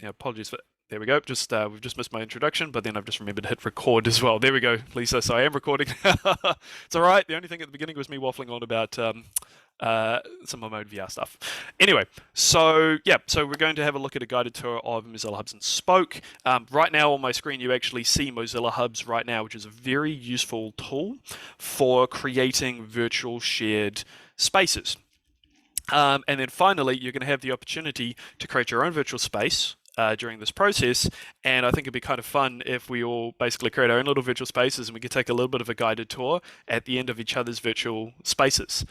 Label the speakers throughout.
Speaker 1: Yeah, apologies for. There we go. Just we've just missed my introduction, but then I've just remembered to hit record as well. There we go, Lisa. So I am recording. It's all right. The only thing at the beginning was me waffling on about some of my own VR stuff. Anyway, so yeah, so we're going to have a look at a guided tour of Mozilla Hubs and Spoke. Right now on my screen, you actually see Mozilla Hubs right now, which is a very useful tool for creating virtual shared spaces. And then finally, you're going to have the opportunity to create your own virtual space during this process. And I think it'd be kind of fun if we all basically create our own little virtual spaces and we could take a little bit of a guided tour at the end of each other's virtual spaces.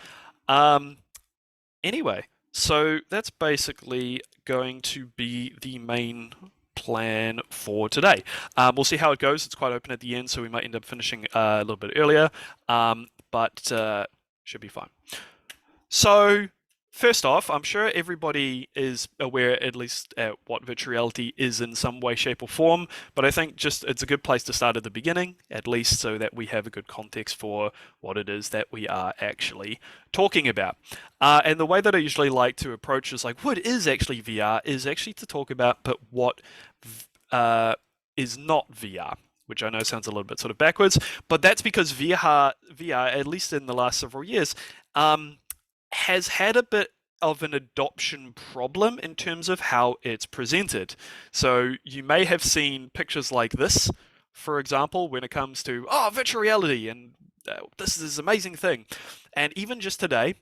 Speaker 1: Anyway, so that's basically going to be the main plan for today. We'll see how it goes. It's quite open at the end, so we might end up finishing a little bit earlier, but should be fine. So first off, I'm sure everybody is aware at least at what virtual reality is in some way, shape, or form, but I think just it's a good place to start at the beginning, at least so that we have a good context for what it is that we are actually talking about. And the way that I usually like to approach is like, what is actually VR is actually to talk about, but what is not VR. Which I know sounds a little bit sort of backwards, but that's because VR, at least in the last several years, has had a bit of an adoption problem in terms of how it's presented. So you may have seen pictures like this, for example, when it comes to, oh, virtual reality, and this is this amazing thing. And even just today,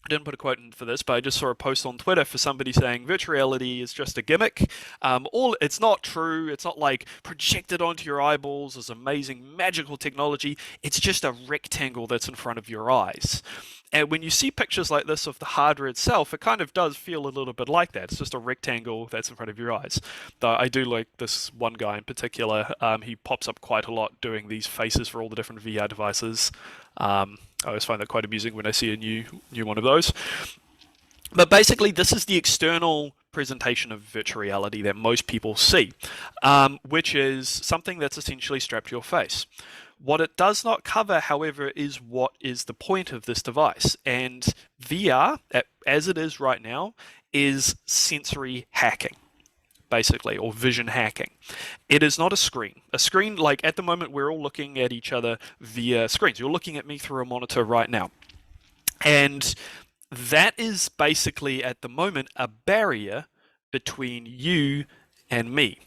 Speaker 1: I didn't put a quote in for this, but I just saw a post on Twitter for somebody saying virtual reality is just a gimmick. It's not true. It's not like projected onto your eyeballs as amazing magical technology. It's just a rectangle that's in front of your eyes. And when you see pictures like this of the hardware itself, it kind of does feel a little bit like that. It's just a rectangle that's in front of your eyes. Though I do like this one guy in particular. He pops up quite a lot doing these faces for all the different VR devices. I always find that quite amusing when I see a new one of those. But basically, this is the external presentation of virtual reality that most people see, which is something that's essentially strapped to your face. What it does not cover, however, is what is the point of this device. And VR, as it is right now, is sensory hacking, basically, or vision hacking. It is not a screen. A screen, like at the moment, we're all looking at each other via screens. You're looking at me through a monitor right now. And that is basically, at the moment, a barrier between you and me.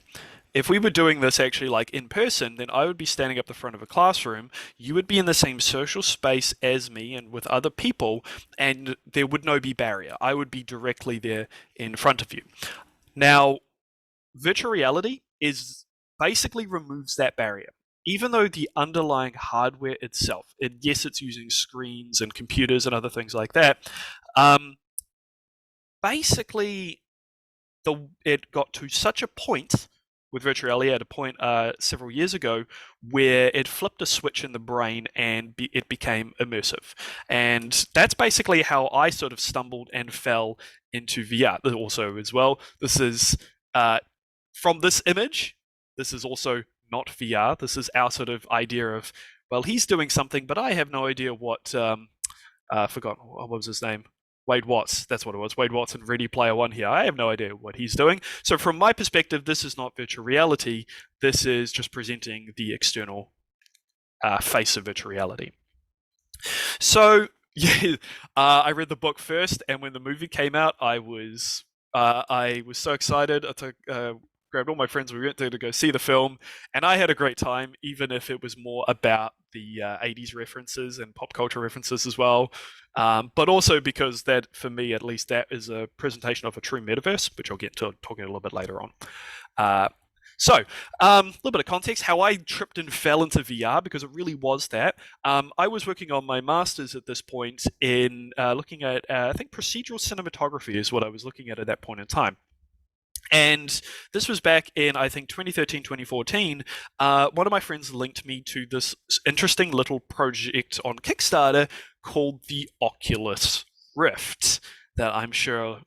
Speaker 1: If we were doing this actually like in person, then I would be standing up the front of a classroom, you would be in the same social space as me and with other people, and there would no be barrier. I would be directly there in front of you. Now, virtual reality is basically removes that barrier. Even though the underlying hardware itself, yes, it's using screens and computers and other things like that, basically it got to such a point with virtual reality at a point several years ago where it flipped a switch in the brain and it became immersive. And that's basically how I sort of stumbled and fell into VR also as well. This is from this image, this is also not VR. This is our sort of idea of, well, he's doing something, but I have no idea what, I forgot, what was his name? Wade Watts, that's what it was. Wade Watts in Ready Player One here. I have no idea what he's doing. So from my perspective, this is not virtual reality. This is just presenting the external face of virtual reality. So yeah, I read the book first, and when the movie came out, I was so excited. I took grabbed all my friends. We went there to go see the film, and I had a great time, even if it was more about the 80s references and pop culture references as well. But also because that, for me at least, that is a presentation of a true metaverse, which I'll get to talking a little bit later on. So, a little bit of context, how I tripped and fell into VR, because it really was that. I was working on my master's at this point in looking at, I think procedural cinematography is what I was looking at that point in time. And this was back in, I think, 2013, 2014. One of my friends linked me to this interesting little project on Kickstarter called the Oculus Rift that I'm sure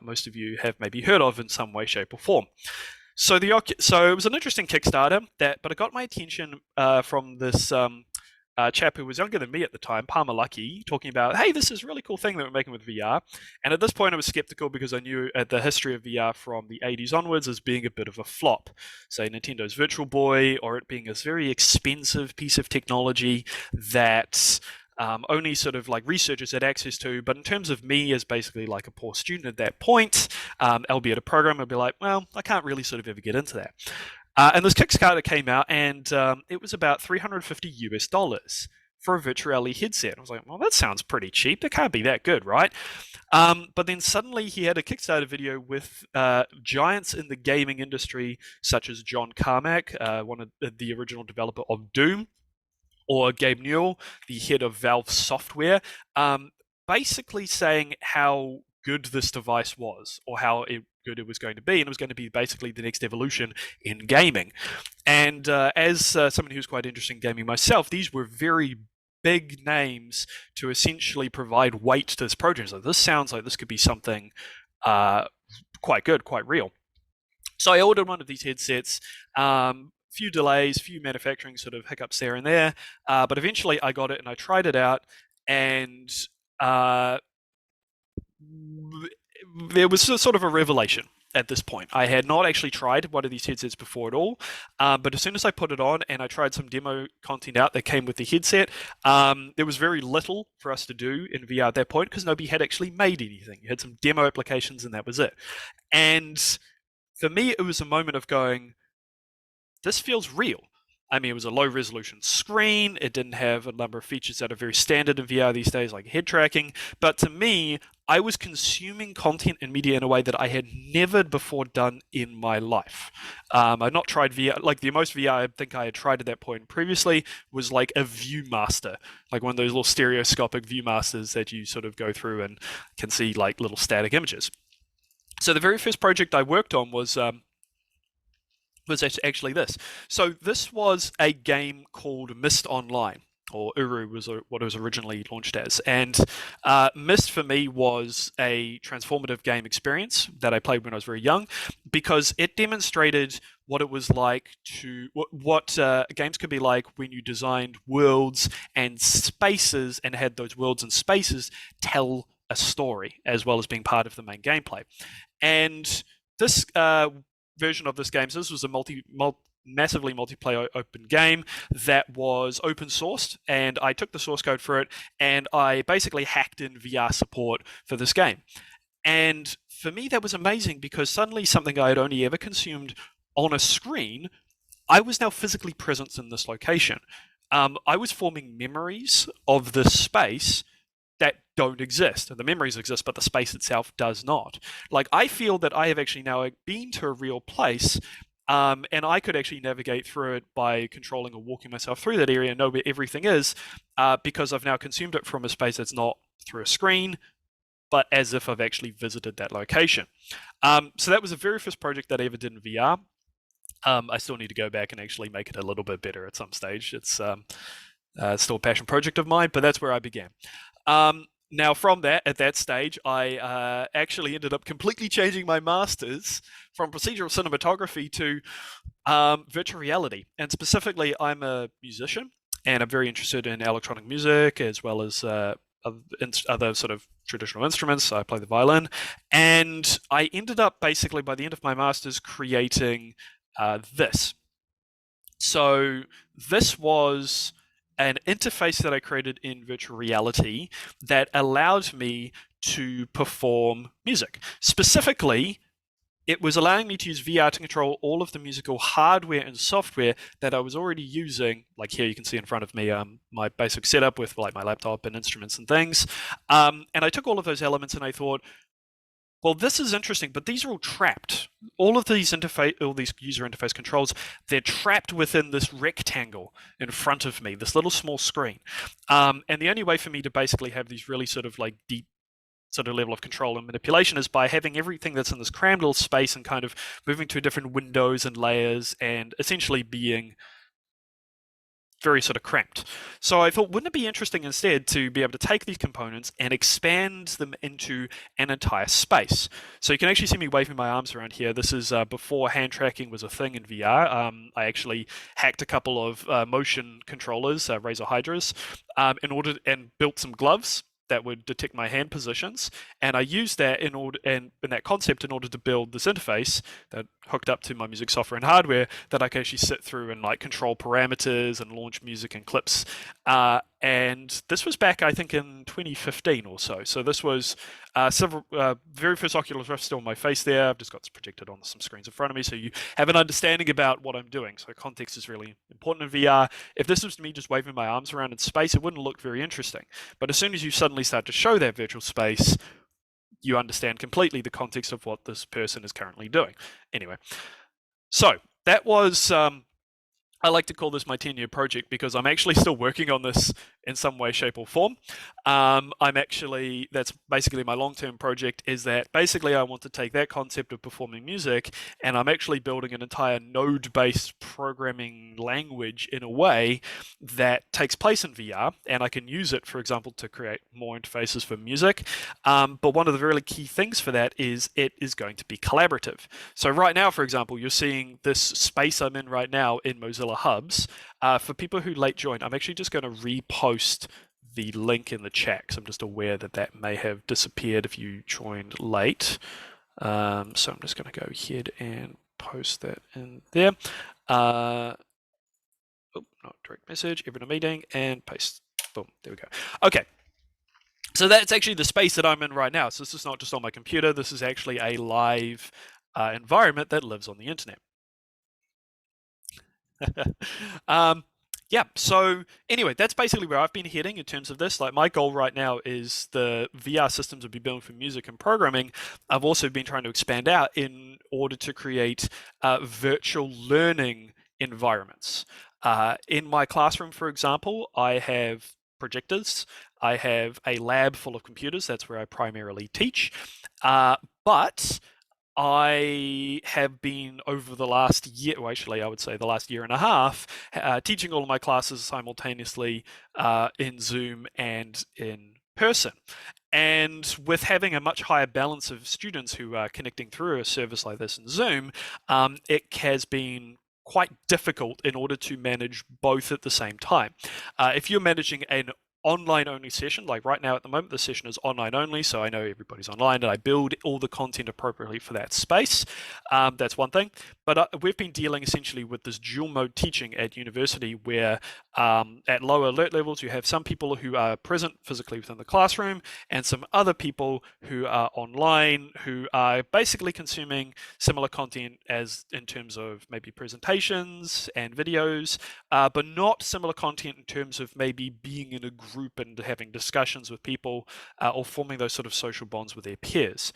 Speaker 1: most of you have maybe heard of in some way, shape, or form. So it was an interesting Kickstarter, but it got my attention from this chap who was younger than me at the time, Palmer Lucky, talking about, hey, this is a really cool thing that we're making with VR. And at this point, I was skeptical because I knew the history of VR from the 80s onwards as being a bit of a flop. Say Nintendo's Virtual Boy, or it being a very expensive piece of technology that only sort of like researchers had access to. But in terms of me as basically like a poor student at that point, albeit a programmer, I'd be like, well, I can't really sort of ever get into that. And this Kickstarter came out, and it was about $350 for a virtual reality headset. I was like, well, that sounds pretty cheap. It can't be that good, right? But then suddenly he had a Kickstarter video with giants in the gaming industry, such as John Carmack, one of the original developer of Doom, or Gabe Newell, the head of Valve Software, basically saying how good this device was, or how good it was going to be, and it was going to be basically the next evolution in gaming. And as someone who's quite interested in gaming myself, these were very big names to essentially provide weight to this project. So this sounds like this could be something quite good, quite real. So I ordered one of these headsets. Few delays, few manufacturing sort of hiccups there and there, but eventually I got it and I tried it out, and there was sort of a revelation at this point. I had not actually tried one of these headsets before at all, but as soon as I put it on and I tried some demo content out that came with the headset, there was very little for us to do in VR at that point because nobody had actually made anything. You had some demo applications and that was it. And for me, it was a moment of going, this feels real. I mean, it was a low resolution screen. It didn't have a number of features that are very standard in VR these days, like head tracking. But to me, I was consuming content and media in a way that I had never before done in my life. I'd not tried VR. Like the most VR I think I had tried at that point previously was like a ViewMaster, like one of those little stereoscopic ViewMasters that you sort of go through and can see like little static images. So the very first project I worked on was actually this. So this was a game called Myst Online, or Uru was what it was originally launched as. And Myst for me was a transformative game experience that I played when I was very young, because it demonstrated what it was like to what games could be like when you designed worlds and spaces and had those worlds and spaces tell a story as well as being part of the main gameplay. And this version of this game, so this was a massively multiplayer open game that was open sourced, and I took the source code for it and I basically hacked in VR support for this game. And for me that was amazing, because suddenly something I had only ever consumed on a screen, I was now physically present in this location. I was forming memories of this space that don't exist. And the memories exist, but the space itself does not. Like, I feel that I have actually now been to a real place, and I could actually navigate through it by controlling or walking myself through that area and know where everything is, because I've now consumed it from a space that's not through a screen, but as if I've actually visited that location. So that was the very first project that I ever did in VR. I still need to go back and actually make it a little bit better at some stage. It's still a passion project of mine, but that's where I began. Now, from that, at that stage, I actually ended up completely changing my masters from procedural cinematography to virtual reality. And specifically, I'm a musician, and I'm very interested in electronic music as well as other sort of traditional instruments. I play the violin. And I ended up basically, by the end of my masters, creating this. So this was an interface that I created in virtual reality that allowed me to perform music. Specifically, it was allowing me to use VR to control all of the musical hardware and software that I was already using. Like here you can see in front of me my basic setup with like my laptop and instruments and things. And I took all of those elements and I thought, well, this is interesting, but these are all trapped. All these user interface controls, they're trapped within this rectangle in front of me, this little small screen. And the only way for me to basically have these really sort of like deep sort of level of control and manipulation is by having everything that's in this crammed little space and kind of moving to different windows and layers and essentially being very sort of cramped. So I thought, wouldn't it be interesting instead to be able to take these components and expand them into an entire space? So you can actually see me waving my arms around here. This is before hand tracking was a thing in VR. I actually hacked a couple of motion controllers, Razer Hydras, in order and built some gloves that would detect my hand positions, and I used that in order and in that concept in order to build this interface that hooked up to my music software and hardware that I can actually sit through and like control parameters and launch music and clips. And this was back, I think, in 2015 or so. So this was several very first Oculus Rift still on my face there. I've just got this projected on some screens in front of me, so you have an understanding about what I'm doing. So context is really important in VR. If this was me just waving my arms around in space, it wouldn't look very interesting. But as soon as you suddenly start to show that virtual space, you understand completely the context of what this person is currently doing. Anyway, so that was I like to call this my 10-year project because I'm actually still working on this in some way, shape, or form. That's basically my long-term project, is that basically I want to take that concept of performing music and I'm actually building an entire node-based programming language in a way that takes place in VR, and I can use it, for example, to create more interfaces for music. But one of the really key things for that is it is going to be collaborative. So right now, for example, you're seeing this space I'm in right now in Mozilla Hubs. For people who late joined, I'm actually just going to repost the link in the chat because I'm just aware that that may have disappeared if you joined late. So I'm just going to go ahead and post that in there. Not direct message, everyone meeting, and paste. Boom, there we go. Okay. So that's actually the space that I'm in right now. So this is not just on my computer. This is actually a live environment that lives on the internet. Yeah, so anyway, that's basically where I've been heading in terms of this. Like, my goal right now is the VR systems will be built for music and programming. I've also been trying to expand out in order to create virtual learning environments. In my classroom, for example, I have projectors. I have a lab full of computers. That's where I primarily teach. But I have been over the last year, well, actually, I would say the last year and a half, teaching all of my classes simultaneously in Zoom and in person. And with having a much higher balance of students who are connecting through a service like this in Zoom, it has been quite difficult in order to manage both at the same time. If you're managing an online only session, like right now at the moment the session is online only, so I know everybody's online and I build all the content appropriately for that space. That's one thing, but we've been dealing essentially with this dual mode teaching at university where at lower alert levels you have some people who are present physically within the classroom and some other people who are online who are basically consuming similar content as in terms of maybe presentations and videos, but not similar content in terms of maybe being in a group and having discussions with people or forming those sort of social bonds with their peers.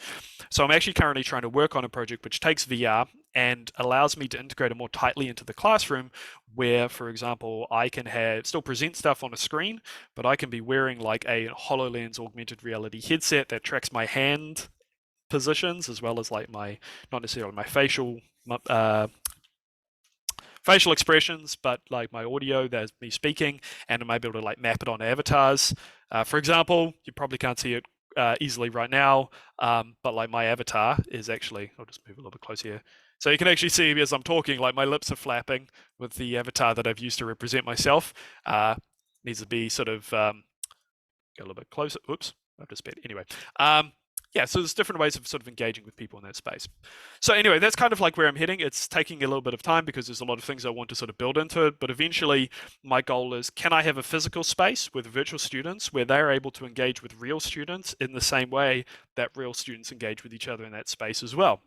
Speaker 1: So I'm actually currently trying to work on a project which takes VR and allows me to integrate it more tightly into the classroom where, for example, I can still present stuff on a screen, but I can be wearing like a HoloLens augmented reality headset that tracks my hand positions as well as like not necessarily my facial expressions, but like my audio, that's me speaking, and I might be able to like map it on avatars. For example, you probably can't see it easily right now, but like my avatar is actually, I'll just move a little bit closer here. So you can actually see as I'm talking, like my lips are flapping with the avatar that I've used to represent myself. Needs to be sort of, go a little bit closer. Oops, I've just sped. Anyway, yeah, so there's different ways of sort of engaging with people in that space. So anyway, that's kind of like where I'm heading. It's taking a little bit of time because there's a lot of things I want to sort of build into it, but eventually my goal is, can I have a physical space with virtual students where they're able to engage with real students in the same way that real students engage with each other in that space as well?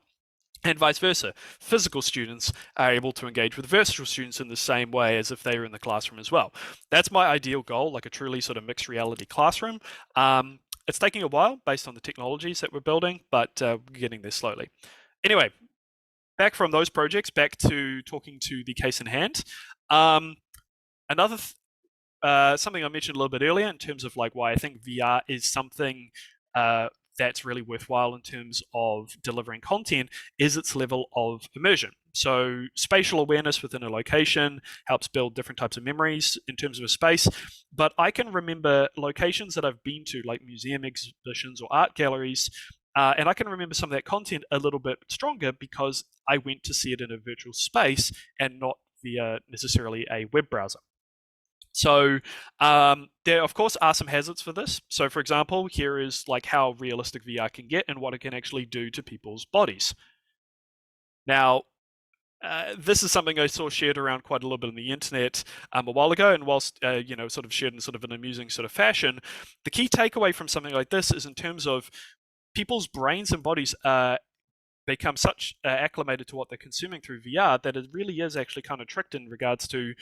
Speaker 1: And vice versa. Physical students are able to engage with virtual students in the same way as if they were in the classroom as well. That's my ideal goal, like a truly sort of mixed reality classroom. It's taking a while based on the technologies that we're building, but we're getting there slowly. Anyway, back from those projects, back to talking to the case in hand. Another something I mentioned a little bit earlier in terms of like why I think VR is something that's really worthwhile in terms of delivering content is its level of immersion. So spatial awareness within a location helps build different types of memories in terms of a space. But I can remember locations that I've been to, like museum exhibitions or art galleries, and I can remember some of that content a little bit stronger because I went to see it in a virtual space and not via necessarily a web browser. So there, of course, are some hazards for this. So, for example, here is like how realistic VR can get and what it can actually do to people's bodies. Now, this is something I saw shared around quite a little bit on the internet a while ago, and whilst sort of shared in sort of an amusing sort of fashion, the key takeaway from something like this is in terms of people's brains and bodies become such acclimated to what they're consuming through VR that it really is actually kind of tricked in regards to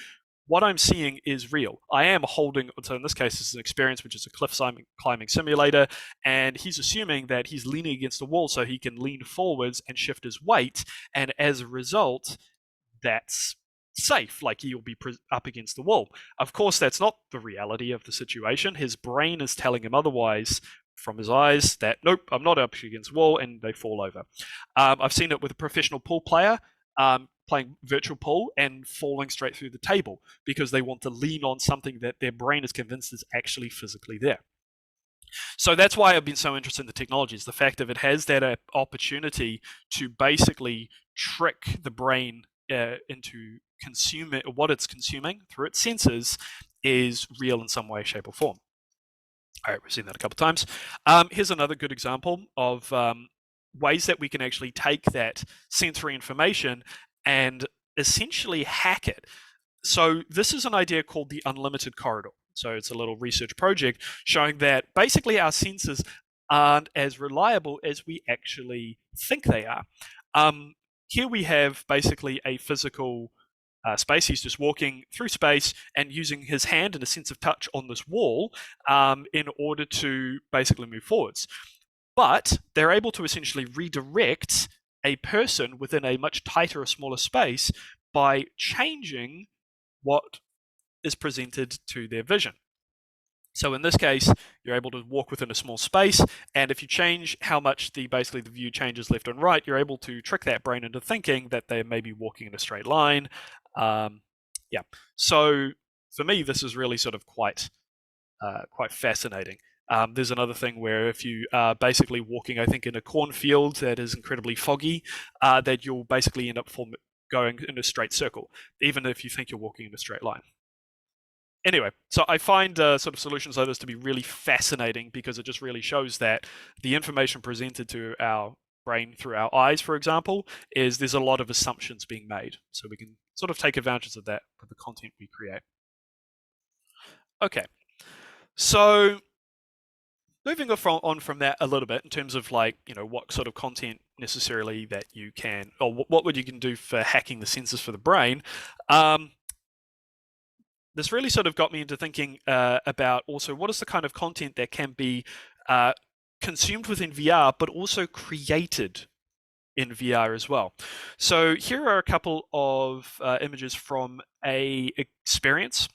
Speaker 1: what I'm seeing is real. I am holding, so in this case, it's an experience which is a cliff climbing simulator, and he's assuming that he's leaning against the wall so he can lean forwards and shift his weight, and as a result, that's safe, like he'll be up against the wall. Of course, that's not the reality of the situation. His brain is telling him otherwise from his eyes that, nope, I'm not up against the wall, and they fall over. I've seen it with a professional pool player playing virtual pool and falling straight through the table because they want to lean on something that their brain is convinced is actually physically there. So that's why I've been so interested in the technology, is the fact that it has that opportunity to basically trick the brain into consuming what it's consuming through its senses is real in some way, shape, or form. All right, we've seen that a couple of times. Here's another good example of ways that we can actually take that sensory information and essentially hack it. So this is an idea called the unlimited corridor. So it's a little research project showing that basically our senses aren't as reliable as we actually think they are. Here we have basically a physical space. He's just walking through space and using his hand and a sense of touch on this wall in order to basically move forwards. But they're able to essentially redirect a person within a much tighter or smaller space by changing what is presented to their vision. So in this case, you're able to walk within a small space, and if you change how much basically the view changes left and right, you're able to trick that brain into thinking that they may be walking in a straight line. Yeah. So for me, this is really sort of quite fascinating. There's another thing where if you are basically walking, I think, in a cornfield that is incredibly foggy, that you'll basically end up going in a straight circle, even if you think you're walking in a straight line. Anyway, so I find sort of solutions like this to be really fascinating because it just really shows that the information presented to our brain through our eyes, for example, is there's a lot of assumptions being made. So we can sort of take advantage of that with the content we create. Okay, so moving on from that a little bit in terms of like, what sort of content necessarily that you can, or what would you can do for hacking the sensors for the brain. This really sort of got me into thinking about also what is the kind of content that can be consumed within VR, but also created in VR as well. So here are a couple of images from a experience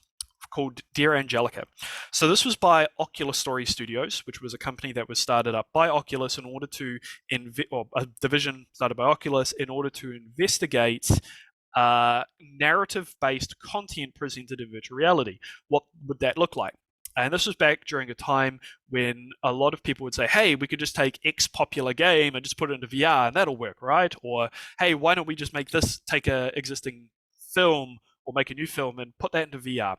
Speaker 1: called Dear Angelica. So this was by Oculus Story Studios, which was a company that was started up by Oculus in order to, or a division started by Oculus in order to investigate narrative-based content presented in virtual reality. What would that look like? And this was back during a time when a lot of people would say, hey, we could just take X popular game and just put it into VR and that'll work, right? Or, hey, why don't we just take a existing film or make a new film and put that into VR?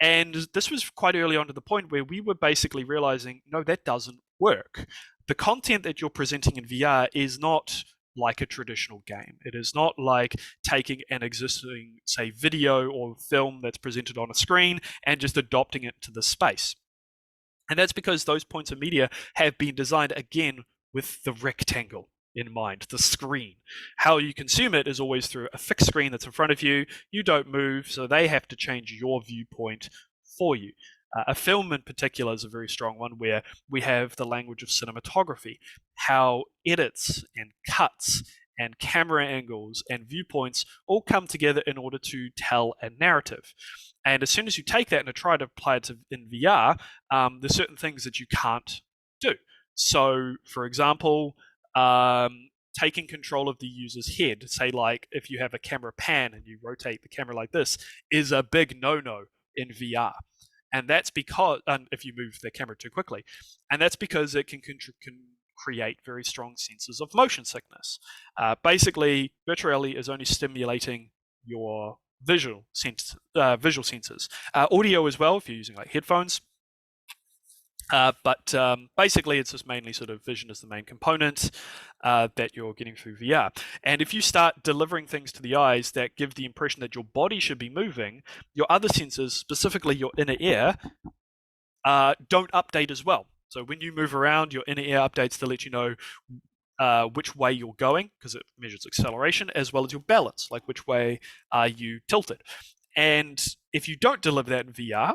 Speaker 1: And this was quite early on to the point where we were basically realizing, no, that doesn't work. The content that you're presenting in VR is not like a traditional game. It is not like taking an existing, say, video or film that's presented on a screen and just adopting it to the space. And that's because those points of media have been designed, again, with the rectangle in mind, the screen. How you consume it is always through a fixed screen that's in front of you. You don't move, so they have to change your viewpoint for you. A film in particular is a very strong one where we have the language of cinematography, how edits and cuts and camera angles and viewpoints all come together in order to tell a narrative. And as soon as you take that and try to apply it in VR, there's certain things that you can't do. So, for example, taking control of the user's head, say like if you have a camera pan and you rotate the camera like this, is a big no-no in VR. And that's because, if you move the camera too quickly, and that's because it can create very strong senses of motion sickness. Basically, virtual reality is only stimulating your visual senses, audio as well if you're using like headphones. But basically, it's just mainly sort of vision is the main component that you're getting through VR. And if you start delivering things to the eyes that give the impression that your body should be moving, your other senses, specifically your inner ear, don't update as well. So when you move around, your inner ear updates to let you know which way you're going, because it measures acceleration, as well as your balance, like which way are you tilted. And if you don't deliver that in VR,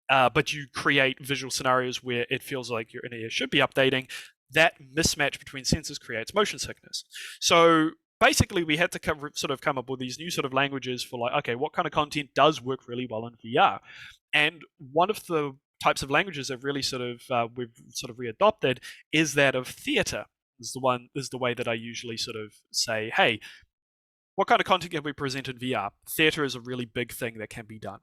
Speaker 1: but you create visual scenarios where it feels like your inner ear should be updating, that mismatch between senses creates motion sickness. So basically, we had to come up with these new sort of languages for like, okay, what kind of content does work really well in VR? And one of the types of languages that really we've readopted is that of theater. Is the way that I usually sort of say, hey, what kind of content can we present in VR? Theater is a really big thing that can be done.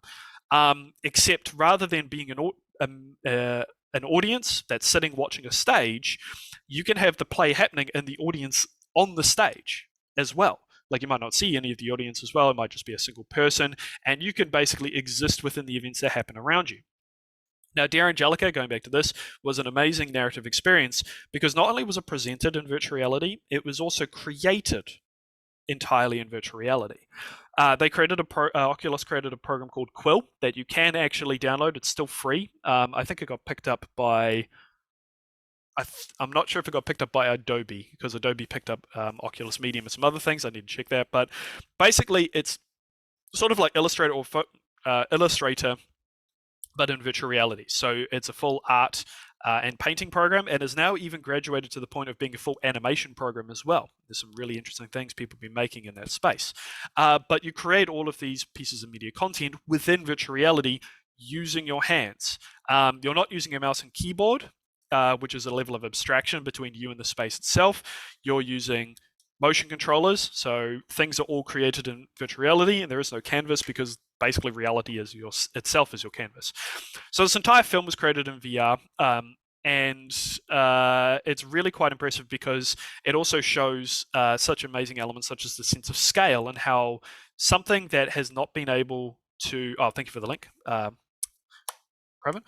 Speaker 1: Except rather than being an audience that's sitting watching a stage, you can have the play happening in the audience on the stage as well. Like you might not see any of the audience as well, it might just be a single person, and you can basically exist within the events that happen around you. Now, Dear Angelica, going back to this, was an amazing narrative experience because not only was it presented in virtual reality, it was also created entirely in virtual reality. Oculus created a program called Quill that you can actually download. It's still free. I think it got picked up by. I'm not sure if it got picked up by Adobe because Adobe picked up Oculus Medium and some other things. I need to check that. But basically, it's sort of like Illustrator or Illustrator, but in virtual reality. So it's a full art and painting program, and is now even graduated to the point of being a full animation program as well. There's some really interesting things people have been making in that space. But you create all of these pieces of media content within virtual reality using your hands. You're not using a mouse and keyboard, which is a level of abstraction between you and the space itself. You're using motion controllers, so things are all created in virtual reality, and there is no canvas because basically reality is itself is your canvas. So this entire film was created in VR, and it's really quite impressive because it also shows such amazing elements such as the sense of scale and how something that has not been able to. Oh, thank you for the link, Kraven.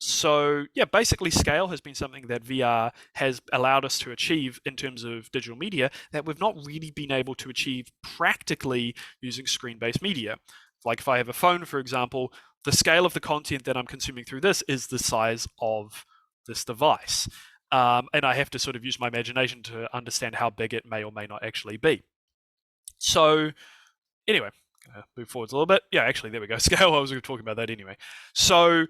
Speaker 1: So yeah, basically scale has been something that VR has allowed us to achieve in terms of digital media that we've not really been able to achieve practically using screen-based media. Like if I have a phone, for example, the scale of the content that I'm consuming through this is the size of this device. And I have to sort of use my imagination to understand how big it may or may not actually be. So anyway, move forwards a little bit. Yeah, actually, there we go. Scale, I was talking about that anyway. So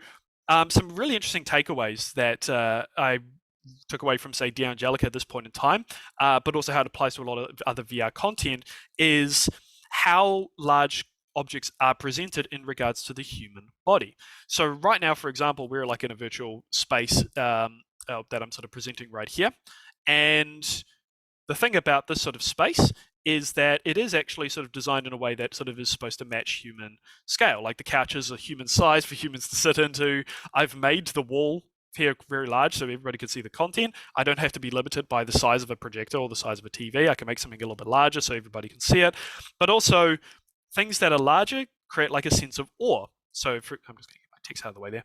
Speaker 1: some really interesting takeaways that I took away from, say, Dear Angelica at this point in time, but also how it applies to a lot of other VR content, is how large objects are presented in regards to the human body. So right now, for example, we're like in a virtual space that I'm sort of presenting right here. And the thing about this sort of space is that it is actually sort of designed in a way that sort of is supposed to match human scale. Like the couches are human size for humans to sit into. I've made the wall here very large so everybody can see the content. I don't have to be limited by the size of a projector or the size of a TV. I can make something a little bit larger so everybody can see it. But also, things that are larger create like a sense of awe. So I'm just going to get my text out of the way there.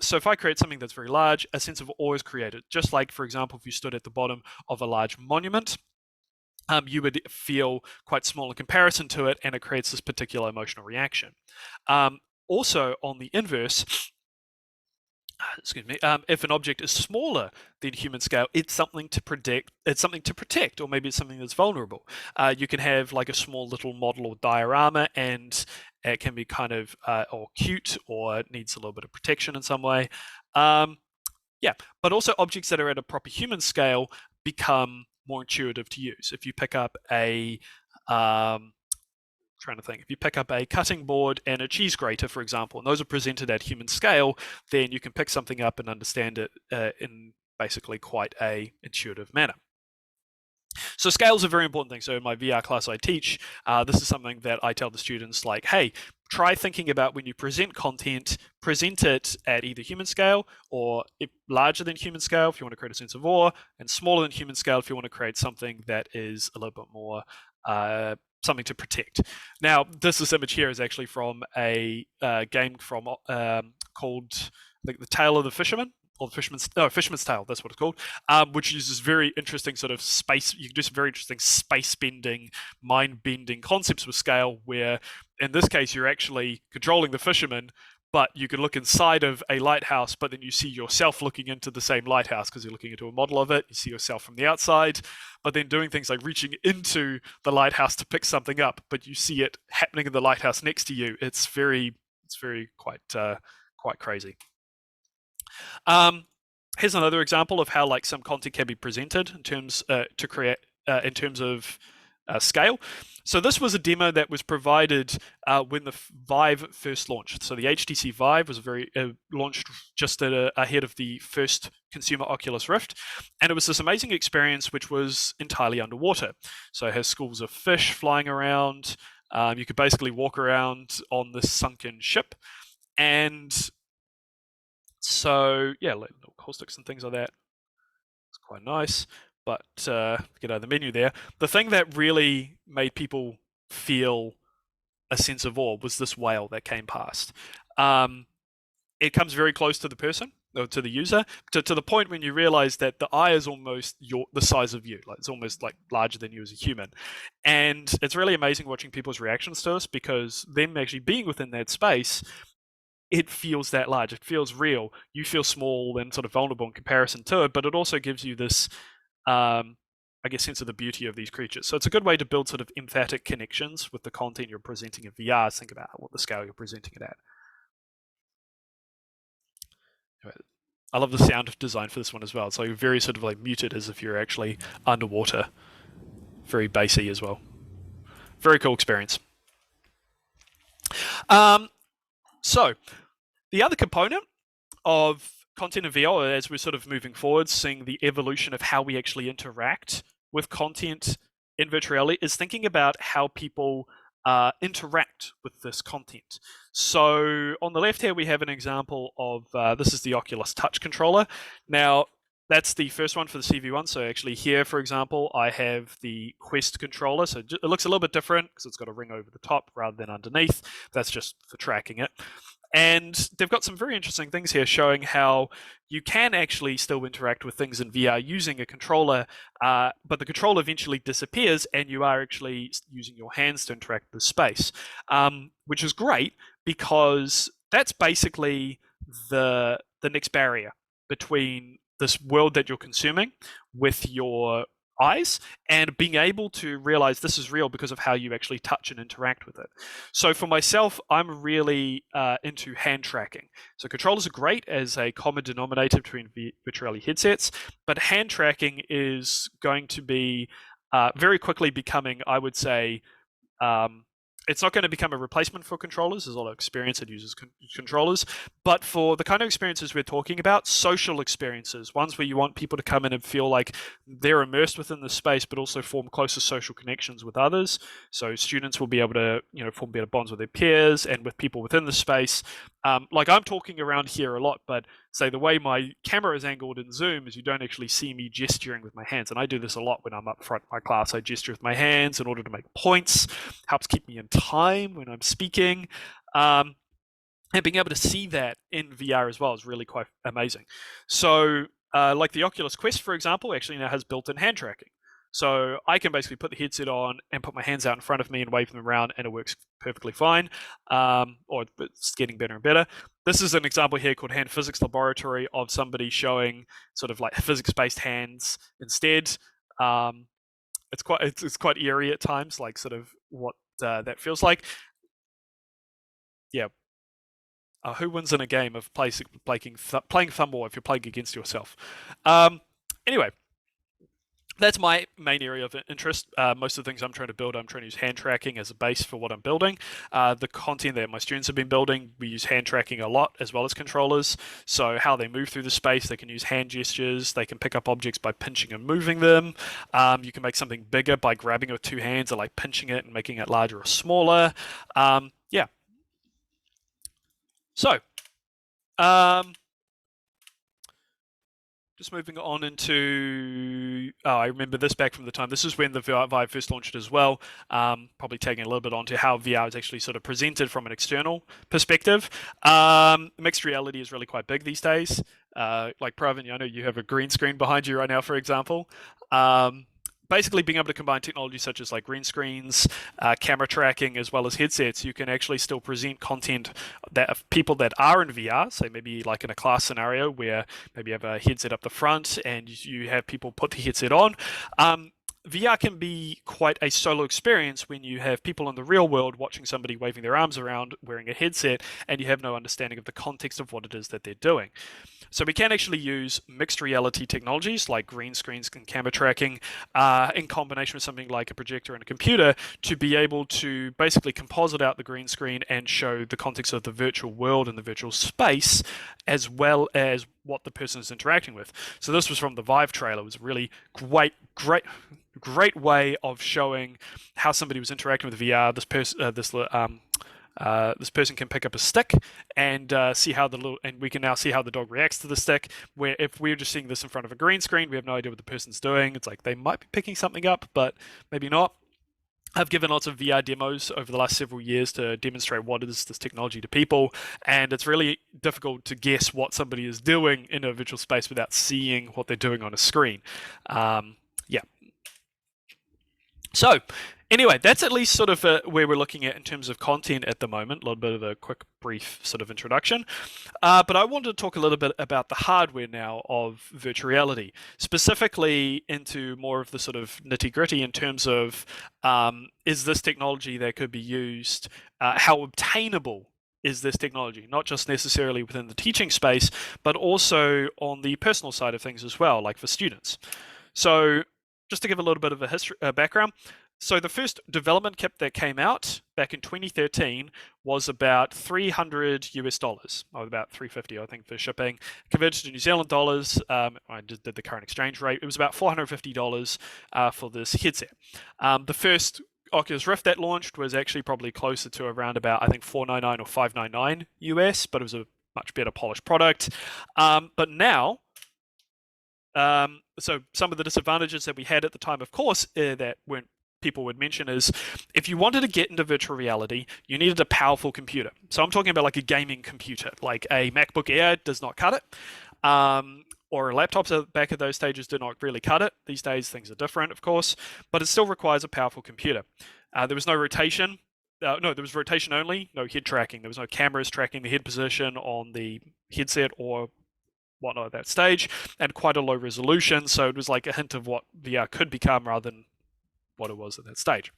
Speaker 1: So if I create something that's very large, a sense of awe is created. Just like, for example, if you stood at the bottom of a large monument, you would feel quite small in comparison to it, and it creates this particular emotional reaction. Also, on the inverse, excuse me, if an object is smaller than human scale, it's something to protect, or maybe it's something that's vulnerable. You can have like a small little model or diorama, and it can be kind of or cute, or it needs a little bit of protection in some way. Yeah, but also objects that are at a proper human scale become more intuitive to use. If you pick up a trying to think, if you pick up a cutting board and a cheese grater, for example, and those are presented at human scale, then you can pick something up and understand it in basically quite a intuitive manner. So scale is a very important thing. So in my VR class I teach, this is something that I tell the students, like, hey, try thinking about when you present content, present it at either human scale or larger than human scale if you want to create a sense of awe, and smaller than human scale if you want to create something that is a little bit more something to protect. Now, this image here is actually from a game from called The Tale of the Fisherman, or Fisherman's Tale, that's what it's called, which uses very interesting sort of space. You can do some very interesting space bending, mind bending concepts with scale, where in this case you're actually controlling the fisherman, but you can look inside of a lighthouse, but then you see yourself looking into the same lighthouse because you're looking into a model of it. You see yourself from the outside, but then doing things like reaching into the lighthouse to pick something up, but you see it happening in the lighthouse next to you. It's very quite crazy. Here's another example of how like some content can be presented in terms to create in terms of scale. So this was a demo that was provided when the Vive first launched. So the HTC Vive was launched just ahead of the first consumer Oculus Rift, and it was this amazing experience which was entirely underwater. So it has schools of fish flying around. You could basically walk around on this sunken ship, and so yeah, like little caustics and things like that. It's quite nice. But get out of the menu there. The thing that really made people feel a sense of awe was this whale that came past. It comes very close to the person, or to the user, to the point when you realize that the eye is almost the size of you. Like it's almost like larger than you as a human. And it's really amazing watching people's reactions to this, because them actually being within that space, it feels that large. It feels real. You feel small and sort of vulnerable in comparison to it, but it also gives you this I guess, sense of the beauty of these creatures. So it's a good way to build sort of emphatic connections with the content you're presenting in VR. Think about what the scale you're presenting it at. I love the sound design for this one as well. It's like very sort of like muted, as if you're actually underwater. Very bassy as well. Very cool experience. So the other component of content in VR, as we're sort of moving forward, seeing the evolution of how we actually interact with content in virtual reality, is thinking about how people interact with this content. So on the left here, we have an example of, this is the Oculus Touch controller. Now, that's the first one for the CV1. So actually here, for example, I have the Quest controller. So it looks a little bit different because it's got a ring over the top rather than underneath. That's just for tracking it. And they've got some very interesting things here showing how you can actually still interact with things in VR using a controller, but the controller eventually disappears and you are actually using your hands to interact with space, which is great because that's basically the next barrier between this world that you're consuming with your eyes and being able to realize this is real because of how you actually touch and interact with it. So for myself, I'm really into hand tracking. So controllers are great as a common denominator between virtual reality headsets, but hand tracking is going to be very quickly becoming, I would say, it's not going to become a replacement for controllers. There's a lot of experience that uses controllers. But for the kind of experiences we're talking about, social experiences, ones where you want people to come in and feel like they're immersed within the space, but also form closer social connections with others. So students will be able to, form better bonds with their peers and with people within the space. Like I'm talking around here a lot, but say the way my camera is angled in Zoom is you don't actually see me gesturing with my hands. And I do this a lot when I'm up front in my class. I gesture with my hands in order to make points, helps keep me in time when I'm speaking. And being able to see that in VR as well is really quite amazing. So like the Oculus Quest, for example, actually now has built-in hand tracking. So I can basically put the headset on and put my hands out in front of me and wave them around, and it works perfectly fine, or it's getting better and better. This is an example here called Hand Physics Laboratory of somebody showing sort of like physics-based hands instead. It's quite eerie at times, like sort of what that feels like. Yeah. Who wins in a game of playing thumb war if you're playing against yourself? Anyway. that's my main area of interest. Most of the things I'm trying to build, I'm trying to use hand tracking as a base for what I'm building. The content that my students have been building, we use hand tracking a lot as well as controllers. So how they move through the space, they can use hand gestures, they can pick up objects by pinching and moving them. You can make something bigger by grabbing it with two hands or like pinching it and making it larger or smaller. Yeah. So, just moving on into, I remember this back from the time. This is when the Vive first launched as well. Probably taking a little bit onto how VR is actually sort of presented from an external perspective. Mixed reality is really quite big these days. Like Pravin, I know you have a green screen behind you right now, for example. Basically being able to combine technology such as like green screens, camera tracking, as well as headsets, you can actually still present content that of people that are in VR, so maybe like in a class scenario where maybe you have a headset up the front and you have people put the headset on. VR can be quite a solo experience when you have people in the real world watching somebody waving their arms around wearing a headset and you have no understanding of the context of what it is that they're doing. So we can actually use mixed reality technologies like green screens and camera tracking in combination with something like a projector and a computer to be able to basically composite out the green screen and show the context of the virtual world and the virtual space as well as what the person is interacting with. So this was from the Vive trailer. It was a really great way of showing how somebody was interacting with VR. This person can pick up a stick and see how we can now see how the dog reacts to the stick. Where if we're just seeing this in front of a green screen, we have no idea what the person's doing. It's like they might be picking something up, but maybe not. I've given lots of VR demos over the last several years to demonstrate what is this technology to people, and it's really difficult to guess what somebody is doing in a virtual space without seeing what they're doing on a screen. Yeah. So, anyway, that's at least sort of where we're looking at in terms of content at the moment. A little bit of a quick, brief sort of introduction. But I wanted to talk a little bit about the hardware now of virtual reality, specifically into more of the sort of nitty-gritty in terms of is this technology that could be used, how obtainable is this technology, not just necessarily within the teaching space, but also on the personal side of things as well, like for students. So just to give a little bit of a history background, so the first development kit that came out back in 2013 was about $300 US, or about 350, I think, for shipping. Converted to New Zealand dollars, I just did the current exchange rate. It was about $450 for this headset. The first Oculus Rift that launched was actually probably closer to around about, I think, $499 or $599 US, but it was a much better polished product. But now, so some of the disadvantages that we had at the time, of course, that weren't people would mention is if you wanted to get into virtual reality, you needed a powerful computer. So I'm talking about like a gaming computer, like a MacBook Air does not cut it. Or laptops back at those stages did not really cut it. These days things are different, of course, but it still requires a powerful computer. There was no rotation. No, there was rotation only, no head tracking. There was no cameras tracking the head position on the headset or whatnot at that stage, and quite a low resolution. So it was like a hint of what VR could become rather than what it was at that stage.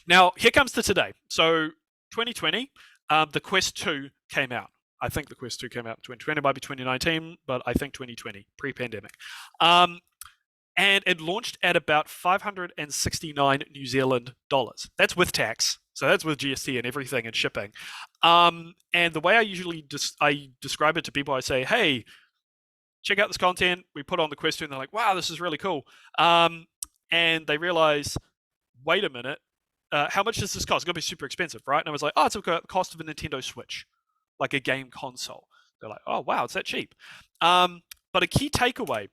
Speaker 1: Now, here comes to today. So 2020, the Quest 2 came out. I think the Quest 2 came out in 2020, it might be 2019, but I think 2020, pre-pandemic. And it launched at about 569 New Zealand dollars. That's with tax. So that's with GST and everything and shipping. And the way I usually I describe it to people, I say, hey, check out this content. We put on the Quest 2 and they're like, wow, this is really cool. And they realize, wait a minute, how much does this cost? It's going to be super expensive, right? And I was like, oh, it's the cost of a Nintendo Switch, like a game console. They're like, oh, wow, it's that cheap. But a key takeaway,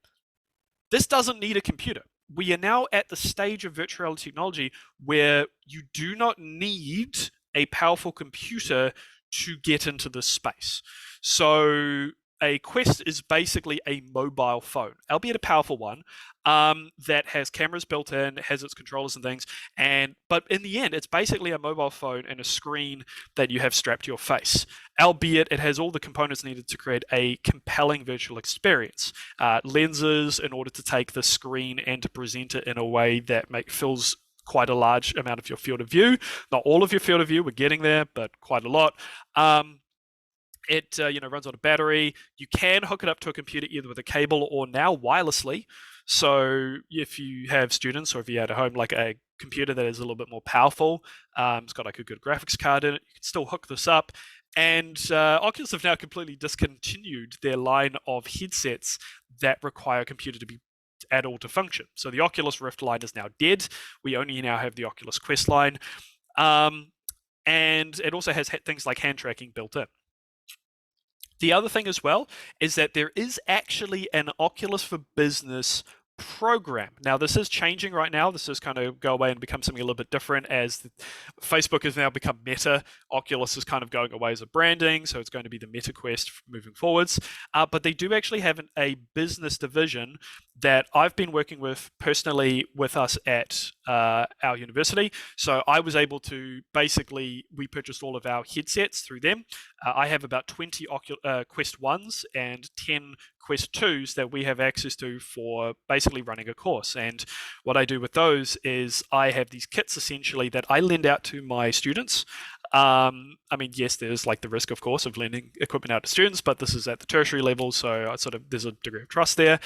Speaker 1: this doesn't need a computer. We are now at the stage of virtual reality technology where you do not need a powerful computer to get into this space. So a Quest is basically a mobile phone, albeit a powerful one, that has cameras built in, has its controllers and things, but in the end, it's basically a mobile phone and a screen that you have strapped to your face, albeit it has all the components needed to create a compelling virtual experience. Lenses in order to take the screen and to present it in a way that fills quite a large amount of your field of view. Not all of your field of view, we're getting there, but quite a lot. It runs on a battery. You can hook it up to a computer either with a cable or now wirelessly. So if you have students, or if you had at home like a computer that is a little bit more powerful, it's got like a good graphics card in it, you can still hook this up. And Oculus have now completely discontinued their line of headsets that require a computer to be at all to function. So the Oculus Rift line is now dead. We only now have the Oculus Quest line. And it also has things like hand tracking built in. The other thing as well is that there is actually an Oculus for Business program. Now, this is changing right now. This is kind of go away and become something a little bit different as Facebook has now become Meta. Oculus is kind of going away as a branding, so it's going to be the Meta Quest moving forwards. But they do actually have a business division that I've been working with personally with us at our university. So I was able to we purchased all of our headsets through them. I have about 20 Quest 1s and 10 Quest 2s that we have access to for basically running a course. And what I do with those is I have these kits essentially that I lend out to my students. I mean, yes, there's like the risk, of course, of lending equipment out to students, but this is at the tertiary level, so there's a degree of trust there.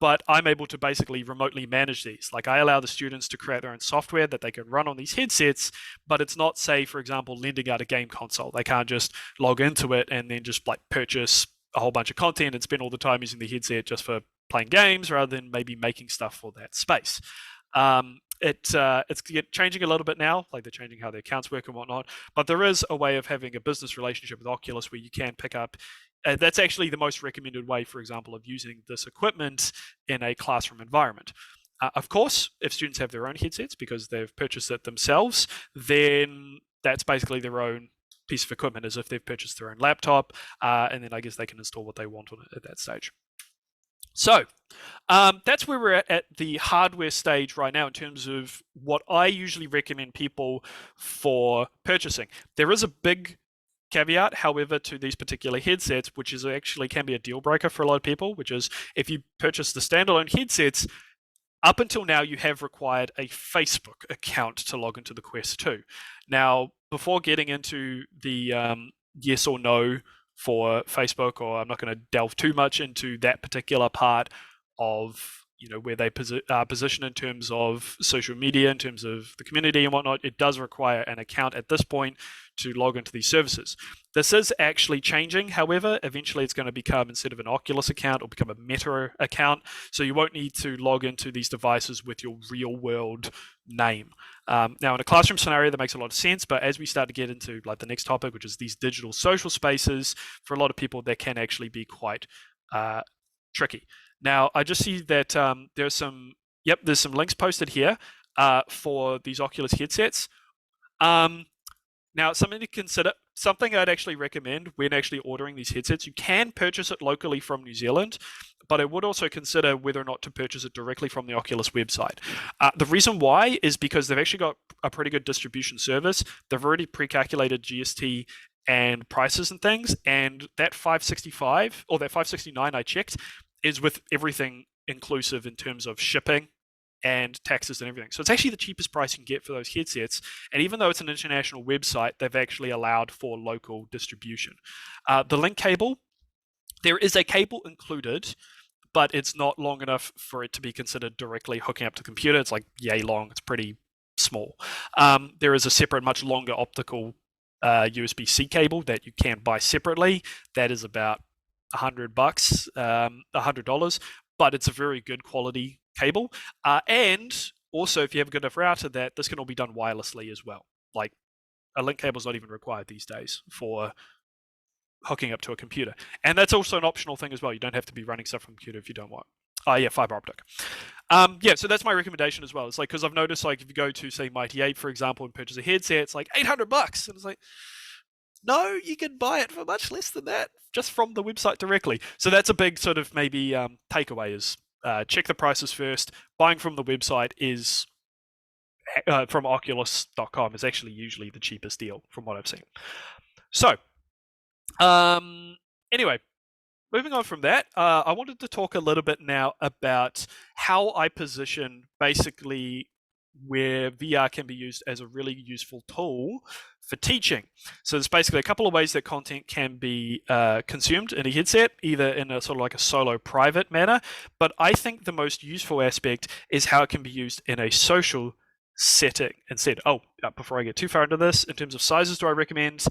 Speaker 1: But I'm able to basically remotely manage these. Like I allow the students to create their own software that they can run on these headsets, but it's not, say, for example, lending out a game console. They can't just log into it and then just like purchase a whole bunch of content and spend all the time using the headset just for playing games rather than maybe making stuff for that space. It's changing a little bit now, like they're changing how the accounts work and whatnot, but there is a way of having a business relationship with Oculus where you can pick up. That's actually the most recommended way, for example, of using this equipment in a classroom environment. Of course, if students have their own headsets because they've purchased it themselves, then that's basically their own piece of equipment, as if they've purchased their own laptop, and then I guess they can install what they want on it at that stage. So that's where we're at the hardware stage right now in terms of what I usually recommend people for purchasing. There is a big caveat, however, to these particular headsets, which is actually can be a deal breaker for a lot of people, which is if you purchase the standalone headsets, up until now, you have required a Facebook account to log into the Quest 2. Now, before getting into the yes or no for Facebook, or I'm not going to delve too much into that particular part of where they position in terms of social media, in terms of the community and whatnot, it does require an account at this point to log into these services. This is actually changing, however. Eventually it's going to become, instead of an Oculus account, it'll become a Meta account, so you won't need to log into these devices with your real world name. Now, in a classroom scenario, that makes a lot of sense, but as we start to get into like the next topic, which is these digital social spaces, for a lot of people, that can actually be quite tricky. Now, I just see that there's some links posted here for these Oculus headsets. Now, something to consider, something I'd actually recommend when actually ordering these headsets, you can purchase it locally from New Zealand, but I would also consider whether or not to purchase it directly from the Oculus website. The reason why is because they've actually got a pretty good distribution service. They've already pre-calculated GST and prices and things, and that 565 or that 569 I checked is with everything inclusive in terms of shipping and taxes and everything. So it's actually the cheapest price you can get for those headsets. And even though it's an international website, they've actually allowed for local distribution. The link cable, there is a cable included, but it's not long enough for it to be considered directly hooking up to the computer. It's like yay long. It's pretty small. There is a separate, much longer optical USB-C cable that you can buy separately. That is about $100, $100, but it's a very good quality cable. And also, if you have a good enough router, that this can all be done wirelessly as well. Like a link cable is not even required these days for hooking up to a computer. And that's also an optional thing as well. You don't have to be running stuff from a computer if you don't want. Yeah, fiber optic. So that's my recommendation as well. It's like, because I've noticed, like, if you go to, say, Mighty 8, for example, and purchase a headset, it's like $800. And it's like, no, you can buy it for much less than that just from the website directly. So that's a big sort of maybe takeaway is check the prices first. Buying from the website is from Oculus.com is actually usually the cheapest deal from what I've seen. So anyway, moving on from that, I wanted to talk a little bit now about how I position basically where VR can be used as a really useful tool for teaching. So there's basically a couple of ways that content can be consumed in a headset, either in a sort of like a solo private manner, but I think the most useful aspect is how it can be used in a social setting. And said, before I get too far into this, in terms of sizes, do I recommend?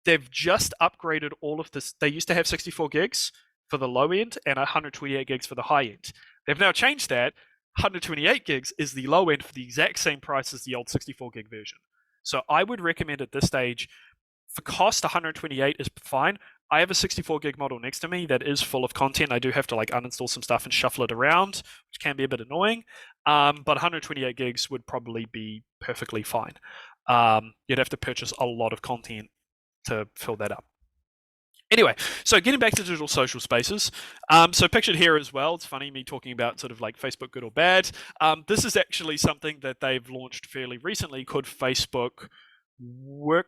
Speaker 1: They've just upgraded all of this. They used to have 64 gigs for the low end and 128 gigs for the high end. They've now changed that. 128 gigs is the low end for the exact same price as the old 64 gig version. So I would recommend at this stage, for cost, 128 is fine. I have a 64 gig model next to me that is full of content. I do have to like uninstall some stuff and shuffle it around, which can be a bit annoying. But 128 gigs would probably be perfectly fine. You'd have to purchase a lot of content to fill that up. Anyway, so getting back to digital social spaces. So pictured here as well, it's funny me talking about sort of like Facebook good or bad. This is actually something that they've launched fairly recently called Facebook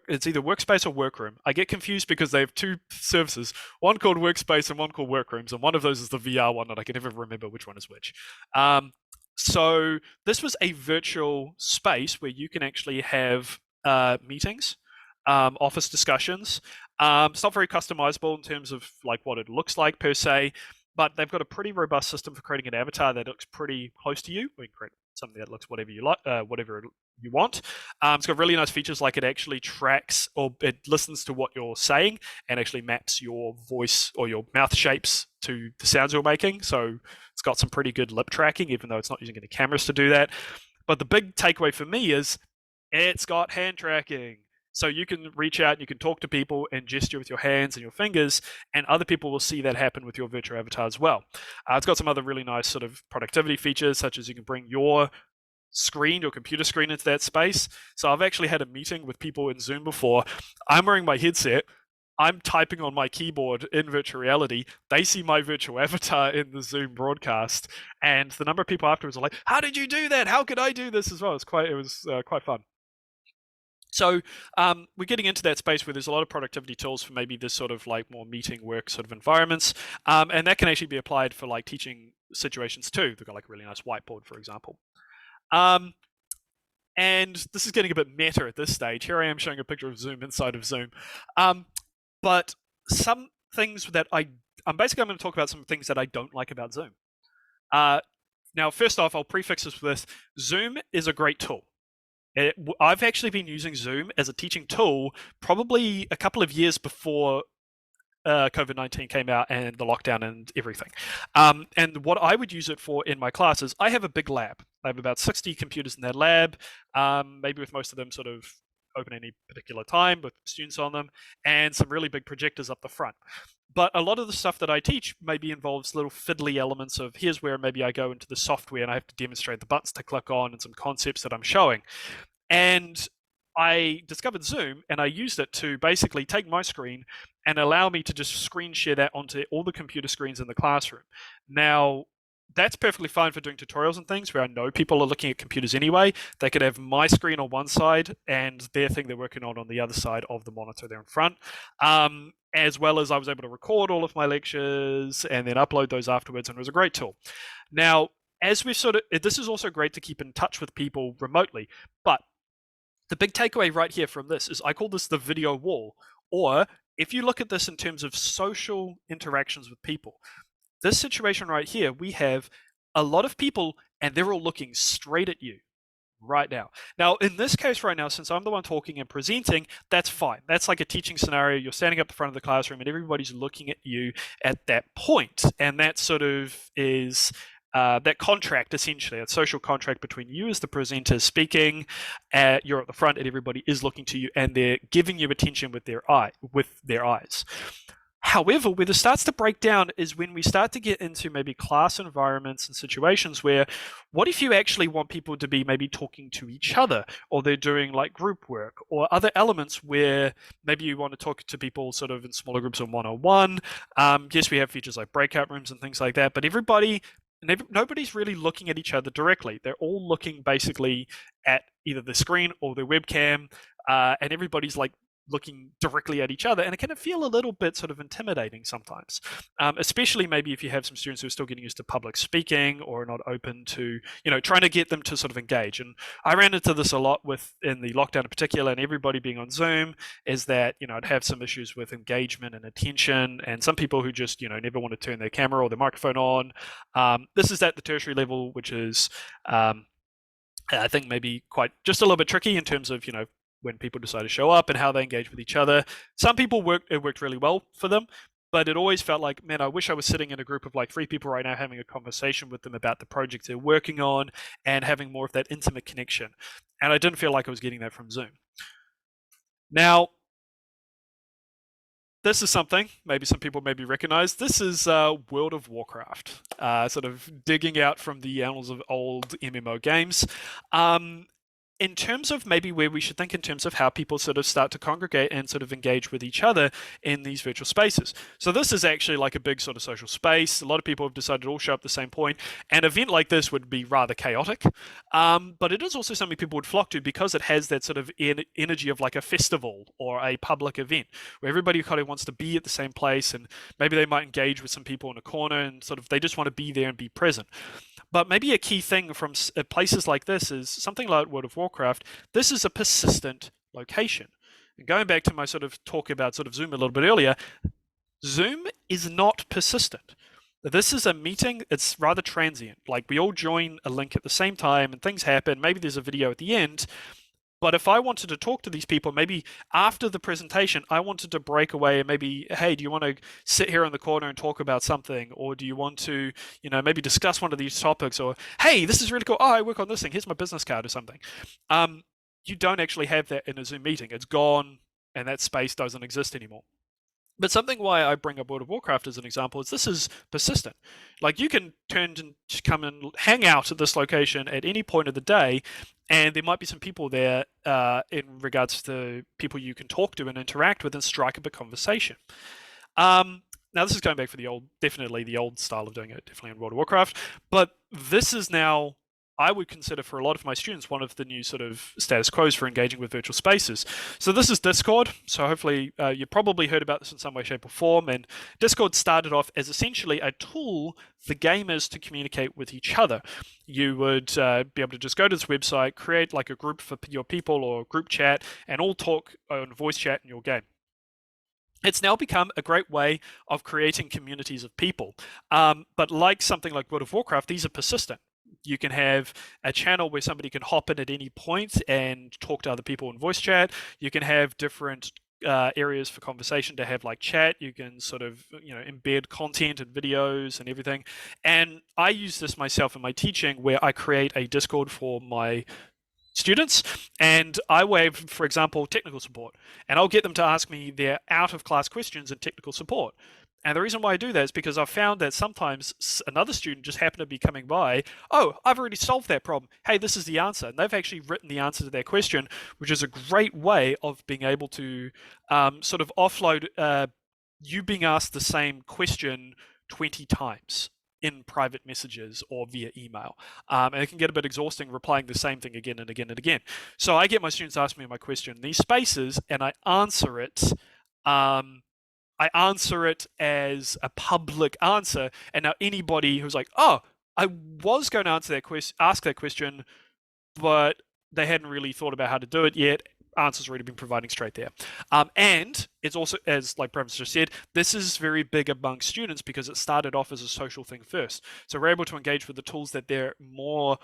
Speaker 1: it's either Workspace or Workroom. I get confused because they have two services, one called Workspace and one called Workrooms, and one of those is the VR one, and I can never remember which one is which. So this was a virtual space where you can actually have meetings, office discussions. It's not very customizable in terms of like what it looks like per se, but they've got a pretty robust system for creating an avatar that looks pretty close to you. We can create something that looks whatever you like, whatever you want. It's got really nice features like it actually tracks or it listens to what you're saying and actually maps your voice or your mouth shapes to the sounds you're making. So it's got some pretty good lip tracking, even though it's not using any cameras to do that. But the big takeaway for me is it's got hand tracking. So you can reach out and you can talk to people and gesture with your hands and your fingers, and other people will see that happen with your virtual avatar as well. It's got some other really nice sort of productivity features, such as you can bring your screen, your computer screen into that space. So I've actually had a meeting with people in Zoom before. I'm wearing my headset. I'm typing on my keyboard in virtual reality. They see my virtual avatar in the Zoom broadcast, and the number of people afterwards are like, "How did you do that? How could I do this as well?" It was quite fun. So we're getting into that space where there's a lot of productivity tools for maybe this sort of like more meeting work sort of environments. And that can actually be applied for like teaching situations too. They've got like a really nice whiteboard, for example. And this is getting a bit meta at this stage. Here I am showing a picture of Zoom inside of Zoom. But some things that I'm going to talk about some things that I don't like about Zoom. Now, first off, I'll prefix this with Zoom is a great tool. I've actually been using Zoom as a teaching tool probably a couple of years before COVID-19 came out and the lockdown and everything. And what I would use it for in my classes, I have a big lab. I have about 60 computers in that lab, maybe with most of them sort of open any particular time with students on them, and some really big projectors up the front. But a lot of the stuff that I teach maybe involves little fiddly elements of here's where maybe I go into the software and I have to demonstrate the buttons to click on and some concepts that I'm showing. And I discovered Zoom and I used it to basically take my screen and allow me to just screen share that onto all the computer screens in the classroom. Now, that's perfectly fine for doing tutorials and things where I know people are looking at computers anyway. They could have my screen on one side and their thing they're working on the other side of the monitor there in front. As well as I was able to record all of my lectures and then upload those afterwards, and it was a great tool. Now, as we've this is also great to keep in touch with people remotely, but the big takeaway right here from this is I call this the video wall, or if you look at this in terms of social interactions with people, this situation right here, we have a lot of people and they're all looking straight at you right now. Now, in this case right now, since I'm the one talking and presenting, that's fine. That's like a teaching scenario. You're standing up the front of the classroom and everybody's looking at you at that point. And that sort of is that contract, essentially, a social contract between you as the presenter speaking, you're at the front and everybody is looking to you and they're giving you attention with their eyes. However, where this starts to break down is when we start to get into maybe class environments and situations where, what if you actually want people to be maybe talking to each other, or they're doing like group work, or other elements where maybe you want to talk to people sort of in smaller groups or one-on-one. Yes, we have features like breakout rooms and things like that, but nobody's really looking at each other directly. They're all looking basically at either the screen or their webcam, and everybody's like looking directly at each other, and it can feel a little bit sort of intimidating sometimes, especially maybe if you have some students who are still getting used to public speaking or not open to, trying to get them to sort of engage. And I ran into this a lot with in the lockdown in particular, and everybody being on Zoom, is that I'd have some issues with engagement and attention, and some people who just never want to turn their camera or their microphone on. This is at the tertiary level, which is I think maybe quite just a little bit tricky in terms of when people decide to show up and how they engage with each other. Some people it worked really well for them, but it always felt like, man, I wish I was sitting in a group of like 3 people right now having a conversation with them about the project they're working on and having more of that intimate connection. And I didn't feel like I was getting that from Zoom. Now, this is something maybe some people maybe recognize. This is World of Warcraft, sort of digging out from the annals of old MMO games. In terms of maybe where we should think in terms of how people sort of start to congregate and sort of engage with each other in these virtual spaces. So this is actually like a big sort of social space. A lot of people have decided to all show up at the same point. An event like this would be rather chaotic, but it is also something people would flock to because it has that sort of energy of like a festival or a public event where everybody kind of wants to be at the same place, and maybe they might engage with some people in a corner and sort of they just want to be there and be present. But maybe a key thing from places like this is something like World of Warcraft. This is a persistent location. And going back to my sort of talk about sort of Zoom a little bit earlier, Zoom is not persistent. This is a meeting, it's rather transient. Like we all join a link at the same time and things happen. Maybe there's a video at the end. But if I wanted to talk to these people, maybe after the presentation, I wanted to break away and maybe, hey, do you want to sit here in the corner and talk about something? Or do you want to, maybe discuss one of these topics? Or, hey, this is really cool. Oh, I work on this thing. Here's my business card or something. You don't actually have that in a Zoom meeting. It's gone and that space doesn't exist anymore. But something why I bring up World of Warcraft as an example is this is persistent. Like you can turn and come and hang out at this location at any point of the day, and there might be some people there in regards to people you can talk to and interact with and strike up a conversation. Now this is going back for definitely the old style of doing it, definitely in World of Warcraft, but this is now, I would consider for a lot of my students, one of the new sort of status quos for engaging with virtual spaces. So this is Discord. So hopefully you probably heard about this in some way, shape or form. And Discord started off as essentially a tool for gamers to communicate with each other. You would be able to just go to this website, create like a group for your people or group chat, and all talk on voice chat in your game. It's now become a great way of creating communities of people. But like something like World of Warcraft, these are persistent. You can have a channel where somebody can hop in at any point and talk to other people in voice chat. You can have different areas for conversation to have like chat. You can sort of embed content and videos and everything. And I use this myself in my teaching where I create a Discord for my students, and I will have, for example, technical support, and I'll get them to ask me their out of class questions in technical support. And the reason why I do that is because I've found that sometimes another student just happened to be coming by, oh, I've already solved that problem. Hey, this is the answer. And they've actually written the answer to their question, which is a great way of being able to sort of offload you being asked the same question 20 times in private messages or via email. And it can get a bit exhausting replying the same thing again and again and again. So I get my students ask me my question in these spaces and I answer it. I answer it as a public answer. And now anybody who's like, oh, I was going to ask that question, but they hadn't really thought about how to do it yet. Answers already been providing straight there. And it's also, as like Professor just said, this is very big among students because it started off as a social thing first. So we're able to engage with the tools that they're more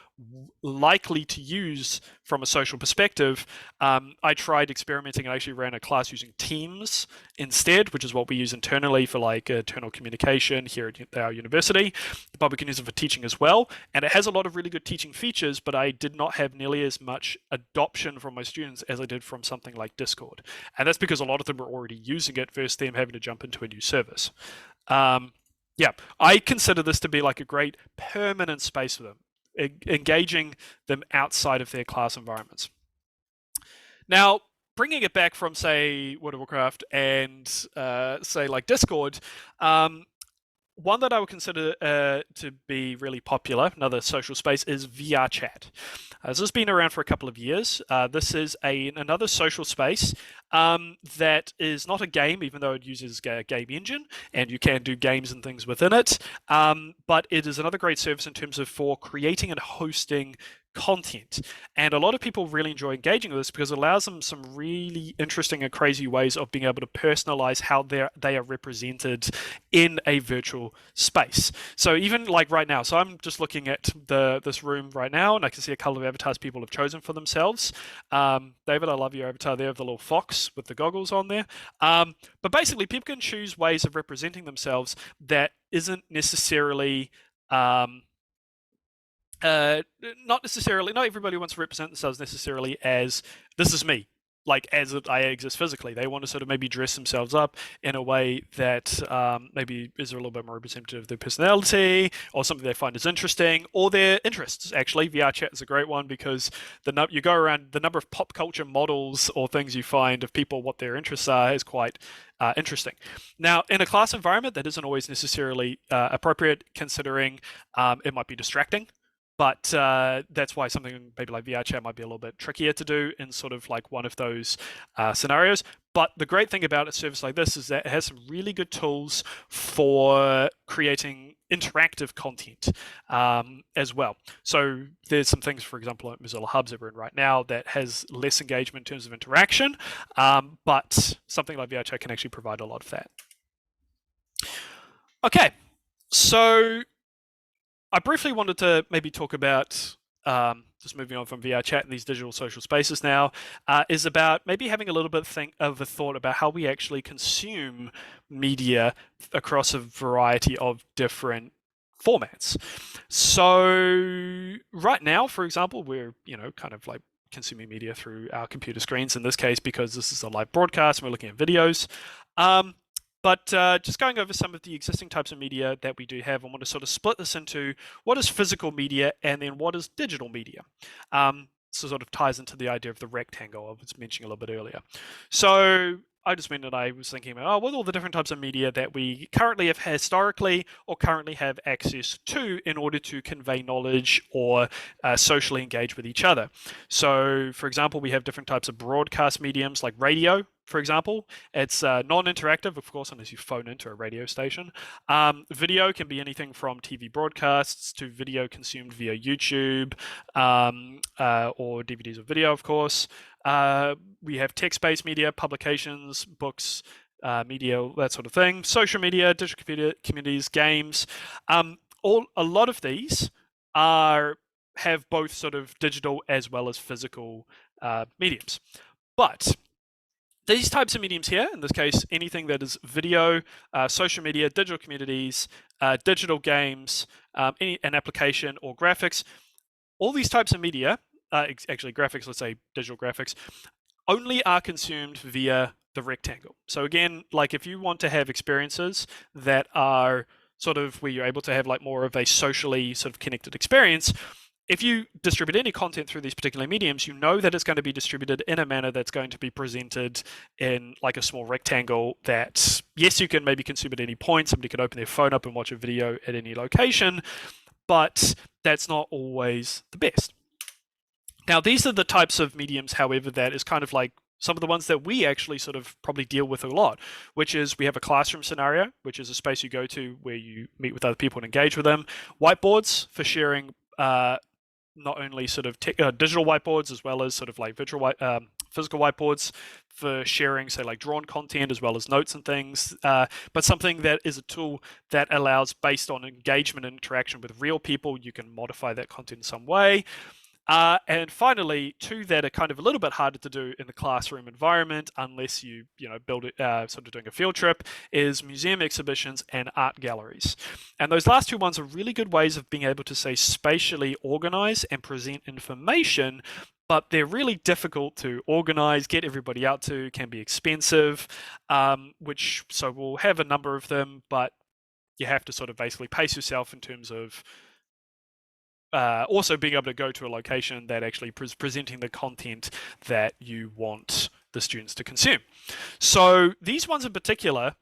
Speaker 1: likely to use from a social perspective. I tried experimenting and actually ran a class using Teams instead, which is what we use internally for like internal communication here at our university, but we can use it for teaching as well. And it has a lot of really good teaching features, but I did not have nearly as much adoption from my students as I did from something like Discord. And that's because a lot of them were already using it versus them having to jump into a new service. Yeah, I consider this to be like a great permanent space for them, engaging them outside of their class environments. Now, bringing it back from, say, World of Warcraft and, say, like Discord, one that I would consider to be really popular, another social space, is VR chat. This has been around for a couple of years. This is another social space that is not a game, even though it uses a game engine, and you can do games and things within it. But it is another great service in terms of for creating and hosting content. And a lot of people really enjoy engaging with this because it allows them some really interesting and crazy ways of being able to personalize how they are represented in a virtual space. So even like right now, so I'm just looking at this room right now, and I can see a couple of avatars people have chosen for themselves. David, I love your avatar there of the little fox with the goggles on there. But basically, people can choose ways of representing themselves that isn't necessarily not everybody wants to represent themselves necessarily as this is me, like as I exist physically. They want to sort of maybe dress themselves up in a way that maybe is a little bit more representative of their personality or something they find is interesting or their interests. Actually, VR chat is a great one because you go around the number of pop culture models or things you find of people, what their interests are, is quite interesting. Now, in a class environment, that isn't always necessarily appropriate, considering it might be distracting. But that's why something maybe like VR chat might be a little bit trickier to do in sort of like one of those scenarios. But the great thing about a service like this is that it has some really good tools for creating interactive content as well. So there's some things, for example, like Mozilla Hubs that we're in right now that has less engagement in terms of interaction, but something like VR chat can actually provide a lot of that. Okay, so I briefly wanted to maybe talk about, just moving on from VR chat and these digital social spaces now, is about maybe having a little bit of a thought about how we actually consume media across a variety of different formats. So right now, for example, we're, kind of like consuming media through our computer screens in this case because this is a live broadcast and we're looking at videos. But just going over some of the existing types of media that we do have, I want to sort of split this into what is physical media and then what is digital media. So sort of ties into the idea of the rectangle I was mentioning a little bit earlier. So I just meant that I was thinking about, what are all the different types of media that we currently have historically or currently have access to in order to convey knowledge or socially engage with each other. So, for example, we have different types of broadcast mediums like radio, for example. It's non-interactive, of course, unless you phone into a radio station. Video can be anything from TV broadcasts to video consumed via YouTube or DVDs of video, of course. We have text-based media, publications, books, media, that sort of thing. Social media, digital communities, games. A lot of these have both sort of digital as well as physical mediums. But these types of mediums here, in this case, anything that is video, social media, digital communities, digital games, an application or graphics, all these types of media, actually graphics, let's say digital graphics, only are consumed via the rectangle. So again, like if you want to have experiences that are sort of where you're able to have like more of a socially sort of connected experience, if you distribute any content through these particular mediums, you know that it's going to be distributed in a manner that's going to be presented in like a small rectangle that, yes, you can maybe consume at any point. Somebody could open their phone up and watch a video at any location, but that's not always the best. Now, these are the types of mediums, however, that is kind of like some of the ones that we actually sort of probably deal with a lot, which is we have a classroom scenario, which is a space you go to where you meet with other people and engage with them. Whiteboards for sharing not only sort of digital whiteboards as well as sort of like virtual physical whiteboards for sharing, say, like drawn content as well as notes and things, but something that is a tool that allows, based on engagement and interaction with real people, you can modify that content in some way. And finally, two that are kind of a little bit harder to do in the classroom environment, unless you build it, sort of doing a field trip, is museum exhibitions and art galleries. And those last two ones are really good ways of being able to, say, spatially organize and present information, but they're really difficult to organize, get everybody out to, can be expensive, so we'll have a number of them, but you have to sort of basically pace yourself in terms of also being able to go to a location that actually presenting the content that you want the students to consume. So these ones in particular,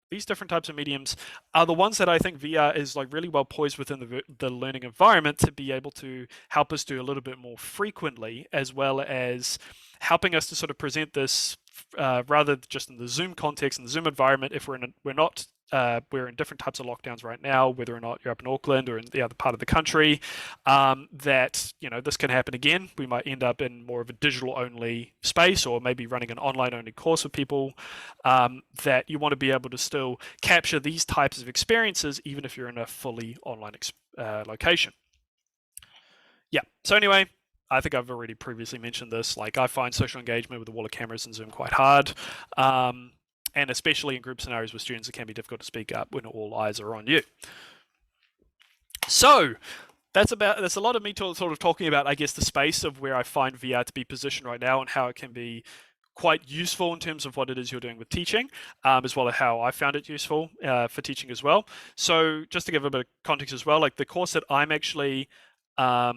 Speaker 1: these different types of mediums are the ones that I think VR is like really well poised within the learning environment to be able to help us do a little bit more frequently, as well as helping us to sort of present this rather just in the Zoom context, in the Zoom environment. If we're in different types of lockdowns right now, whether or not you're up in Auckland or in the other part of the country, that this can happen again. We might end up in more of a digital only space, or maybe running an online only course with people. That you want to be able to still capture these types of experiences, even if you're in a fully online location. Yeah. So anyway, I think I've already previously mentioned this. Like, I find social engagement with the wall of cameras and Zoom quite hard. And especially in group scenarios with students, it can be difficult to speak up when all eyes are on you. So that's a lot of me sort of talking about, I guess, the space of where I find VR to be positioned right now and how it can be quite useful in terms of what it is you're doing with teaching, as well as how I found it useful for teaching as well. So just to give a bit of context as well, like the course that I'm actually, so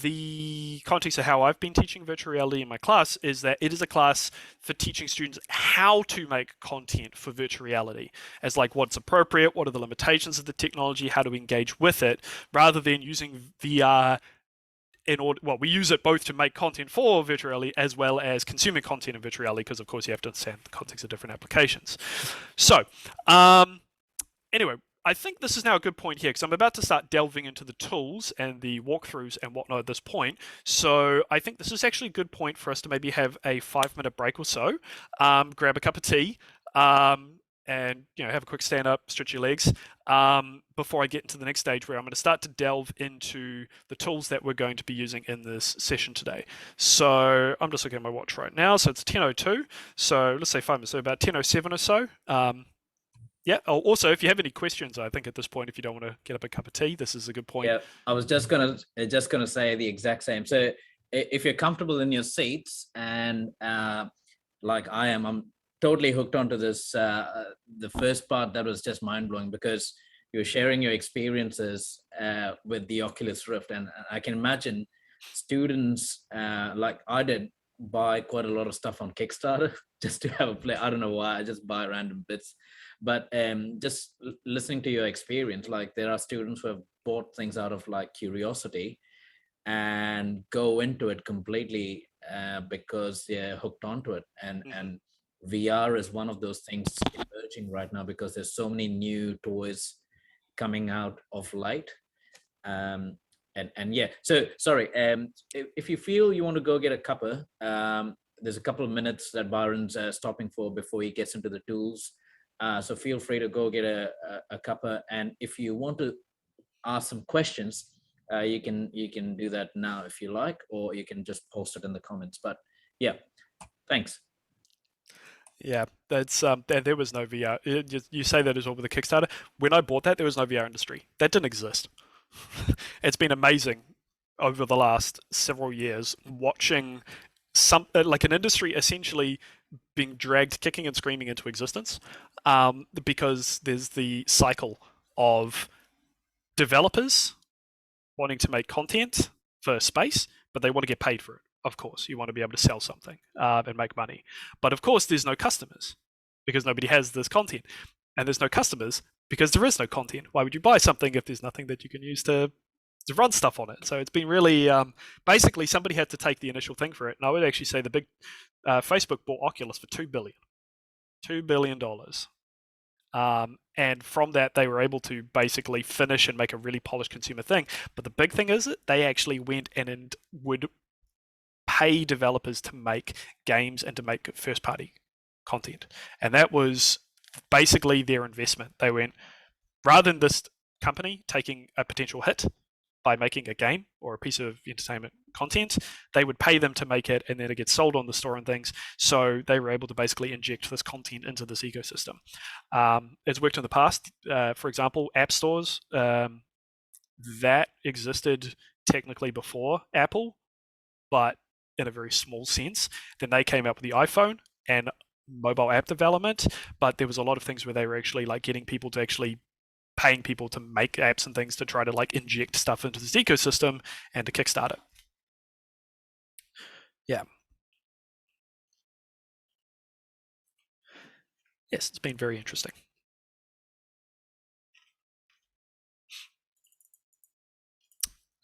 Speaker 1: the context of how I've been teaching virtual reality in my class is that it is a class for teaching students how to make content for virtual reality, as like what's appropriate, what are the limitations of the technology, how to engage with it, rather than using VR we use it both to make content for virtual reality as well as consuming content in virtual reality, because of course you have to understand the context of different applications. So, anyway, I think this is now a good point here, because I'm about to start delving into the tools and the walkthroughs and whatnot at this point. So I think this is actually a good point for us to maybe have a 5-minute break or so, grab a cup of tea, and have a quick stand up, stretch your legs, before I get into the next stage, where I'm going to start to delve into the tools that we're going to be using in this session today. So I'm just looking at my watch right now. So it's 10:02. So let's say 5 minutes, so about 10:07 or so. Yeah. Oh, also, if you have any questions, I think at this point, if you don't want to get up a cup of tea, this is a good point.
Speaker 2: Yeah, I was just gonna say the exact same. So if you're comfortable in your seats, and like I am, I'm totally hooked onto this. The first part, that was just mind blowing, because you're sharing your experiences with the Oculus Rift, and I can imagine students like I did buy quite a lot of stuff on Kickstarter just to have a play. I don't know why, I just buy random bits. But just listening to your experience, like there are students who have bought things out of like curiosity and go into it completely because they're hooked onto it. And VR is one of those things emerging right now, because there's so many new toys coming out of light. And yeah, so sorry, if you feel you want to go get a cuppa, there's a couple of minutes that Byron's stopping for before he gets into the tools. So feel free to go get a cuppa, and if you want to ask some questions, you can do that now if you like, or you can just post it in the comments. But yeah, thanks.
Speaker 1: Yeah, that's there was no VR. You say that as well with the Kickstarter. When I bought that, there was no VR industry. That didn't exist. It's been amazing over the last several years watching like an industry essentially being dragged kicking and screaming into existence, because there's the cycle of developers wanting to make content for space, but they want to get paid for it. Of course, you want to be able to sell something and make money. But of course, there's no customers, because nobody has this content. And there's no customers because there is no content. Why would you buy something if there's nothing that you can use to run stuff on it? So it's been really, basically somebody had to take the initial thing for it. And I would actually say the big Facebook bought Oculus for $2 billion. $2 billion. And from that, they were able to basically finish and make a really polished consumer thing. But the big thing is that they actually went in and would pay developers to make games and to make first-party content. And that was basically their investment. They went, rather than this company taking a potential hit by making a game or a piece of entertainment content, they would pay them to make it, and then it gets sold on the store and things. So they were able to basically inject this content into this ecosystem. It's worked in the past. For example, app stores, that existed technically before Apple, but in a very small sense. Then they came up with the iPhone and mobile app development, but there was a lot of things where they were actually like getting people to actually paying people to make apps and things to try to like inject stuff into this ecosystem and to kickstart it. Yeah. Yes, it's been very interesting.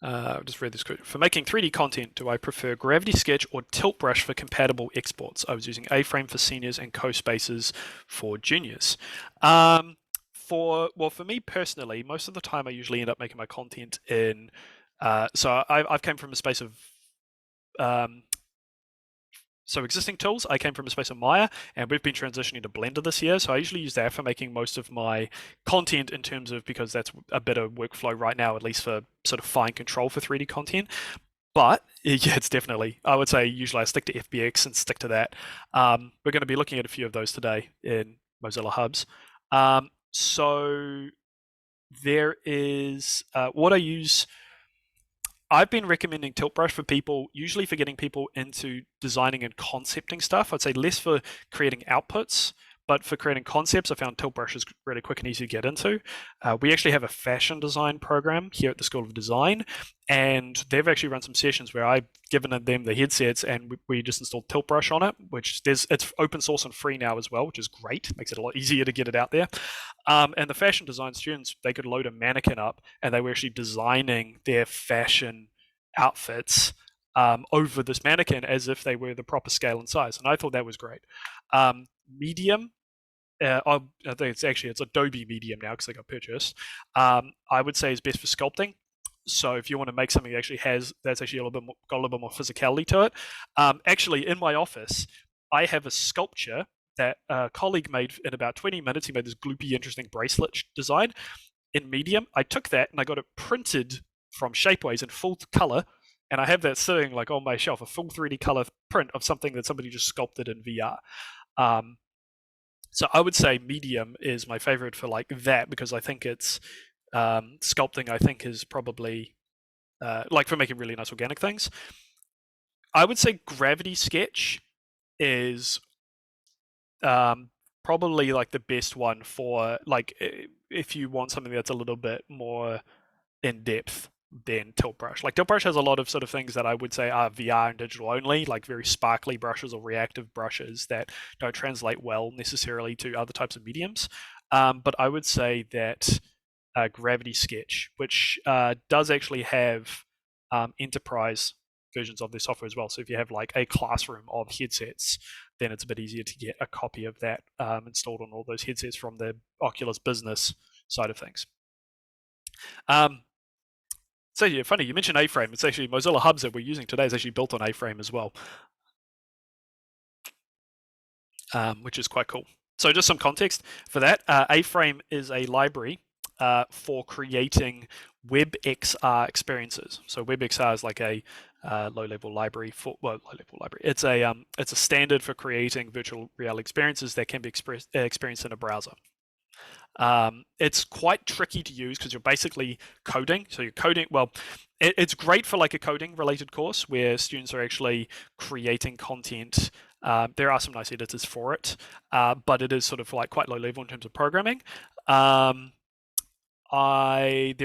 Speaker 1: I'll just read this quick. For making 3D content, do I prefer Gravity Sketch or Tilt Brush for compatible exports? I was using A-Frame for seniors and CoSpaces for juniors. For me personally, most of the time I usually end up making my content in. I've came from a space of um, existing tools. I came from a space of Maya, and we've been transitioning to Blender this year. So I usually use that for making most of my content in terms of, because that's a better workflow right now, at least for sort of fine control for 3D content. But yeah, it's definitely, I would say usually I stick to FBX and stick to that. We're going to be looking at a few of those today in Mozilla Hubs. So there is what I use. I've been recommending Tilt Brush for people, usually for getting people into designing and concepting stuff. I'd say less for creating outputs, but for creating concepts, I found Tilt Brush is really quick and easy to get into. We actually have a fashion design program here at the School of Design, and they've actually run some sessions where I've given them the headsets and we just installed Tilt Brush on it, which it's open source and free now as well, which is great. Makes it a lot easier to get it out there. And the fashion design students, they could load a mannequin up and they were actually designing their fashion outfits over this mannequin as if they were the proper scale and size. And I thought that was great. Medium, I think it's Adobe Medium now because they got purchased. I would say is best for sculpting. So if you want to make something that actually that's actually got a little bit more physicality to it. Actually, in my office, I have a sculpture that a colleague made in about 20 minutes. He made this gloopy, interesting bracelet design in Medium. I took that and I got it printed from Shapeways in full color, and I have that sitting like on my shelf, a full 3D color print of something that somebody just sculpted in VR. So I would say Medium is my favorite for like that because I think it's sculpting. I think is probably like for making really nice organic things. I would say Gravity Sketch is probably like the best one for like if you want something that's a little bit more in depth than Tilt Brush. Like Tilt Brush has a lot of sort of things that I would say are VR and digital only, like very sparkly brushes or reactive brushes that don't translate well necessarily to other types of mediums. But I would say that Gravity Sketch, which does actually have enterprise versions of their software as well. So if you have like a classroom of headsets, then it's a bit easier to get a copy of that installed on all those headsets from the Oculus business side of things. So yeah, funny you mentioned A-Frame. It's actually Mozilla Hubs that we're using today is actually built on A-Frame as well, which is quite cool. So just some context for that. A-Frame is a library for creating WebXR experiences. So WebXR is like a low-level library for low-level library. It's a standard for creating virtual reality experiences that can be experienced in a browser. It's quite tricky to use because you're basically coding. So you're coding. Well, it's great for like a coding related course where students are actually creating content. There are some nice editors for it, but it is sort of like quite low level in terms of programming. There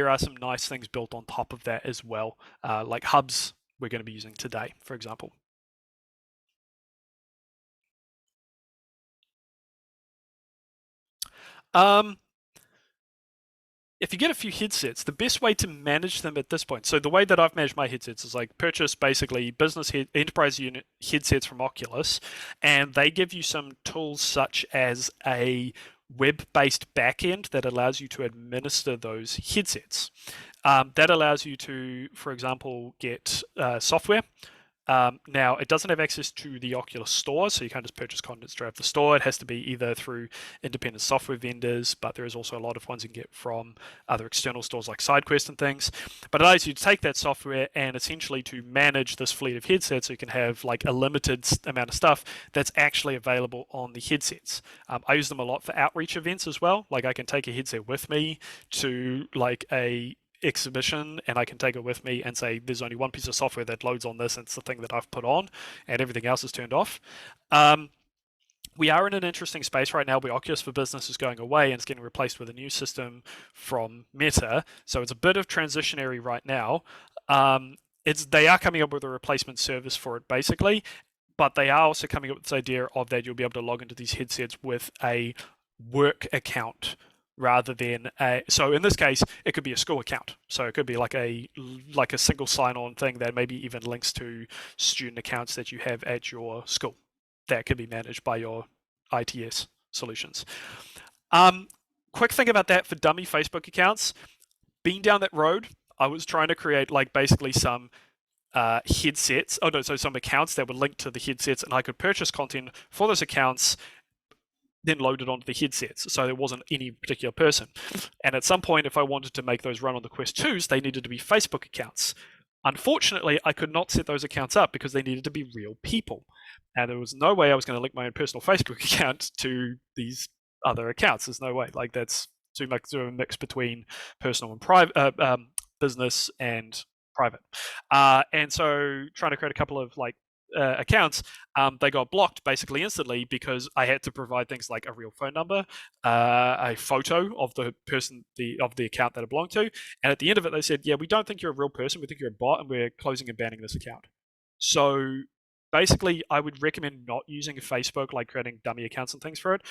Speaker 1: are some nice things built on top of that as well, like hubs we're going to be using today, for example. If you get a few headsets, the best way to manage them at this point. So the way that I've managed my headsets is like purchase basically enterprise unit headsets from Oculus, and they give you some tools such as a web-based backend that allows you to administer those headsets. That allows you to, for example, get software. Now, it doesn't have access to the Oculus store, so you can't just purchase content straight off the store. It has to be either through independent software vendors, but there is also a lot of ones you can get from other external stores like SideQuest and things. But it allows you to take that software and essentially to manage this fleet of headsets so you can have like a limited amount of stuff that's actually available on the headsets. I use them a lot for outreach events as well. Like I can take a headset with me to like a exhibition and I can take it with me and say there's only one piece of software that loads on this and it's the thing that I've put on and everything else is turned off. We are in an interesting space right now where Oculus for Business is going away and it's getting replaced with a new system from Meta, so it's a bit of transitionary right now. They are coming up with a replacement service for it basically, but they are also coming up with this idea of that you'll be able to log into these headsets with a work account rather than a. So in this case, it could be a school account. So it could be like a single sign-on thing that maybe even links to student accounts that you have at your school that could be managed by your ITS solutions. Quick thing about that for dummy Facebook accounts. Being down that road, I was trying to create like basically some headsets. Oh no, so some accounts that would link to the headsets, and I could purchase content for those accounts, then load it onto the headsets. So there wasn't any particular person. And at some point, if I wanted to make those run on the Quest 2s, they needed to be Facebook accounts. Unfortunately, I could not set those accounts up because they needed to be real people. And there was no way I was going to link my own personal Facebook account to these other accounts. There's no way. Like that's too much of a mix between personal and private, business and private. And so trying to create a couple of like accounts, they got blocked basically instantly because I had to provide things like a real phone number, a photo of the person, of the account that it belonged to, and at the end of it they said, yeah, we don't think you're a real person, we think you're a bot, and we're closing and banning this account. So basically I would recommend not using Facebook, like creating dummy accounts and things for it.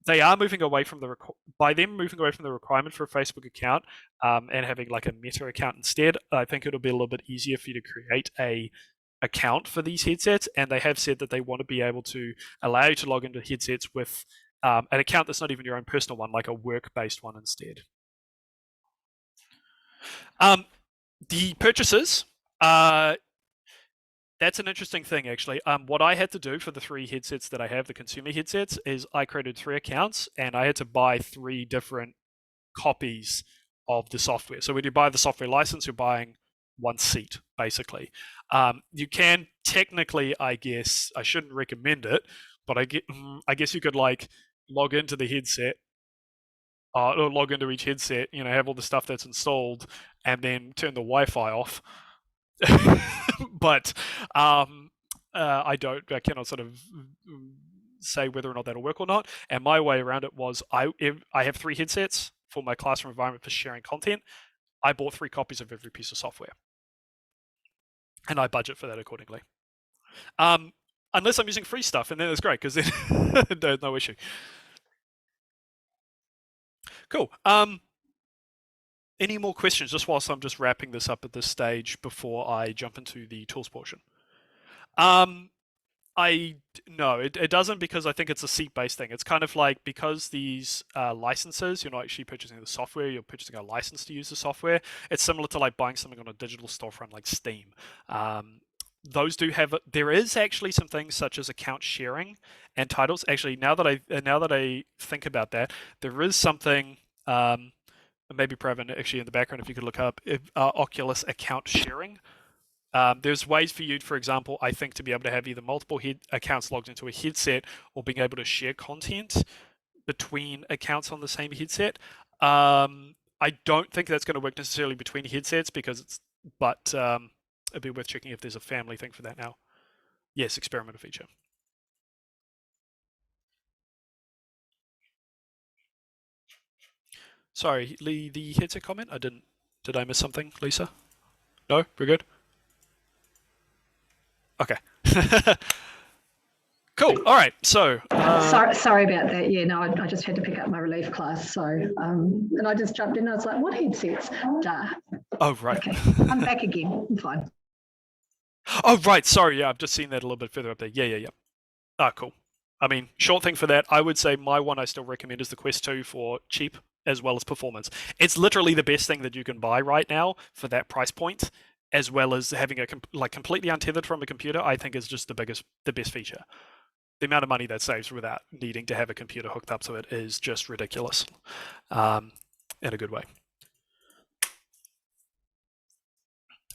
Speaker 1: They are moving away from by them moving away from the requirement for a Facebook account and having like a Meta account instead. I think it'll be a little bit easier for you to create a account for these headsets, and they have said that they want to be able to allow you to log into headsets with an account that's not even your own personal one, like a work-based one instead. The purchases, that's an interesting thing, actually. What I had to do for the 3 headsets that I have, the consumer headsets, is I created 3 accounts, and I had to buy 3 different copies of the software. So when you buy the software license, you're buying 1 seat, basically. You can technically, I guess, I shouldn't recommend it, but I guess you could like log into the headset, or log into each headset, have all the stuff that's installed, and then turn the Wi-Fi off. But I cannot sort of say whether or not that'll work or not. And my way around it was I have 3 headsets for my classroom environment for sharing content. I bought 3 copies of every piece of software, and I budget for that accordingly. Unless I'm using free stuff, and then it's great because then there's no issue. Cool. Any more questions, just whilst I'm just wrapping this up at this stage before I jump into the tools portion? No, it doesn't, because I think it's a seat-based thing. It's kind of like, because these licenses, you're not actually purchasing the software, you're purchasing a license to use the software. It's similar to like buying something on a digital storefront like Steam. Those do have, there is actually some things such as account sharing and titles. Actually, now that I think about that, there is something, maybe Pravin actually in the background, if you could look up Oculus account sharing. There's ways for you, for example, I think, to be able to have either multiple accounts logged into a headset, or being able to share content between accounts on the same headset. I don't think that's going to work necessarily between headsets, because it'd be worth checking if there's a family thing for that now. Yes, experimental feature. Sorry, the headset comment? Did I miss something, Lisa? No? We're good? Okay. Cool. All right. So
Speaker 3: sorry about that. Yeah, no, I just had to pick up my relief class. So and I just jumped in. I was like, what headsets? Duh.
Speaker 1: Oh, right.
Speaker 3: Okay. I'm back again. I'm fine.
Speaker 1: Oh, right. Sorry. Yeah, I've just seen that a little bit further up there. Yeah. Ah, cool. I mean, short thing for that, I would say my one I still recommend is the Quest 2 for cheap as well as performance. It's literally the best thing that you can buy right now for that price point, as well as having a completely untethered from a computer. I think is just the best feature. The amount of money that saves without needing to have a computer hooked up to it is just ridiculous, in a good way.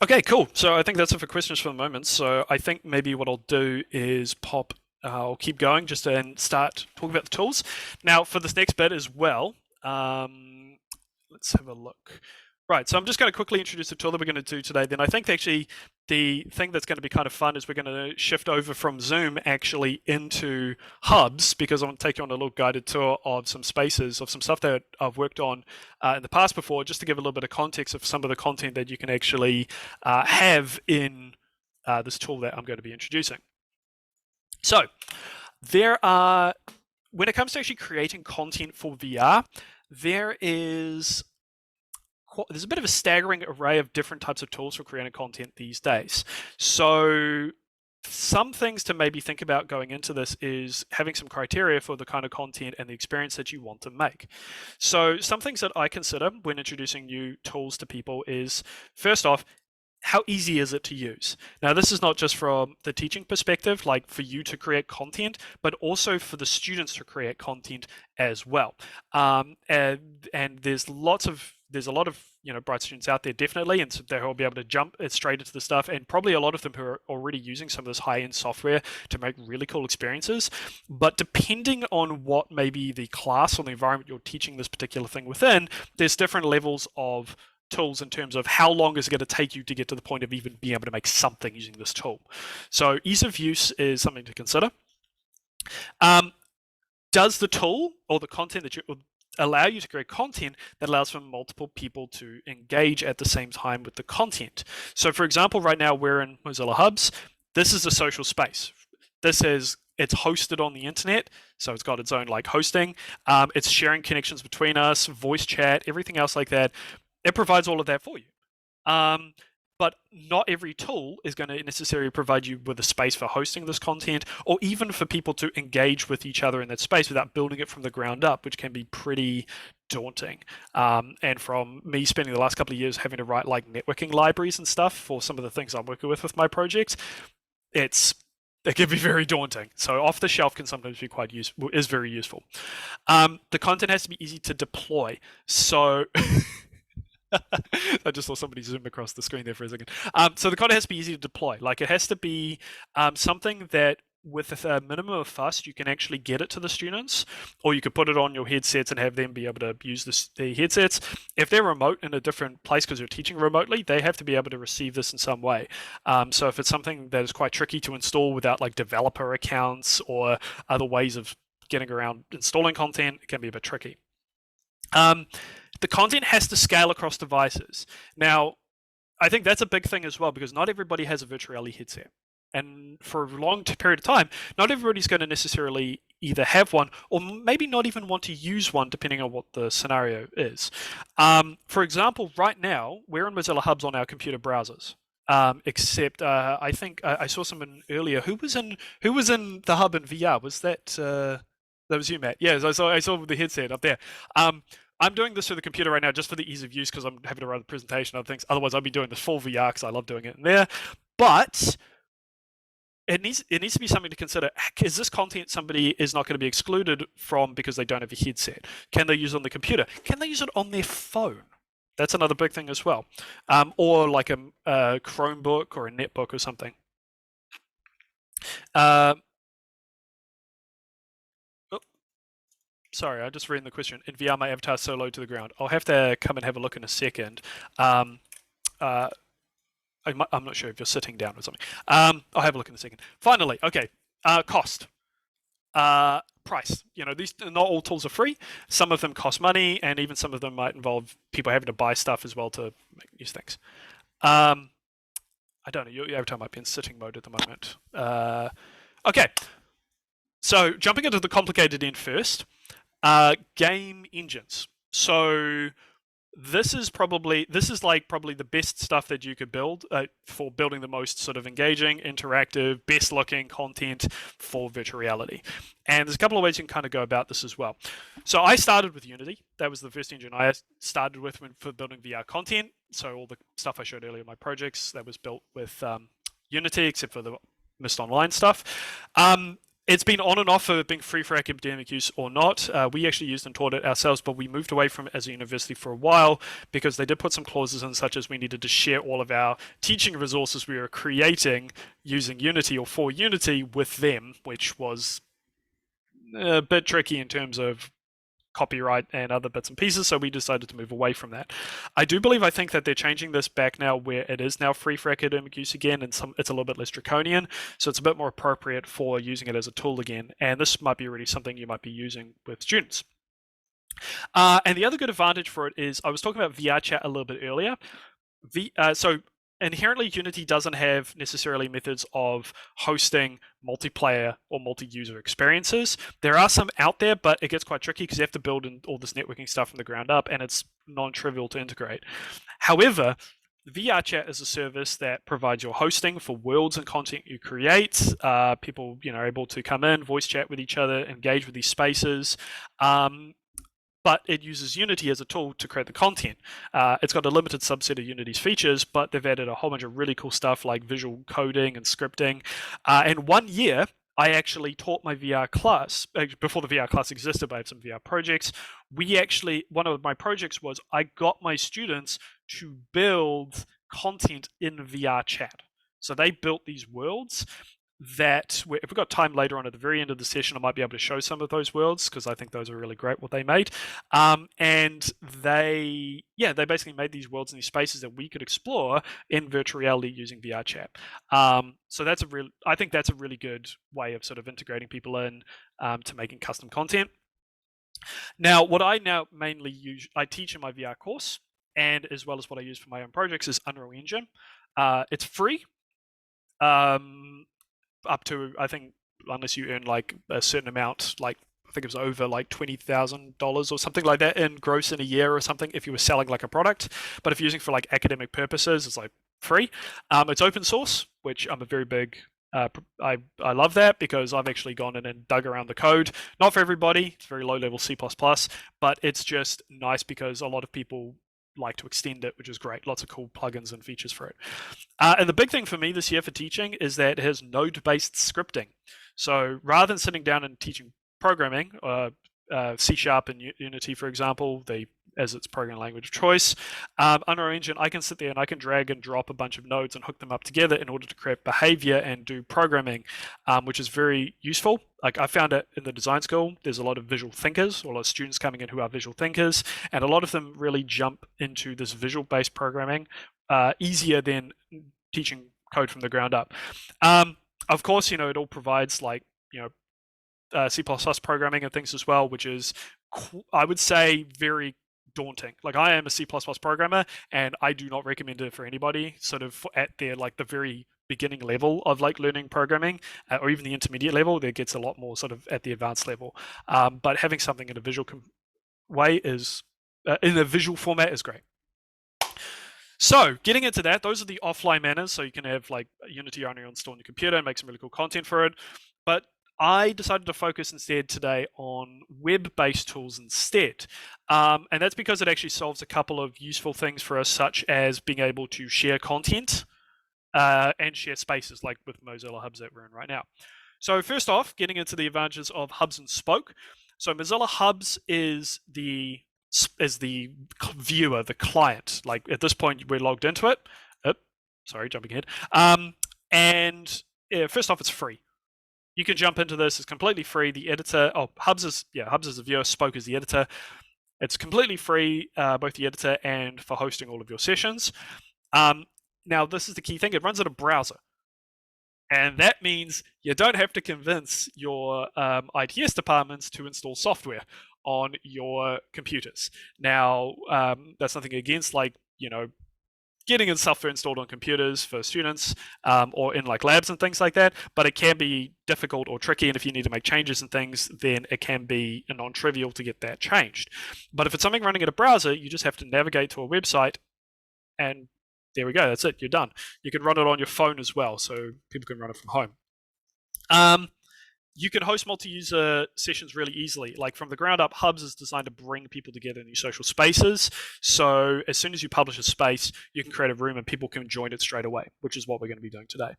Speaker 1: Okay, cool. So I think that's it for questions for the moment. So I think maybe what I'll do is I'll keep going just and start talking about the tools. Now, for this next bit as well, let's have a look. Right, so I'm just going to quickly introduce the tool that we're going to do today. Then I think actually the thing that's going to be kind of fun is we're going to shift over from Zoom actually into Hubs, because I want to take you on a little guided tour of some spaces, of some stuff that I've worked on in the past before, just to give a little bit of context of some of the content that you can actually have in this tool that I'm going to be introducing. So there are, when it comes to actually creating content for VR, there's a bit of a staggering array of different types of tools for creating content these days. So some things to maybe think about going into this is having some criteria for the kind of content and the experience that you want to make. So some things that I consider when introducing new tools to people is, first off, how easy is it to use? Now, this is not just from the teaching perspective, like for you to create content, but also for the students to create content as well. And there's a lot of bright students out there, definitely, and so they'll be able to jump straight into the stuff, and probably a lot of them who are already using some of this high-end software to make really cool experiences. But depending on what maybe the class or the environment you're teaching this particular thing within, there's different levels of tools in terms of how long is it going to take you to get to the point of even being able to make something using this tool. So ease of use is something to consider. Does the tool or the content that you allow you to create content that allows for multiple people to engage at the same time with the content? So for example, right now we're in Mozilla Hubs. This is a social space. It's hosted on the internet, so it's got its own like hosting. It's sharing connections between us, voice chat, everything else like that. It provides all of that for you. But not every tool is going to necessarily provide you with a space for hosting this content, or even for people to engage with each other in that space without building it from the ground up, which can be pretty daunting. And from me spending the last couple of years having to write like networking libraries and stuff for some of the things I'm working with my projects, it can be very daunting. So off the shelf can sometimes be quite useful, is very useful. The content has to be easy to deploy. So I just saw somebody zoom across the screen there for a second. So the content has to be easy to deploy. Like it has to be something that with a minimum of fuss, you can actually get it to the students, or you could put it on your headsets and have them be able to use the headsets. If they're remote in a different place because you're teaching remotely, they have to be able to receive this in some way. So if it's something that is quite tricky to install without like developer accounts or other ways of getting around installing content, it can be a bit tricky. The content has to scale across devices. Now, I think that's a big thing as well, because not everybody has a virtual reality headset. And for a long period of time, not everybody's going to necessarily either have one or maybe not even want to use one, depending on what the scenario is. For example, right now, we're in Mozilla Hubs on our computer browsers. Except I think I saw someone earlier who was in the hub in VR. Was that that was you, Matt? Yes, I saw the headset up there. I'm doing this through the computer right now just for the ease of use, because I'm having to run the presentation and other things. Otherwise, I'd be doing this full VR because I love doing it in there. But it needs to be something to consider. Is this content somebody is not going to be excluded from because they don't have a headset? Can they use it on the computer? Can they use it on their phone? That's another big thing as well. Or like a Chromebook or a netbook or something. Sorry, I just read the question. In VR, my avatar is so low to the ground. I'll have to come and have a look in a second. I'm not sure if you're sitting down or something. I'll have a look in a second. Finally, okay, cost. Price. These not all tools are free. Some of them cost money, and even some of them might involve people having to buy stuff as well to use things. I don't know. Your avatar might be in sitting mode at the moment. Okay, so jumping into the complicated end first. Game engines. So this is probably the best stuff that you could build for building the most sort of engaging, interactive, best looking content for virtual reality. And there's a couple of ways you can kind of go about this as well. So I started with Unity. That was the first engine I started with for building VR content. So all the stuff I showed earlier in my projects, that was built with Unity, except for the Mist Online stuff. It's been on and off for being free for academic use or not. We actually used and taught it ourselves, but we moved away from it as a university for a while because they did put some clauses in, such as we needed to share all of our teaching resources we were creating using Unity or for Unity with them, which was a bit tricky in terms of copyright and other bits and pieces, so we decided to move away from that. I think that they're changing this back now where it is now free for academic use again, and it's a little bit less draconian, so it's a bit more appropriate for using it as a tool again, and this might be really something you might be using with students. And the other good advantage for it is, I was talking about VR chat a little bit earlier. So inherently Unity doesn't have necessarily methods of hosting multiplayer or multi-user experiences. There are some out there, but it gets quite tricky because you have to build in all this networking stuff from the ground up, and it's non-trivial to integrate. However, VR Chat is a service that provides your hosting for worlds and content you create. People, are able to come in, voice chat with each other, engage with these spaces. But it uses Unity as a tool to create the content. It's got a limited subset of Unity's features, but they've added a whole bunch of really cool stuff like visual coding and scripting. And 1 year, I actually taught my VR class, before the VR class existed, I have some VR projects. One of my projects was I got my students to build content in VR Chat. So they built these worlds that, if we've got time later on at the very end of the session, I might be able to show some of those worlds because I think those are really great what they made. And they basically made these worlds and these spaces that we could explore in virtual reality using VR Chat. So I think that's a really good way of sort of integrating people in to making custom content. Now, what I now mainly use, I teach in my VR course, and as well as what I use for my own projects, is Unreal Engine. It's free. Up to, I think, unless you earn like a certain amount, like I think it was over like $20,000 or something like that in gross in a year or something if you were selling like a product. But if you're using for like academic purposes, it's like free. It's open source, which I'm a very big I love that because I've actually gone in and dug around the code. Not for everybody, it's very low level C++, but it's just nice because a lot of people like to extend it, which is great. Lots of cool plugins and features for it. And the big thing for me this year for teaching is that it has node-based scripting. So rather than sitting down and teaching programming, C# and Unity, for example, as its programming language of choice, Unreal Engine, I can sit there and I can drag and drop a bunch of nodes and hook them up together in order to create behavior and do programming, which is very useful. Like I found it in the design school, there's a lot of visual thinkers, or a lot of students coming in who are visual thinkers, and a lot of them really jump into this visual-based programming easier than teaching code from the ground up. Of course, it all provides like, C++ programming and things as well, which is, I would say, very daunting. Like I am a C++ programmer, and I do not recommend it for anybody sort of at their like the very beginning level of like learning programming, or even the intermediate level. That gets a lot more sort of at the advanced level. But having something in a visual way is in a visual format is great. So getting into that, those are the offline manners. So you can have like Unity or Unreal installed on your computer and make some really cool content for it. But I decided to focus instead today on web-based tools instead. And that's because it actually solves a couple of useful things for us, such as being able to share content and share spaces like with Mozilla Hubs that we're in right now. So first off, getting into the advantages of Hubs and Spoke. So Mozilla Hubs is the viewer, the client. Like at this point, we're logged into it. Sorry, jumping ahead. And first off, it's free. You can jump into this. It's completely free. The editor, Hubs is the viewer, Spoke is the editor. It's completely free, both the editor and for hosting all of your sessions. Now, this is the key thing. It runs in a browser. And that means you don't have to convince your ITS departments to install software on your computers. Now, that's nothing against like, getting software installed on computers for students or in like labs and things like that, but it can be difficult or tricky, and if you need to make changes and things, then it can be non-trivial to get that changed. But if it's something running in a browser, you just have to navigate to a website, and there we go, that's it, you're done. You can run it on your phone as well, so people can run it from home. You can host multi-user sessions really easily. Like from the ground up, Hubs is designed to bring people together in these social spaces. So as soon as you publish a space, you can create a room and people can join it straight away, which is what we're going to be doing today.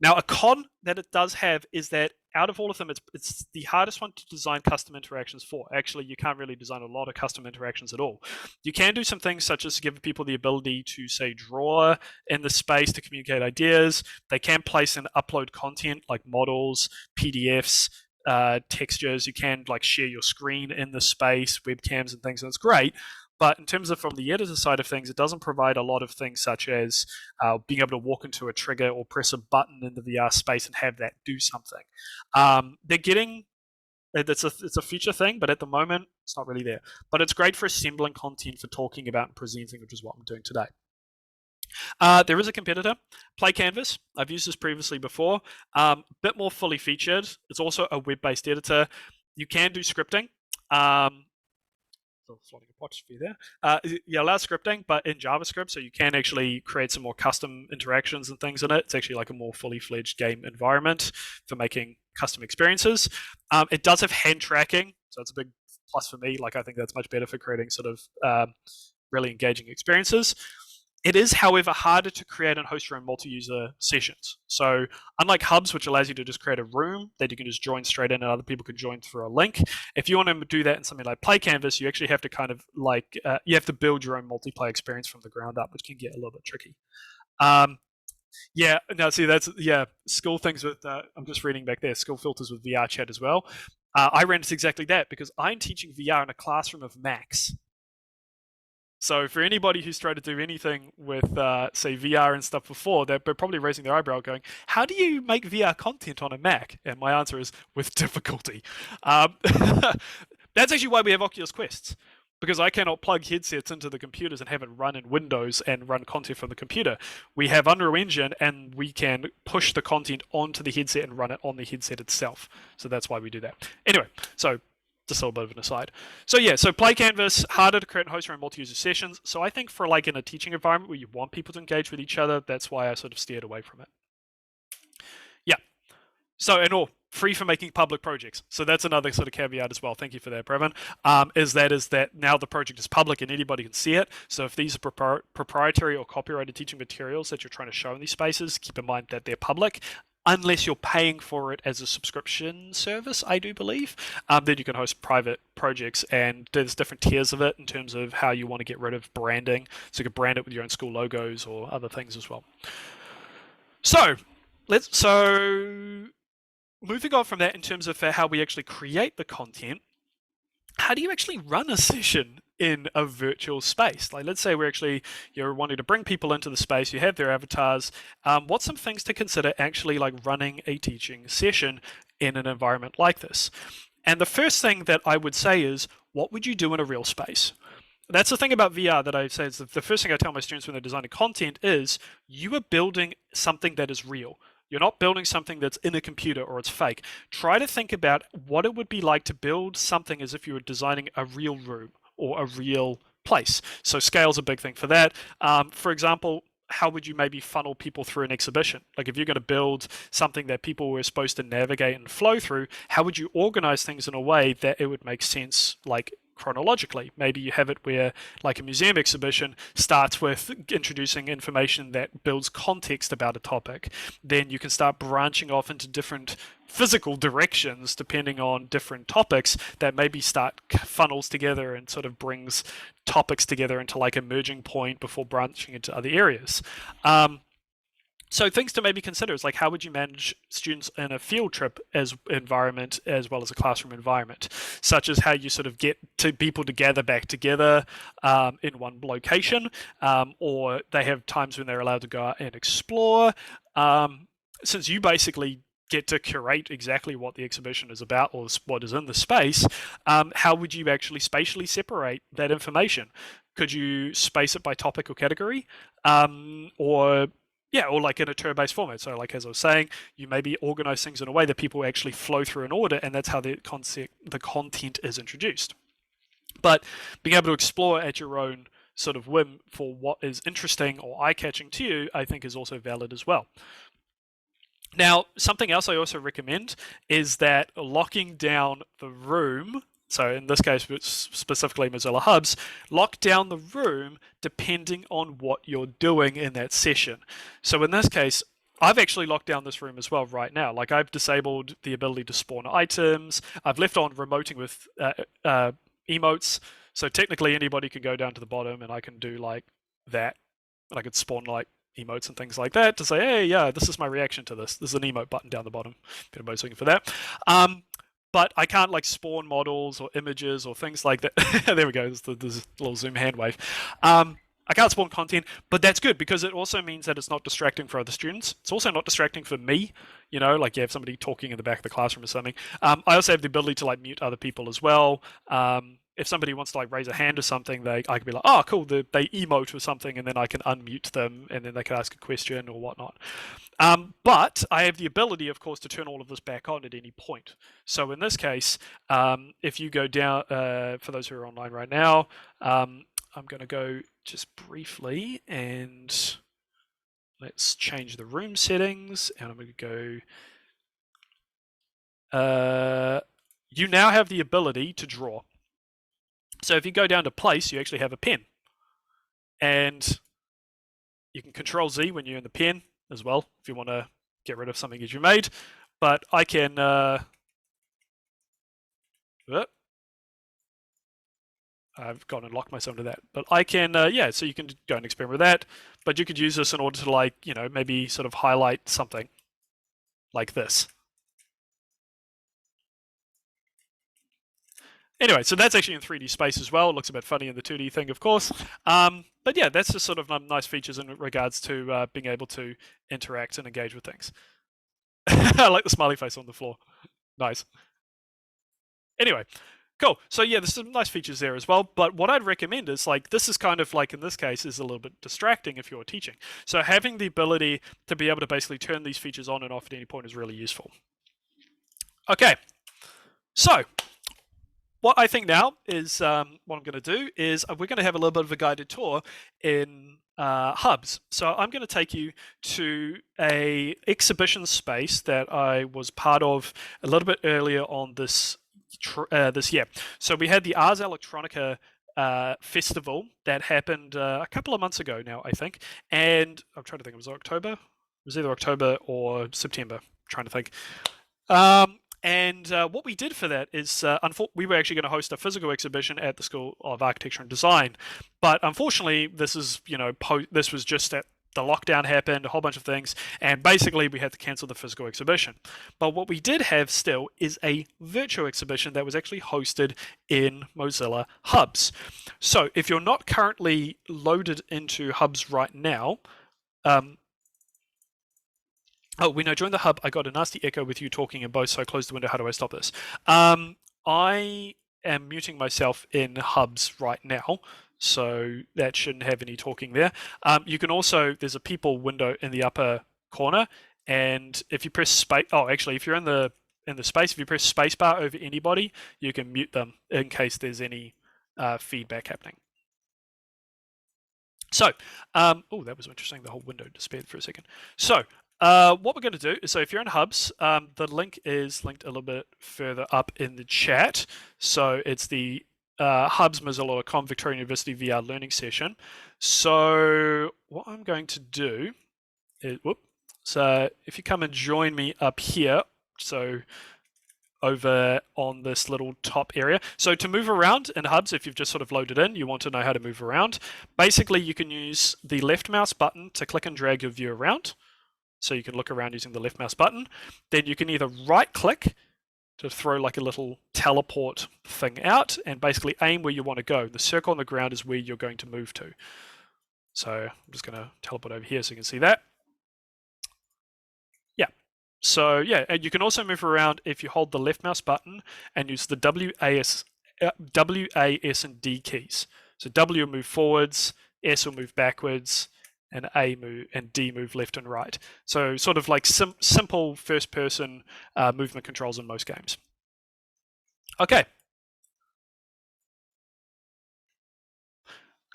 Speaker 1: Now, a con that it does have is that out of all of them, it's the hardest one to design custom interactions for. Actually, you can't really design a lot of custom interactions at all. You can do some things such as give people the ability to, say, draw in the space to communicate ideas. They can place and upload content like models, PDFs, textures. You can like share your screen in the space, webcams and things, and it's great. But in terms of from the editor side of things, it doesn't provide a lot of things such as being able to walk into a trigger or press a button in the VR space and have that do something. They're getting, it's a future thing, but at the moment, it's not really there. But it's great for assembling content, for talking about and presenting, which is what I'm doing today. There is a competitor, Play Canvas. I've used this previously before. Bit more fully featured. It's also a web-based editor. You can do scripting. Floating a Photosphere there. You allow scripting, but in JavaScript, so you can actually create some more custom interactions and things in it. It's actually like a more fully fledged game environment for making custom experiences. It does have hand tracking, so it's a big plus for me. Like I think that's much better for creating sort of really engaging experiences. It is, however, harder to create and host your own multi-user sessions. So unlike Hubs, which allows you to just create a room that you can just join straight in and other people can join through a link, if you want to do that in something like Play Canvas, you actually have to kind of like, you have to build your own multiplayer experience from the ground up, which can get a little bit tricky. Yeah, now see, that's, yeah, school things with, I'm just reading back there, school filters with VR chat as well. I ran into exactly that because I'm teaching VR in a classroom of Macs. So for anybody who's tried to do anything with, say, VR and stuff before, they're probably raising their eyebrow going, how do you make VR content on a Mac? And my answer is, with difficulty. That's actually why we have Oculus Quests, because I cannot plug headsets into the computers and have it run in Windows and run content from the computer. We have Unreal Engine, and we can push the content onto the headset and run it on the headset itself. So that's why we do that. Anyway, so just a little bit of an aside. So yeah, so Play Canvas, harder to create and host your own multi-user sessions. So I think for like in a teaching environment where you want people to engage with each other, that's why I sort of steered away from it. Yeah. So, and all free for making public projects. So that's another sort of caveat as well. Thank you for that, Brevin. Is that now the project is public and anybody can see it. So if these are proprietary or copyrighted teaching materials that you're trying to show in these spaces, keep in mind that they're public. Unless you're paying for it as a subscription service, I do believe, then you can host private projects, and there's different tiers of it in terms of how you want to get rid of branding. So you can brand it with your own school logos or other things as well. So moving on from that in terms of how we actually create the content, how do you actually run a session in a virtual space? Like, let's say you're wanting to bring people into the space, you have their avatars. What's some things to consider actually like running a teaching session in an environment like this? And the first thing that I would say is, what would you do in a real space? That's the thing about VR that I say is the first thing I tell my students when they're designing content is, you are building something that is real. You're not building something that's in a computer or it's fake. Try to think about what it would be like to build something as if you were designing a real room or a real place. So scale's a big thing for that. For example, how would you maybe funnel people through an exhibition? Like if you're going to build something that people were supposed to navigate and flow through, how would you organize things in a way that it would make sense, like chronologically? Maybe you have it where, like a museum exhibition starts with introducing information that builds context about a topic. Then you can start branching off into different physical directions depending on different topics that maybe start funnels together and sort of brings topics together into like a merging point before branching into other areas. So things to maybe consider is like, how would you manage students in a field trip environment as well as a classroom environment, such as how you sort of get to people to gather back together in one location, or they have times when they're allowed to go out and explore. Since you basically get to curate exactly what the exhibition is about or what is in the space, how would you actually spatially separate that information? Could you space it by topic or category, or like in a turn-based format. So like as I was saying, you maybe organize things in a way that people actually flow through an order, and that's how the content is introduced. But being able to explore at your own sort of whim for what is interesting or eye-catching to you, I think is also valid as well. Now, something else I also recommend is that locking down the room, so in this case, specifically Mozilla Hubs, lock down the room depending on what you're doing in that session. So in this case, I've actually locked down this room as well right now. Like I've disabled the ability to spawn items. I've left on remoting with emotes. So technically anybody can go down to the bottom and I can do like that. And I could spawn like emotes and things like that to say, hey, yeah, this is my reaction to this. There's an emote button down the bottom if anybody's looking for that. But I can't like spawn models or images or things like that. There we go. There's a little zoom hand wave. I can't spawn content, but that's good because it also means that it's not distracting for other students. It's also not distracting for me. You know, like you have somebody talking in the back of the classroom or something. I also have the ability to like mute other people as well. if somebody wants to like raise a hand or something, I can be like, oh, cool, they emote or something, and then I can unmute them, and then they can ask a question or whatnot. But I have the ability, of course, to turn all of this back on at any point. So in this case, if you go down, for those who are online right now, I'm going to go just briefly and let's change the room settings, and I'm going to go. You now have the ability to draw. So if you go down to place, you actually have a pen. And you can Control Z when you're in the pen as well, if you want to get rid of something that you made. But I can... I've gone and locked myself into that. But I can, yeah, so you can go and experiment with that. But you could use this in order to, like, you know, maybe sort of highlight something like this. Anyway, so that's actually in 3D space as well. It looks a bit funny in the 2D thing, of course. But yeah, that's just sort of nice features in regards to being able to interact and engage with things. I like the smiley face on the floor. Nice. Anyway, cool. So yeah, there's some nice features there as well. But what I'd recommend is like, this is kind of like, in this case, is a little bit distracting if you're teaching. So having the ability to be able to basically turn these features on and off at any point is really useful. Okay, so what I think now is, what I'm going to do is we're going to have a little bit of a guided tour in hubs. So I'm going to take you to a exhibition space that I was part of a little bit earlier on this year. So we had the Ars Electronica festival that happened a couple of months ago now, I think. And I'm trying to think, it was October? It was either October or September. I'm trying to think. And what we did for that is, we were actually going to host a physical exhibition at the School of Architecture and Design, but unfortunately, this is, you know, this was just at the lockdown happened, a whole bunch of things, and basically we had to cancel the physical exhibition. But what we did have still is a virtual exhibition that was actually hosted in Mozilla Hubs. So if you're not currently loaded into Hubs right now, oh, we know during the hub, I got a nasty echo with you talking in both, so I closed the window. How do I stop this? I am muting myself in Hubs right now, so that shouldn't have any talking there. You can also, there's a people window in the upper corner, and if you press space, oh, actually, if you're in the space, if you press spacebar over anybody, you can mute them in case there's any feedback happening. So, oh, that was interesting. The whole window disappeared for a second. So, what we're going to do is, so if you're in Hubs, the link is linked a little bit further up in the chat. So it's the Hubs Mozilla.com Victoria University VR learning session. So what I'm going to do is, so if you come and join me up here, so over on this little top area. So to move around in Hubs, if you've just sort of loaded in, you want to know how to move around. Basically, you can use the left mouse button to click and drag your view around. So you can look around using the left mouse button. Then you can either right click to throw like a little teleport thing out and basically aim where you want to go. The circle on the ground is where you're going to move to. So I'm just going to teleport over here so you can see that. Yeah. So yeah, and you can also move around if you hold the left mouse button and use the W, A, S, and D keys. So W will move forwards, S will move backwards, and A move and D move left and right. So sort of like simple first-person movement controls in most games. Okay.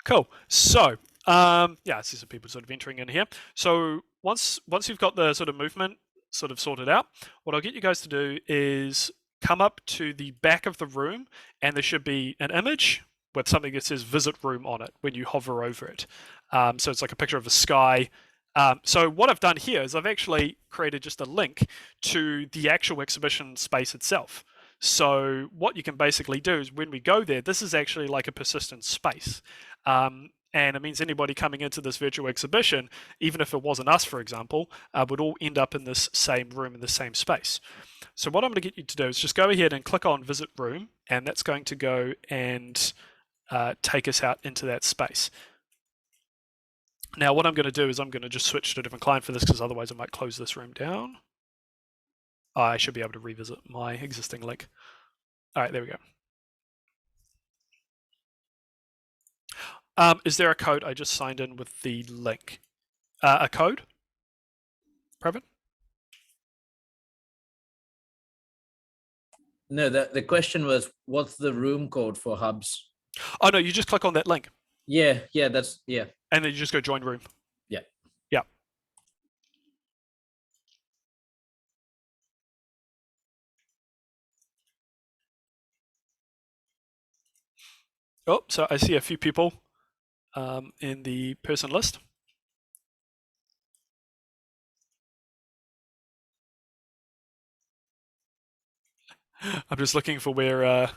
Speaker 1: Cool. So yeah, I see some people sort of entering in here. So once you've got the sort of movement sort of sorted out, what I'll get you guys to do is come up to the back of the room, and there should be an image with something that says visit room on it when you hover over it. So it's like a picture of the sky. So what I've done here is I've actually created just a link to the actual exhibition space itself. So what you can basically do is when we go there, this is actually like a persistent space. And it means anybody coming into this virtual exhibition, even if it wasn't us, for example, would all end up in this same room, in the same space. So what I'm going to get you to do is just go ahead and click on visit room, and that's going to go and take us out into that space. Now what I'm going to do is I'm going to just switch to a different client for this, because otherwise I might close this room down. I should be able to revisit my existing link. All right, there we go. Is there a code? I just signed in with the link. A code? Pravin?
Speaker 2: No, the question was, what's the room code for hubs?
Speaker 1: Oh no, you just click on that link.
Speaker 2: Yeah, yeah,
Speaker 1: And then you just go join room.
Speaker 2: Yeah.
Speaker 1: Yeah. Oh, so I see a few people in the person list. I'm just looking for where.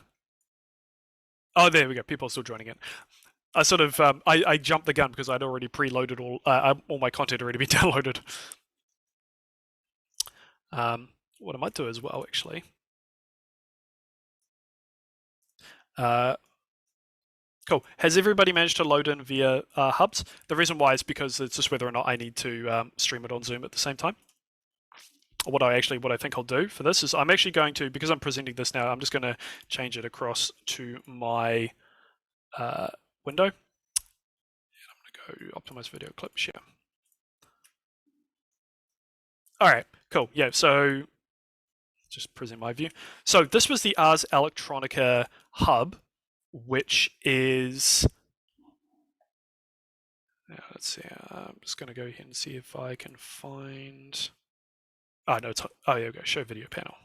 Speaker 1: Oh, there we go. People are still joining in. I sort of I jumped the gun because I'd already preloaded all my content already been downloaded. What I might do as well, actually. Cool. Has everybody managed to load in via hubs? The reason why is because it's just whether or not I need to stream it on Zoom at the same time. What I think I'll do for this is I'm actually going to, because I'm presenting this now, I'm just going to change it across to my window. And I'm going to go optimize video clip share. All right, cool. Yeah, so just present my view. So this was the Ars Electronica hub, which is, let's see, I'm just going to go here and see if I can find, oh no, there we go, show video panel.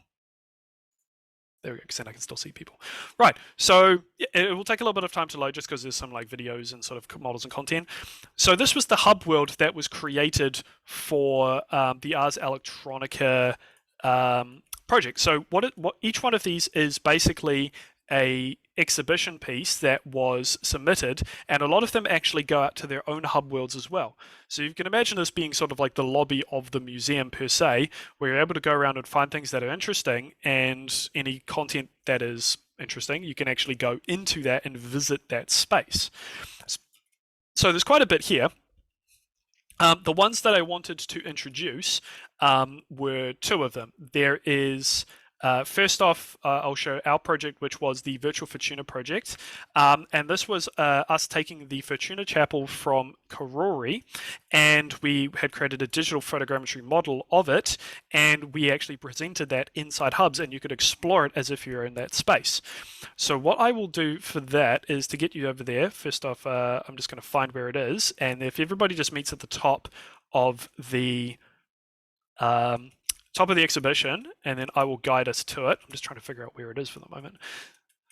Speaker 1: There we go, because then I can still see people. Right, so it will take a little bit of time to load just because there's some like videos and sort of models and content. So this was the hub world that was created for the Ars Electronica project. So what each one of these is basically a exhibition piece that was submitted, and a lot of them actually go out to their own hub worlds as well. So you can imagine this being sort of like the lobby of the museum per se, where you're able to go around and find things that are interesting, and any content that is interesting, you can actually go into that and visit that space. So there's quite a bit here. The ones that I wanted to introduce were two of them. There is, first off, I'll show our project, which was the Virtual Fortuna project. And this was us taking the Fortuna Chapel from Karori, and we had created a digital photogrammetry model of it, and we actually presented that inside hubs, and you could explore it as if you're in that space. So what I will do for that is to get you over there. First off, I'm just going to find where it is, and if everybody just meets at the top of the exhibition, and then I will guide us to it. I'm just trying to figure out where it is for the moment.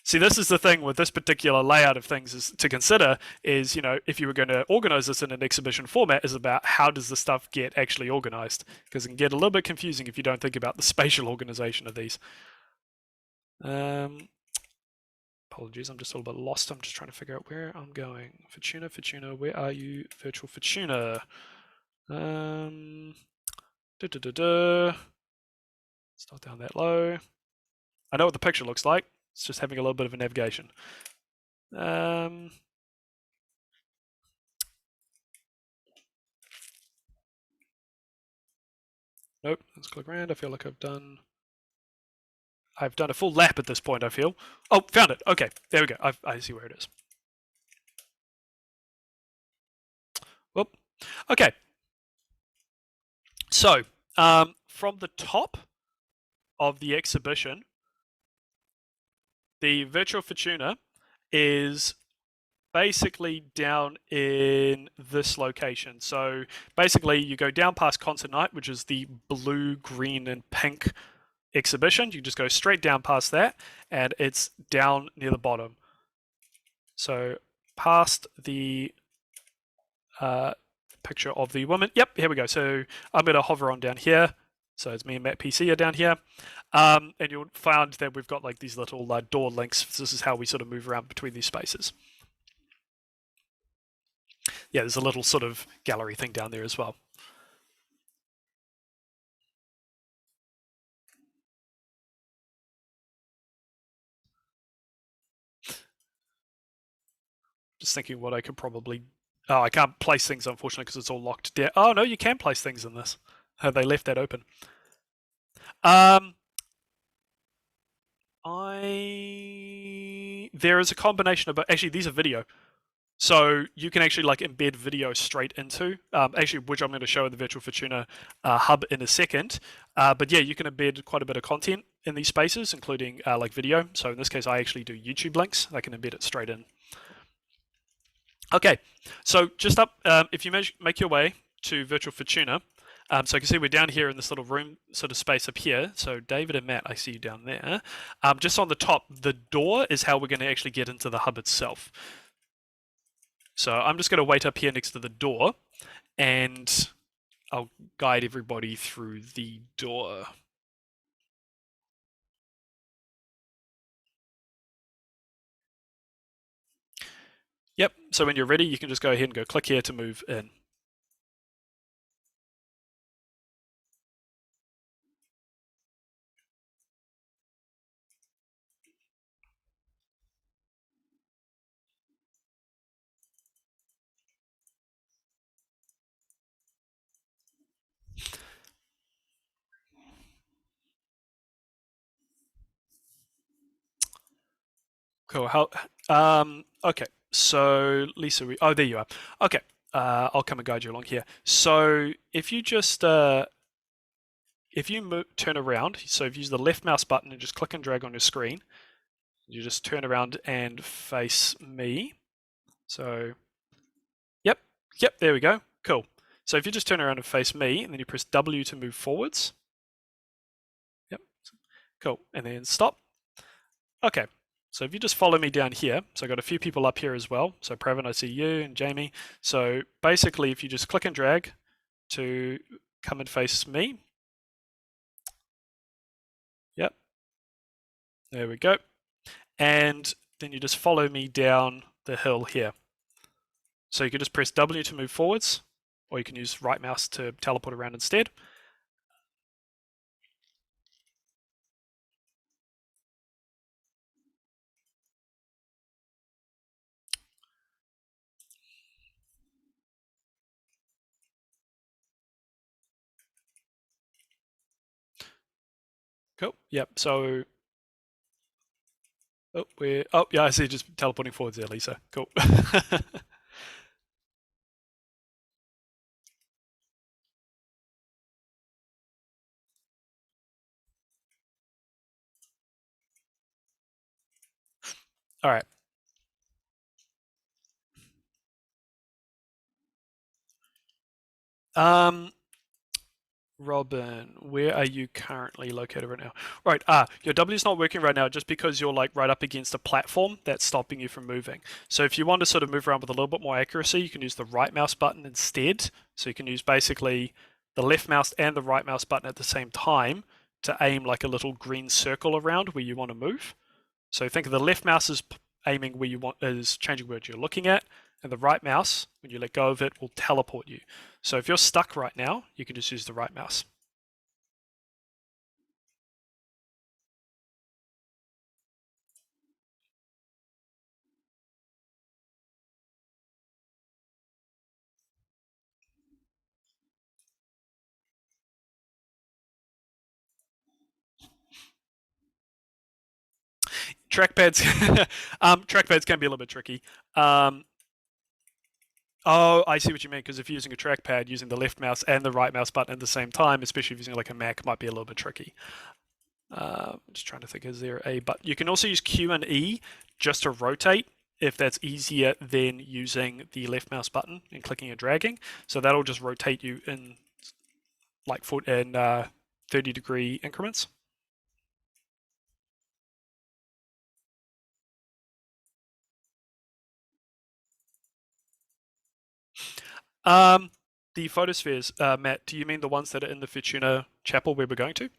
Speaker 1: See, this is the thing with this particular layout of things is to consider is, if you were going to organize this in an exhibition format, is about how does the stuff get actually organized? Because it can get a little bit confusing if you don't think about the spatial organization of these. Apologies, I'm just a little bit lost. I'm just trying to figure out where I'm going. Fortuna, where are you? Virtual Fortuna. It's not down that low. I know what the picture looks like. It's just having a little bit of a navigation. Nope, let's click around. I feel like I've done a full lap at this point, I feel. Oh, found it. Okay, there we go. I see where it is. Whoop. Okay. So, from the top of the exhibition, the Virtual Fortuna is basically down in this location. So basically you go down past Concert Night, which is the blue, green, and pink exhibition. You just go straight down past that, and it's down near the bottom. So past the picture of the woman. Yep, here we go. So I'm going to hover on down here. So it's me and Matt PC are down here. And you'll find that we've got like these little door links. This is how we sort of move around between these spaces. Yeah, there's a little sort of gallery thing down there as well. Just thinking what I could probably... Oh, I can't place things, unfortunately, because it's all locked down. Oh, no, you can place things in this. They left that open. There is a combination of... Actually, these are video. So you can actually like embed video straight into, actually, which I'm going to show in the Virtual Fortuna hub in a second. But yeah, you can embed quite a bit of content in these spaces, including like video. So in this case, I actually do YouTube links. I can embed it straight in. Okay, so just up, if you make your way to Virtual Fortuna, so you can see we're down here in this little room sort of space up here. So David and Matt, I see you down there. Just on the top, the door is how we're going to actually get into the hub itself. So I'm just going to wait up here next to the door, and I'll guide everybody through the door. Yep, so when you're ready, you can just go ahead and go click here to move in. Cool. Okay. So Lisa, oh, there you are. Okay. I'll come and guide you along here. So if you just turn around, so if you use the left mouse button and just click and drag on your screen, you just turn around and face me. So, yep, there we go. Cool. So if you just turn around and face me, and then you press W to move forwards. Yep. Cool. And then stop. Okay. So if you just follow me down here, so I've got a few people up here as well. So Pravin, I see you, and Jamie. So basically, if you just click and drag to come and face me. Yep. There we go. And then you just follow me down the hill here. So you can just press W to move forwards, or you can use right mouse to teleport around instead. Cool. Yep. So, oh yeah, I see. Just teleporting forwards there, Lisa. Cool. All right. Robin, where are you currently located right now? Right, your W is not working right now just because you're like right up against a platform that's stopping you from moving. So if you want to sort of move around with a little bit more accuracy, you can use the right mouse button instead. So you can use basically the left mouse and the right mouse button at the same time to aim like a little green circle around where you want to move. So think of the left mouse as aiming where you want, is changing where you're looking at, and the right mouse, when you let go of it, will teleport you. So if you're stuck right now, you can just use the right mouse. Trackpads, trackpads can be a little bit tricky. Oh, I see what you mean. Because if you're using a trackpad, using the left mouse and the right mouse button at the same time, especially if you're using like a Mac, might be a little bit tricky. Just trying to think, is there a button? You can also use Q and E just to rotate if that's easier than using the left mouse button and clicking and dragging. So that'll just rotate you in like 30-degree increments. The photospheres, Matt, do you mean the ones that are in the Fortuna chapel where we're going to?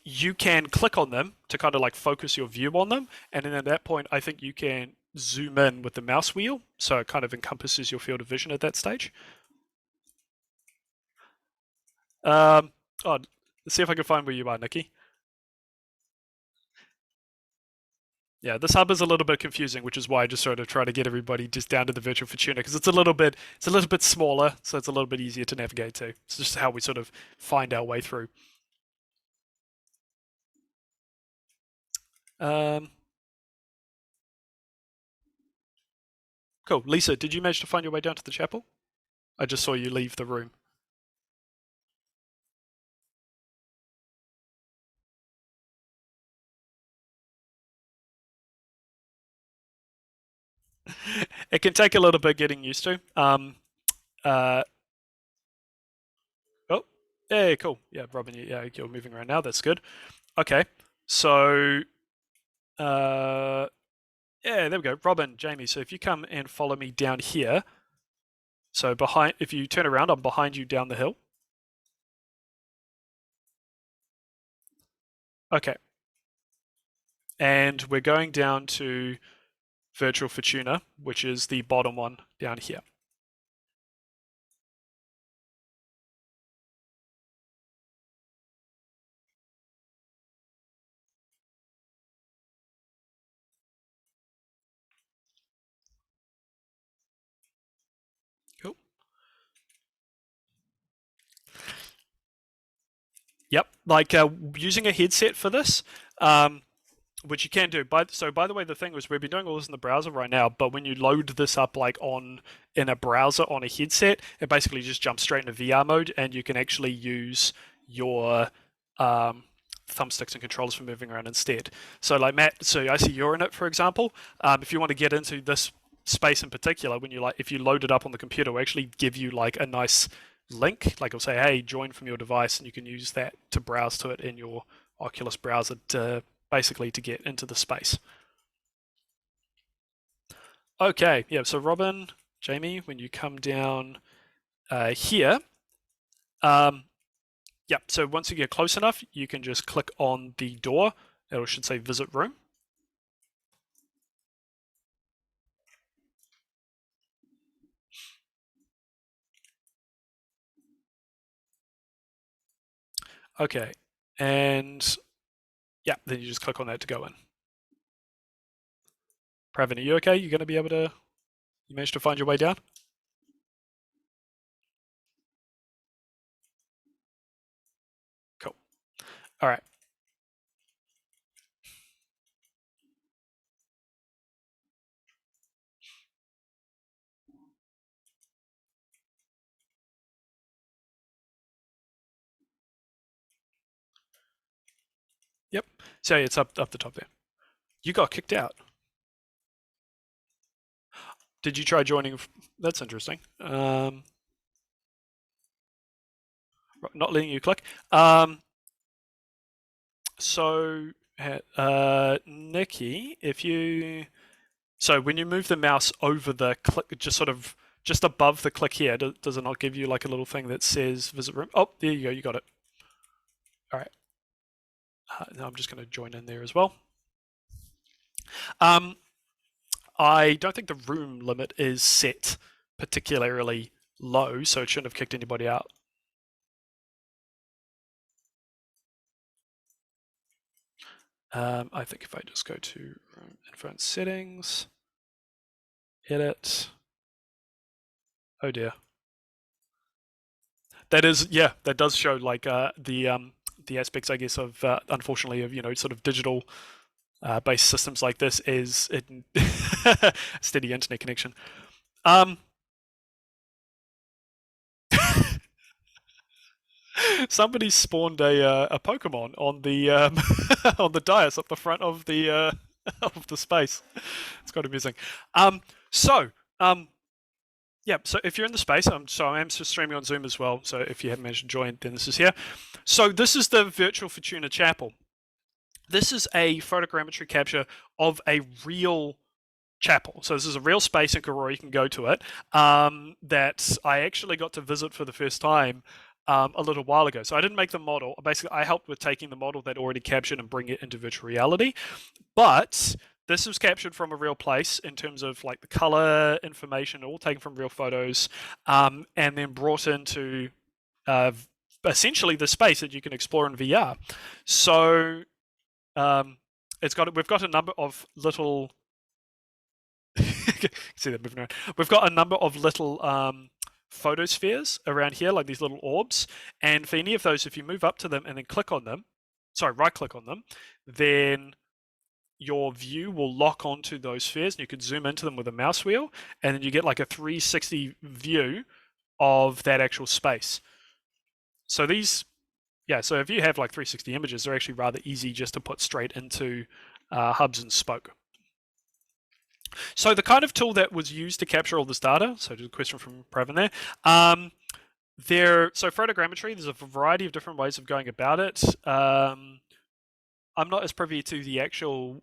Speaker 1: You can click on them to kind of like focus your view on them, and then at that point, I think you can zoom in with the mouse wheel, so it kind of encompasses your field of vision at that stage. Oh, let's see if I can find where you are, Nikki. Yeah, this hub is a little bit confusing, which is why I just sort of try to get everybody just down to the Virtual Fortuna because it's a little bit smaller, so it's a little bit easier to navigate to. It's just how we sort of find our way through. Um, Cool. Lisa, did you manage to find your way down to the chapel? I just saw you leave the room. It can take a little bit getting used to. Oh, yeah, cool. Yeah, Robin, yeah, you're moving around now. That's good. Okay, so, yeah, there we go. Robin, Jamie, so if you come and follow me down here, so if you turn around, I'm behind you down the hill. Okay. And we're going down to Virtual Fortuna, which is the bottom one down here. Cool. Yep, like using a headset for this, which you can do. So by the way, the thing was we've been doing all this in the browser right now, but when you load this up like in a browser on a headset, it basically just jumps straight into VR mode, and you can actually use your thumbsticks and controllers for moving around instead. So like Matt, so I see you're in it, for example. If you want to get into this space in particular, if you load it up on the computer, we'll actually give you like a nice link, like it'll say, hey, join from your device, and you can use that to browse to it in your Oculus browser to basically to get into the space. Okay, yeah, so Robin, Jamie, when you come down here, yeah, so once you get close enough, you can just click on the door. It should say visit room. Okay, and yeah, then you just click on that to go in. Pravin, are you okay? You're going to be able to, you managed to find your way down? Cool. All right. Yep. So it's up the top there. You got kicked out. Did you try joining? That's interesting. Not letting you click. So, Nikki, so when you move the mouse over the click, just above the click here, does it not give you like a little thing that says visit room? Oh, there you go, you got it. All right. Now I'm just going to join in there as well. I don't think the room limit is set particularly low, so it shouldn't have kicked anybody out. I think if I just go to room info and settings, edit. Oh dear. That is, yeah, that does show like the aspects, I guess, of unfortunately of sort of digital based systems like this is steady internet connection. Somebody spawned a Pokemon on the on the dais up the front of the of the space. It's quite amusing. Yeah, so if you're in the space, I am streaming on Zoom as well. So if you haven't managed to join, then this is here. So this is the virtual Fortuna Chapel. This is a photogrammetry capture of a real chapel. So this is a real space in Karora. You can go to it. That I actually got to visit for the first time a little while ago. So I didn't make the model. Basically, I helped with taking the model that already captured and bring it into virtual reality. But this was captured from a real place in terms of like the color information, all taken from real photos, and then brought into essentially the space that you can explore in VR. So we've got a number of little see that moving around. We've got a number of little photospheres around here, like these little orbs. And for any of those, if you move up to them and then click on them, right click on them, then your view will lock onto those spheres, and you can zoom into them with a mouse wheel, and then you get like a 360 view of that actual space. So these, yeah, so if you have like 360 images, they're actually rather easy just to put straight into hubs and spoke. So the kind of tool that was used to capture all this data, so there's a question from Pravin there. So photogrammetry, there's a variety of different ways of going about it. I'm not as privy to the actual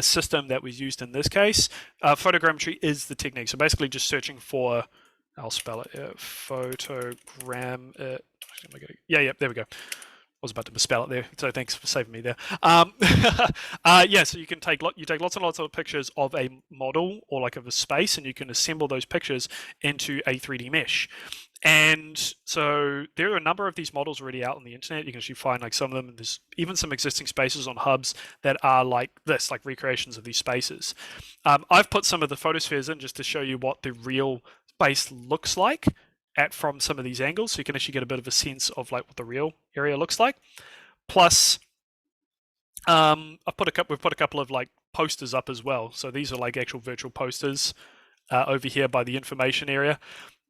Speaker 1: system that was used in this case. Photogrammetry is the technique. So basically just searching for, I'll spell it, photogram it. Yeah, there we go. I was about to misspell it there, so thanks for saving me there. Yeah, so you can take lots and lots of pictures of a model or like of a space, and you can assemble those pictures into a 3D mesh. And so there are a number of these models already out on the internet. You can actually find like some of them, and there's even some existing spaces on hubs that are like this, like recreations of these spaces. I've put some of the photospheres in just to show you what the real space looks like from some of these angles, so you can actually get a bit of a sense of like what the real area looks like. Plus, we've put a couple of like posters up as well. So these are like actual virtual posters over here by the information area.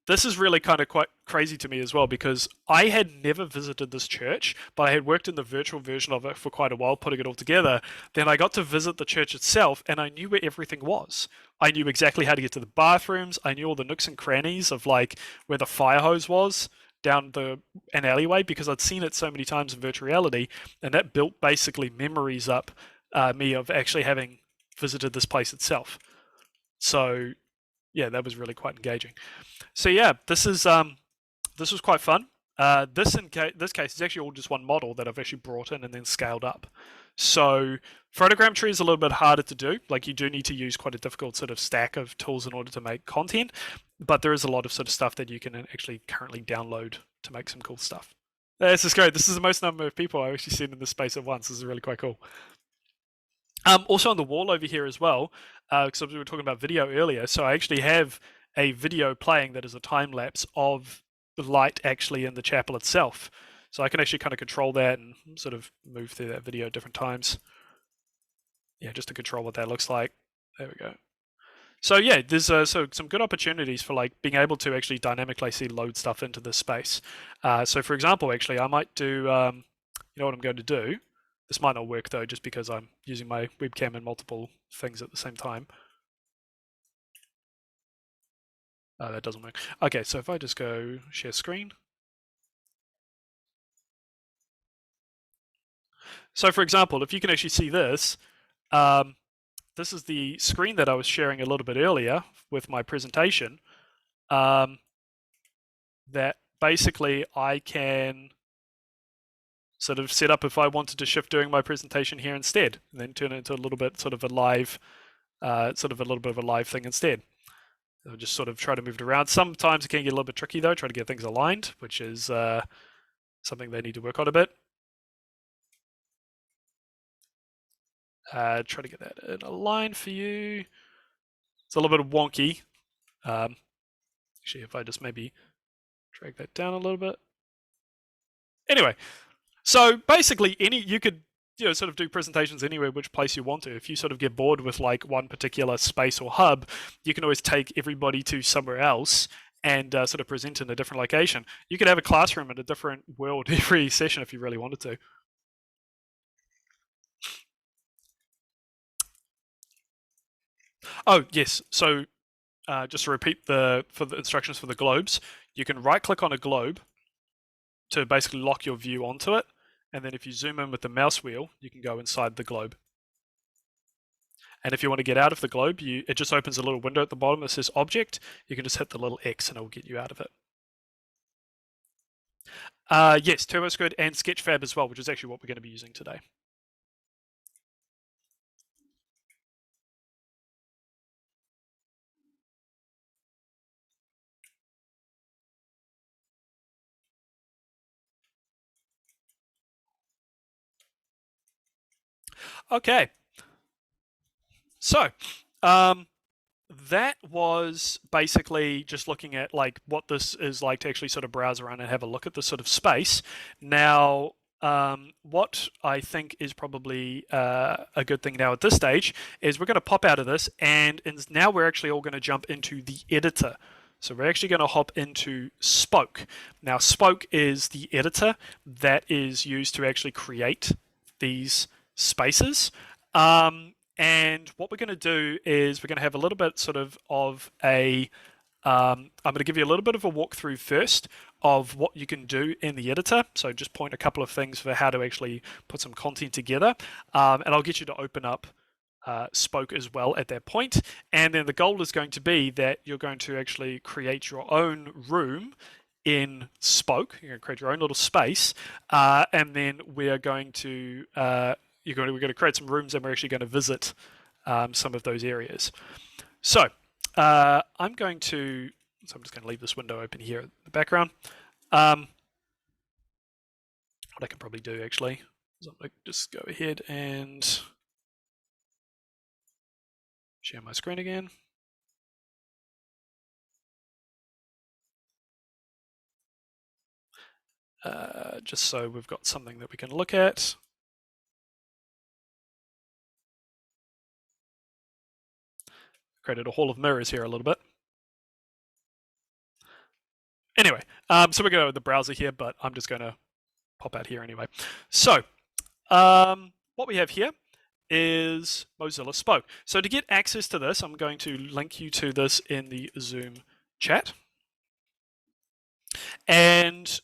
Speaker 1: This is really kind of quite crazy to me as well, because I had never visited this church, but I had worked in the virtual version of it for quite a while, putting it all together. Then I got to visit the church itself, and I knew where everything was. I knew exactly how to get to the bathrooms. I knew all the nooks and crannies of like where the fire hose was down an alleyway, because I'd seen it so many times in virtual reality, and that built basically memories up me of actually having visited this place itself. So yeah, that was really quite engaging. So yeah, this was quite fun. This case is actually all just one model that I've actually brought in and then scaled up. So photogrammetry is a little bit harder to do. Like you do need to use quite a difficult sort of stack of tools in order to make content, but there is a lot of sort of stuff that you can actually currently download to make some cool stuff. This is great. This is the most number of people I've actually seen in this space at once. This is really quite cool. Also on the wall over here as well, because we were talking about video earlier, so I actually have a video playing that is a time lapse of the light actually in the chapel itself. So I can actually kind of control that and sort of move through that video at different times. Yeah, just to control what that looks like. There we go. So yeah, there's so some good opportunities for like being able to actually dynamically load stuff into this space. So for example, actually, I might do, you know what I'm going to do? This might not work though, just because I'm using my webcam in multiple things at the same time. That doesn't work. Okay, so if I just go share screen. So for example, if you can actually see this, this is the screen that I was sharing a little bit earlier with my presentation, that basically I can sort of set up if I wanted to shift doing my presentation here instead, and then turn it into a little bit sort of a live, sort of a little bit of a live thing instead. I'll just sort of try to move it around. Sometimes it can get a little bit tricky though, try to get things aligned, which is something they need to work on a bit. Try to get that in a line for you. It's a little bit wonky. Actually, if I just maybe drag that down a little bit. Anyway, so basically you could sort of do presentations anywhere, which place you want to. If you sort of get bored with like one particular space or hub, you can always take everybody to somewhere else and sort of present in a different location. You could have a classroom in a different world every session if you really wanted to. Oh yes, so just to repeat for the instructions for the globes, you can right click on a globe to basically lock your view onto it, and then if you zoom in with the mouse wheel, you can go inside the globe. And if you want to get out of the globe, it just opens a little window at the bottom that says object. You can just hit the little X and it will get you out of it. Yes, TurboSquid and Sketchfab as well, which is actually what we're going to be using today. Okay. So, that was basically just looking at like what this is like to actually sort of browse around and have a look at this sort of space. Now, what I think is probably a good thing now at this stage is we're going to pop out of this, and now we're actually all going to jump into the editor. So we're actually going to hop into Spoke. Now, Spoke is the editor that is used to actually create these spaces. And what we're going to do is we're going to have a little bit sort of a I'm going to give you a little bit of a walkthrough first of what you can do in the editor. So just point a couple of things for how to actually put some content together. And I'll get you to open up Spoke as well at that point. And then the goal is going to be that you're going to actually create your own room in Spoke. You're going to create your own little space. And then we're going to we're going to create some rooms, and we're actually going to visit some of those areas. So I'm just going to leave this window open here in the background. What I can probably do actually is I'm going to just go ahead and share my screen again. Just so we've got something that we can look at. Created a hall of mirrors here a little bit. Anyway, so we're going to go with the browser here, but I'm just going to pop out here anyway. So what we have here is Mozilla Spoke. So to get access to this, I'm going to link you to this in the Zoom chat. And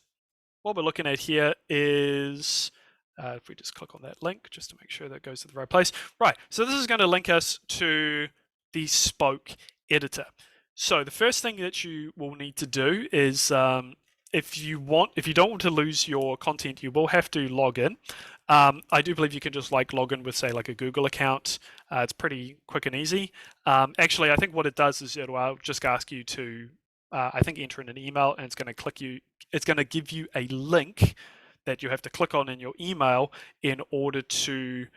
Speaker 1: what we're looking at here is, if we just click on that link, just to make sure that goes to the right place. Right, so this is going to link us to the Spoke editor. So the first thing that you will need to do is, if you don't want to lose your content, you will have to log in. I do believe you can just log in with, say, like a Google account. It's pretty quick and easy. Actually, I think what it does is it'll just ask you to, I think, enter in an email, and it's going to give you a link that you have to click on in your email in order to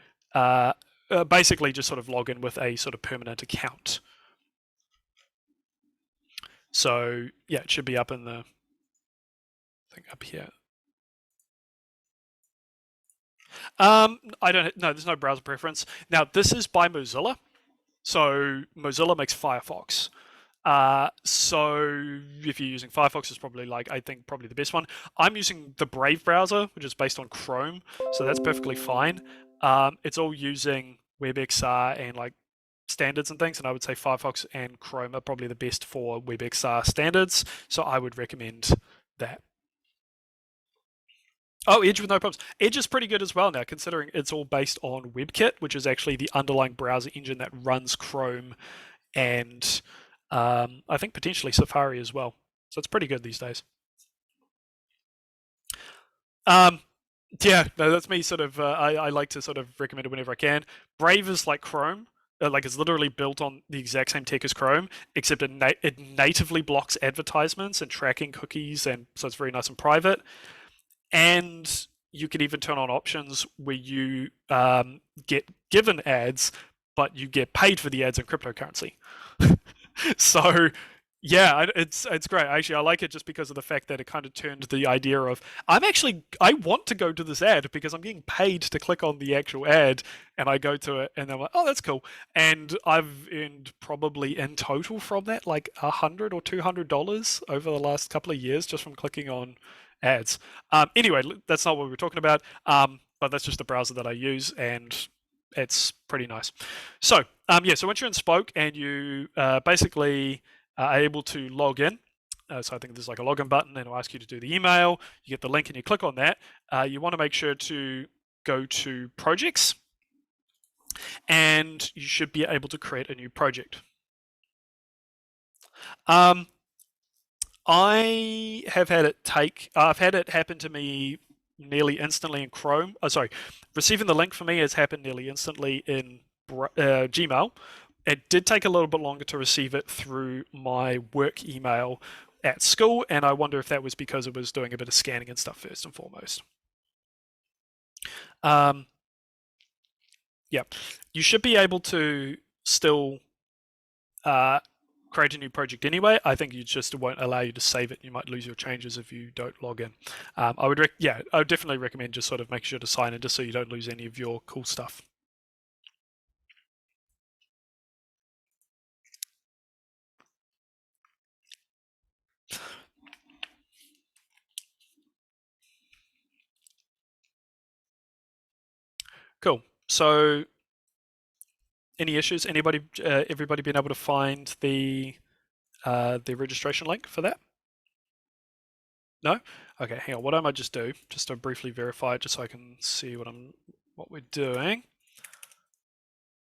Speaker 1: basically just sort of log in with a sort of permanent account. So yeah, it should be up in the thing up here. I don't know. There's no browser preference. Now this is by Mozilla. So Mozilla makes Firefox. So if you're using Firefox, it's probably I think probably the best one. I'm using the Brave browser, which is based on Chrome, so that's perfectly fine. It's all using WebXR and standards and things, and I would say Firefox and Chrome are probably the best for WebXR standards, so I would recommend that. Oh, Edge with no problems. Edge is pretty good as well now, considering it's all based on WebKit, which is actually the underlying browser engine that runs Chrome and I think potentially Safari as well. So it's pretty good these days. Yeah, no, that's me sort of, I like to sort of recommend it whenever I can. Brave is like Chrome. It's literally built on the exact same tech as Chrome, except it natively blocks advertisements and tracking cookies, and so it's very nice and private. And you can even turn on options where you get given ads, but you get paid for the ads in cryptocurrency. So yeah, it's great. Actually, I like it just because of the fact that it kind of turned the idea of I want to go to this ad because I'm getting paid to click on the actual ad, and I go to it, and I'm like, oh, that's cool. And I've earned probably in total from that $100 or $200 over the last couple of years just from clicking on ads. Anyway, that's not what we were talking about, but that's just the browser that I use, and it's pretty nice. So yeah, so once you're in Spoke and you basically are able to log in, so I think there's a login button, and it'll ask you to do the email. You get the link and you click on that. You want to make sure to go to projects, and you should be able to create a new project. I have had I've had it happen to me nearly instantly in Chrome. Sorry, receiving the link for me has happened nearly instantly in Gmail. It did take a little bit longer to receive it through my work email at school, and I wonder if that was because it was doing a bit of scanning and stuff first and foremost. Yeah, you should be able to still create a new project anyway. I think it won't allow you to save it. You might lose your changes if you don't log in. I would definitely recommend just sort of make sure to sign in just so you don't lose any of your cool stuff. Cool. So, any issues? Everybody been able to find the registration link for that? No? Okay, hang on. What I might just do, just to briefly verify it, just so I can see what we're doing.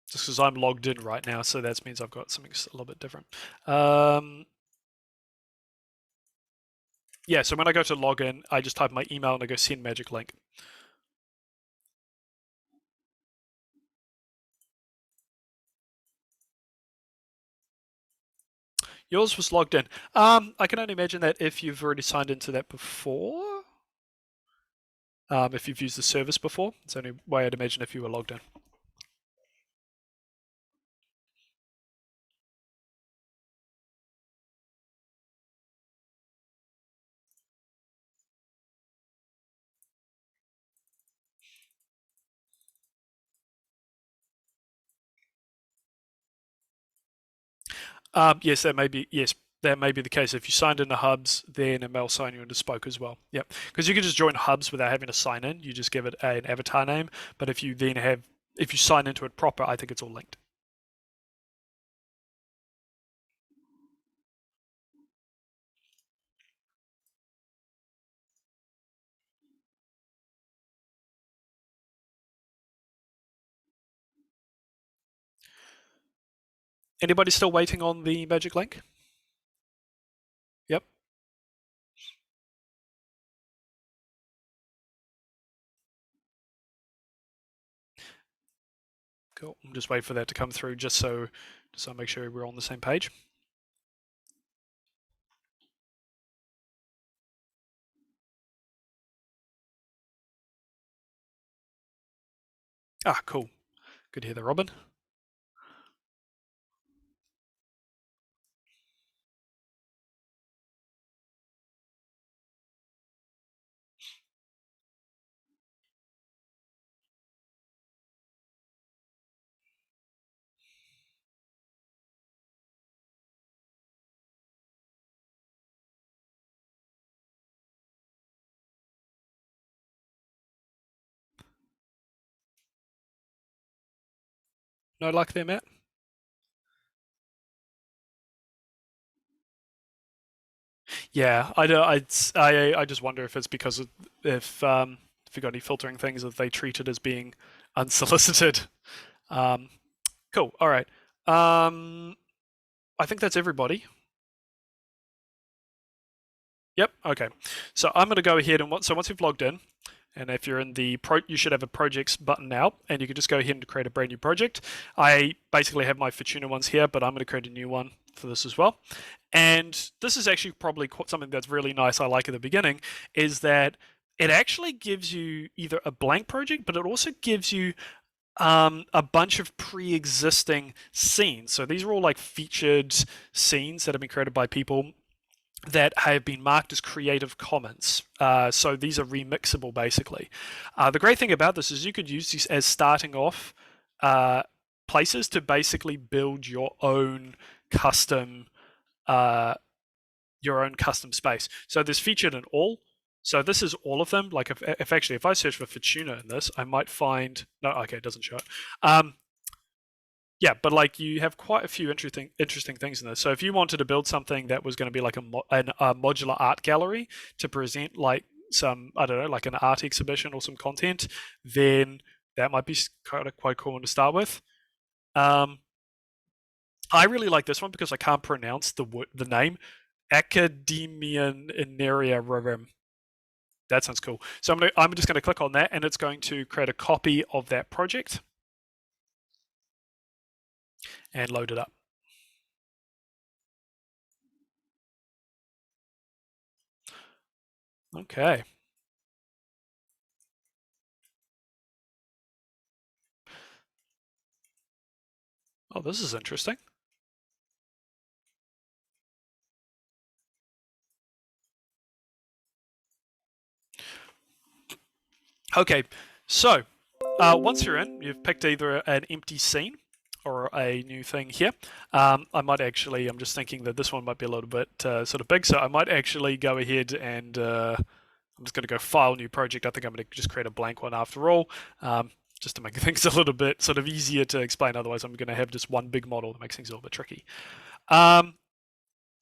Speaker 1: Just because I'm logged in right now, so that means I've got something a little bit different. Yeah, so when I go to login, I just type my email and I go send magic link. Yours was logged in. I can only imagine that if you've already signed into that before, if you've used the service before, it's the only way I'd imagine if you were logged in. Yes, that may be the case. If you signed into Hubs, then it will sign you into Spoke as well. Yep, because you can just join Hubs without having to sign in. You just give it an avatar name. But if you sign into it proper, I think it's all linked. Anybody still waiting on the magic link? Yep. Cool. I'm just waiting for that to come through just so I make sure we're on the same page. Ah, cool. Good to hear that, Robin. No luck there, Matt? Yeah, I just wonder if it's because if you got any filtering things that they treat it as being unsolicited. Cool. All right. I think that's everybody. Yep. Okay. So I'm going to go ahead and once you've logged in, and if you're in you should have a projects button now, and you can just go ahead and create a brand new project. I basically have my Fortuna ones here, but I'm going to create a new one for this as well. And this is actually probably something that's really nice. I like at the beginning is that it actually gives you either a blank project, but it also gives you a bunch of pre-existing scenes. So these are all like featured scenes that have been created by people that have been marked as Creative Commons. So these are remixable, basically. The great thing about this is you could use these as starting off places to basically build your own custom space. So there's featured in all. So this is all of them. Like if I search for Fortuna in this, I might find no. Okay, it doesn't show it. Yeah, but like you have quite a few interesting things in this. So if you wanted to build something that was going to be like a modular art gallery to present like some, I don't know, like an art exhibition or some content, then that might be quite cool to start with. I really like this one because I can't pronounce the name Academian Ineria. That sounds cool. So I'm just going to click on that, and it's going to create a copy of that project and load it up. Okay. Oh, this is interesting. Okay, so once you're in, you've picked either an empty scene or a new thing here. I might actually, I'm just thinking that this one might be a little bit sort of big, so I might actually go ahead and I'm just going to go File, New Project. I think I'm going to just create a blank one after all, just to make things a little bit sort of easier to explain. Otherwise, I'm going to have just one big model that makes things a little bit tricky.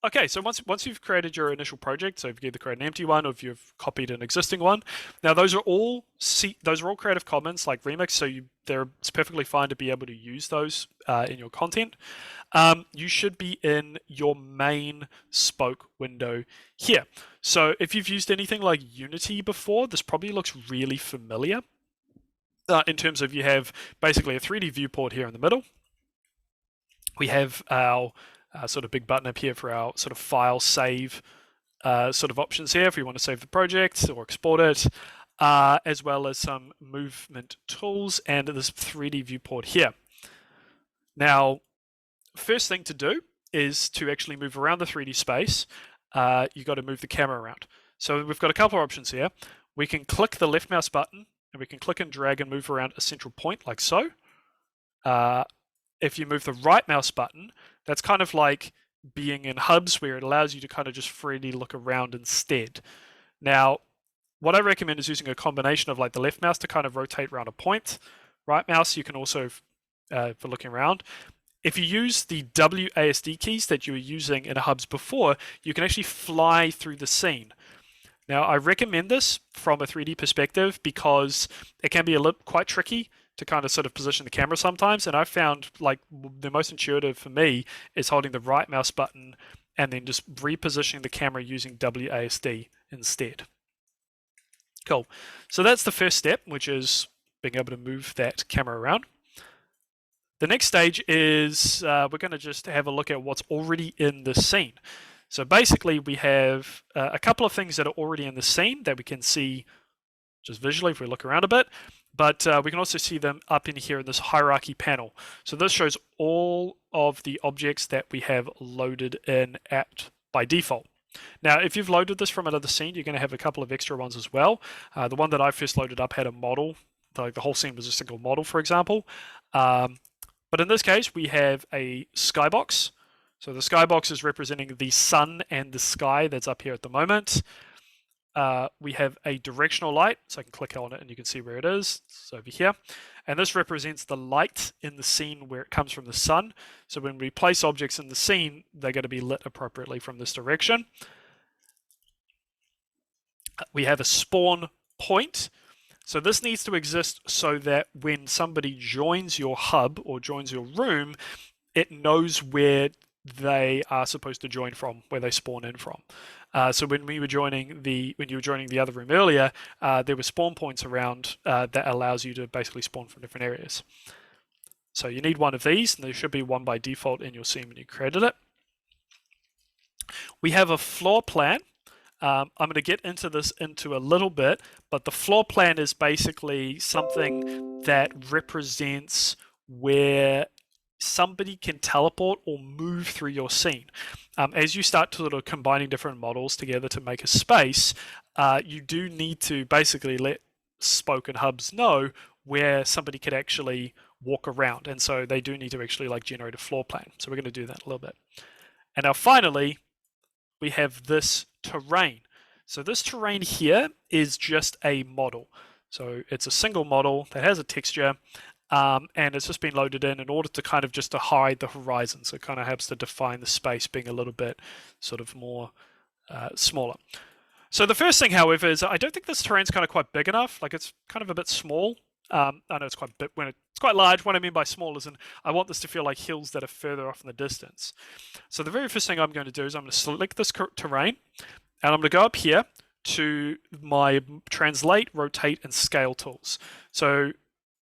Speaker 1: Okay, so once you've created your initial project, so if you either create an empty one or if you've copied an existing one, now those are all Creative Commons like remix, so it's perfectly fine to be able to use those in your content. You should be in your main spoke window here. So if you've used anything like Unity before, this probably looks really familiar. In terms of you have basically a 3D viewport here in the middle. We have our sort of big button up here for our sort of file save sort of options here if we want to save the project or export it, as well as some movement tools and this 3D viewport here. Now, first thing to do is to actually move around the 3D space. You've got to move the camera around. So we've got a couple of options here. We can click the left mouse button and we can click and drag and move around a central point like so. If you move the right mouse button, that's kind of like being in hubs where it allows you to kind of just freely look around instead. Now, what I recommend is using a combination of like the left mouse to kind of rotate around a point. Right mouse, you can also, for looking around. If you use the WASD keys that you were using in hubs before, you can actually fly through the scene. Now, I recommend this from a 3D perspective because it can be quite tricky to kind of sort of position the camera sometimes, and I found like the most intuitive for me is holding the right mouse button and then just repositioning the camera using WASD instead. Cool. So that's the first step, which is being able to move that camera around. The next stage is we're going to just have a look at what's already in the scene. So basically we have a couple of things that are already in the scene that we can see just visually if we look around a bit, but we can also see them up in here in this hierarchy panel. So this shows all of the objects that we have loaded in by default. Now, if you've loaded this from another scene, you're going to have a couple of extra ones as well. The one that I first loaded up had a model, like the whole scene was a single model, for example. But in this case, we have a skybox. So the skybox is representing the sun and the sky that's up here at the moment. We have a directional light, so I can click on it and you can see where it is. It's over here. And this represents the light in the scene where it comes from the sun. So when we place objects in the scene, they're going to be lit appropriately from this direction. We have a spawn point. So this needs to exist so that when somebody joins your hub or joins your room, it knows where they are supposed to join from, where they spawn in from. So when you were joining the other room earlier, there were spawn points around that allows you to basically spawn from different areas. So you need one of these, and there should be one by default in your scene when you created it. We have a floor plan. I'm going to get into this into a little bit, but the floor plan is basically something that represents where somebody can teleport or move through your scene. As you start to sort of combining different models together to make a space, you do need to basically let spoke and hubs know where somebody could actually walk around, and so they do need to actually like generate a floor plan. So we're going to do that a little bit. And now finally, we have this terrain. So this terrain here is just a model. So it's a single model that has a texture, and it's just been loaded in order to kind of just to hide the horizon. So it kind of helps to define the space being a little bit sort of more smaller. So the first thing, however, is I don't think this terrain's kind of quite big enough. Like it's kind of a bit small. I know it's quite big when it's quite large. What I mean by small is, I want this to feel like hills that are further off in the distance. So the very first thing I'm going to do is I'm going to select this terrain, and I'm going to go up here to my translate, rotate, and scale tools. So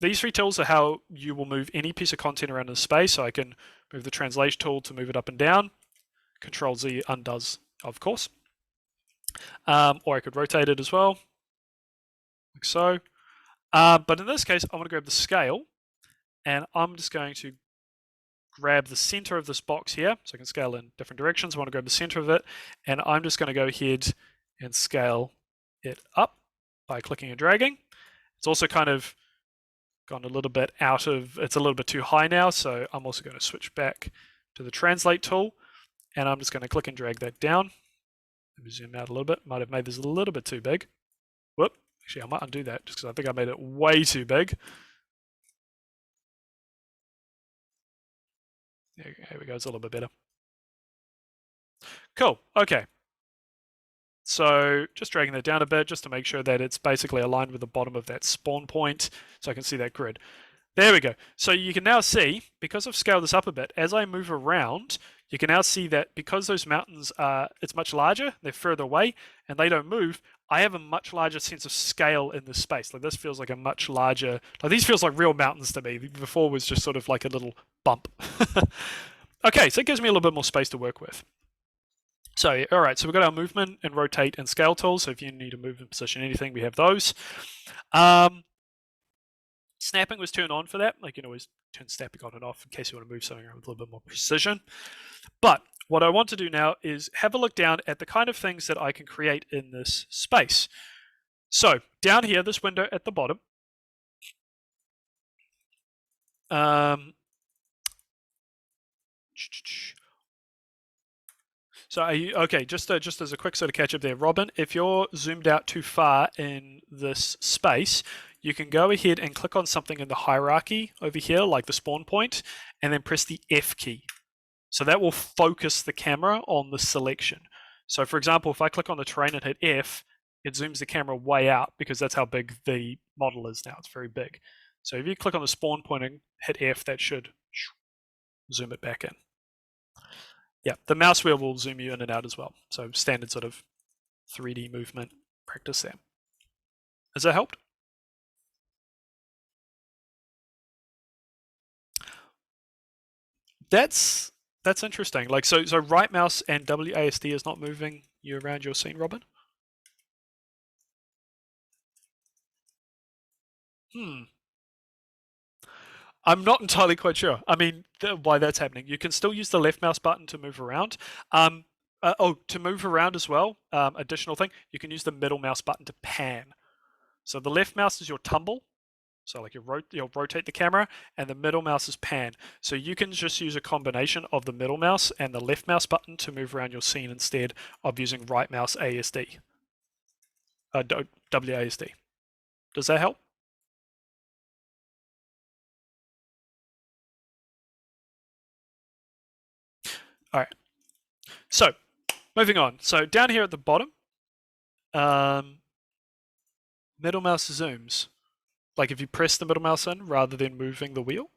Speaker 1: these three tools are how you will move any piece of content around in space. So I can move the translation tool to move it up and down. Control Z undoes, of course. Or I could rotate it as well, like so. But in this case, I want to grab the scale, and I'm just going to grab the center of this box here, so I can scale in different directions. I want to grab the center of it, and I'm just going to go ahead and scale it up by clicking and dragging. It's also kind of gone a little bit out of, it's a little bit too high now, so I'm also going to switch back to the translate tool, and I'm just going to click and drag that down. Let me zoom out a little bit. Might have made this a little bit too big. Whoop. Actually, I might undo that just because I think I made it way too big. There we go. It's a little bit better. Cool. Okay. So just dragging that down a bit just to make sure that it's basically aligned with the bottom of that spawn point so I can see that grid. There we go. So you can now see, because I've scaled this up a bit, as I move around, you can now see that because those mountains are, it's much larger, they're further away, and they don't move, I have a much larger sense of scale in this space. Like this feels like a much larger, like these feels like real mountains to me. Before was just sort of like a little bump. Okay, so it gives me a little bit more space to work with. So, all right, so we've got our movement and rotate and scale tools. So if you need to move and position anything, we have those. Snapping was turned on for that. Like you can always turn snapping on and off in case you want to move something with a little bit more precision. But what I want to do now is have a look down at the kind of things that I can create in this space. So down here, this window at the bottom, so are you, okay, just as a quick sort of catch up there, Robin, if you're zoomed out too far in this space, you can go ahead and click on something in the hierarchy over here, like the spawn point, and then press the F key. So that will focus the camera on the selection. So for example, if I click on the terrain and hit F, it zooms the camera way out because that's how big the model is now. It's very big. So if you click on the spawn point and hit F, that should zoom it back in. Yeah, the mouse wheel will zoom you in and out as well. So standard sort of 3D movement practice there. Has that helped? That's interesting. Like so right mouse and WASD is not moving you around your scene, Robin? I'm not entirely quite sure. I mean, why that's happening. You can still use the left mouse button to move around. To move around as well, additional thing, you can use the middle mouse button to pan. So the left mouse is your tumble. So like you'll rotate the camera, and the middle mouse is pan. So you can just use a combination of the middle mouse and the left mouse button to move around your scene instead of using right mouse ASD. WASD. Does that help? All right. So moving on. So down here at the bottom, middle mouse zooms. Like if you press the middle mouse in rather than moving the wheel.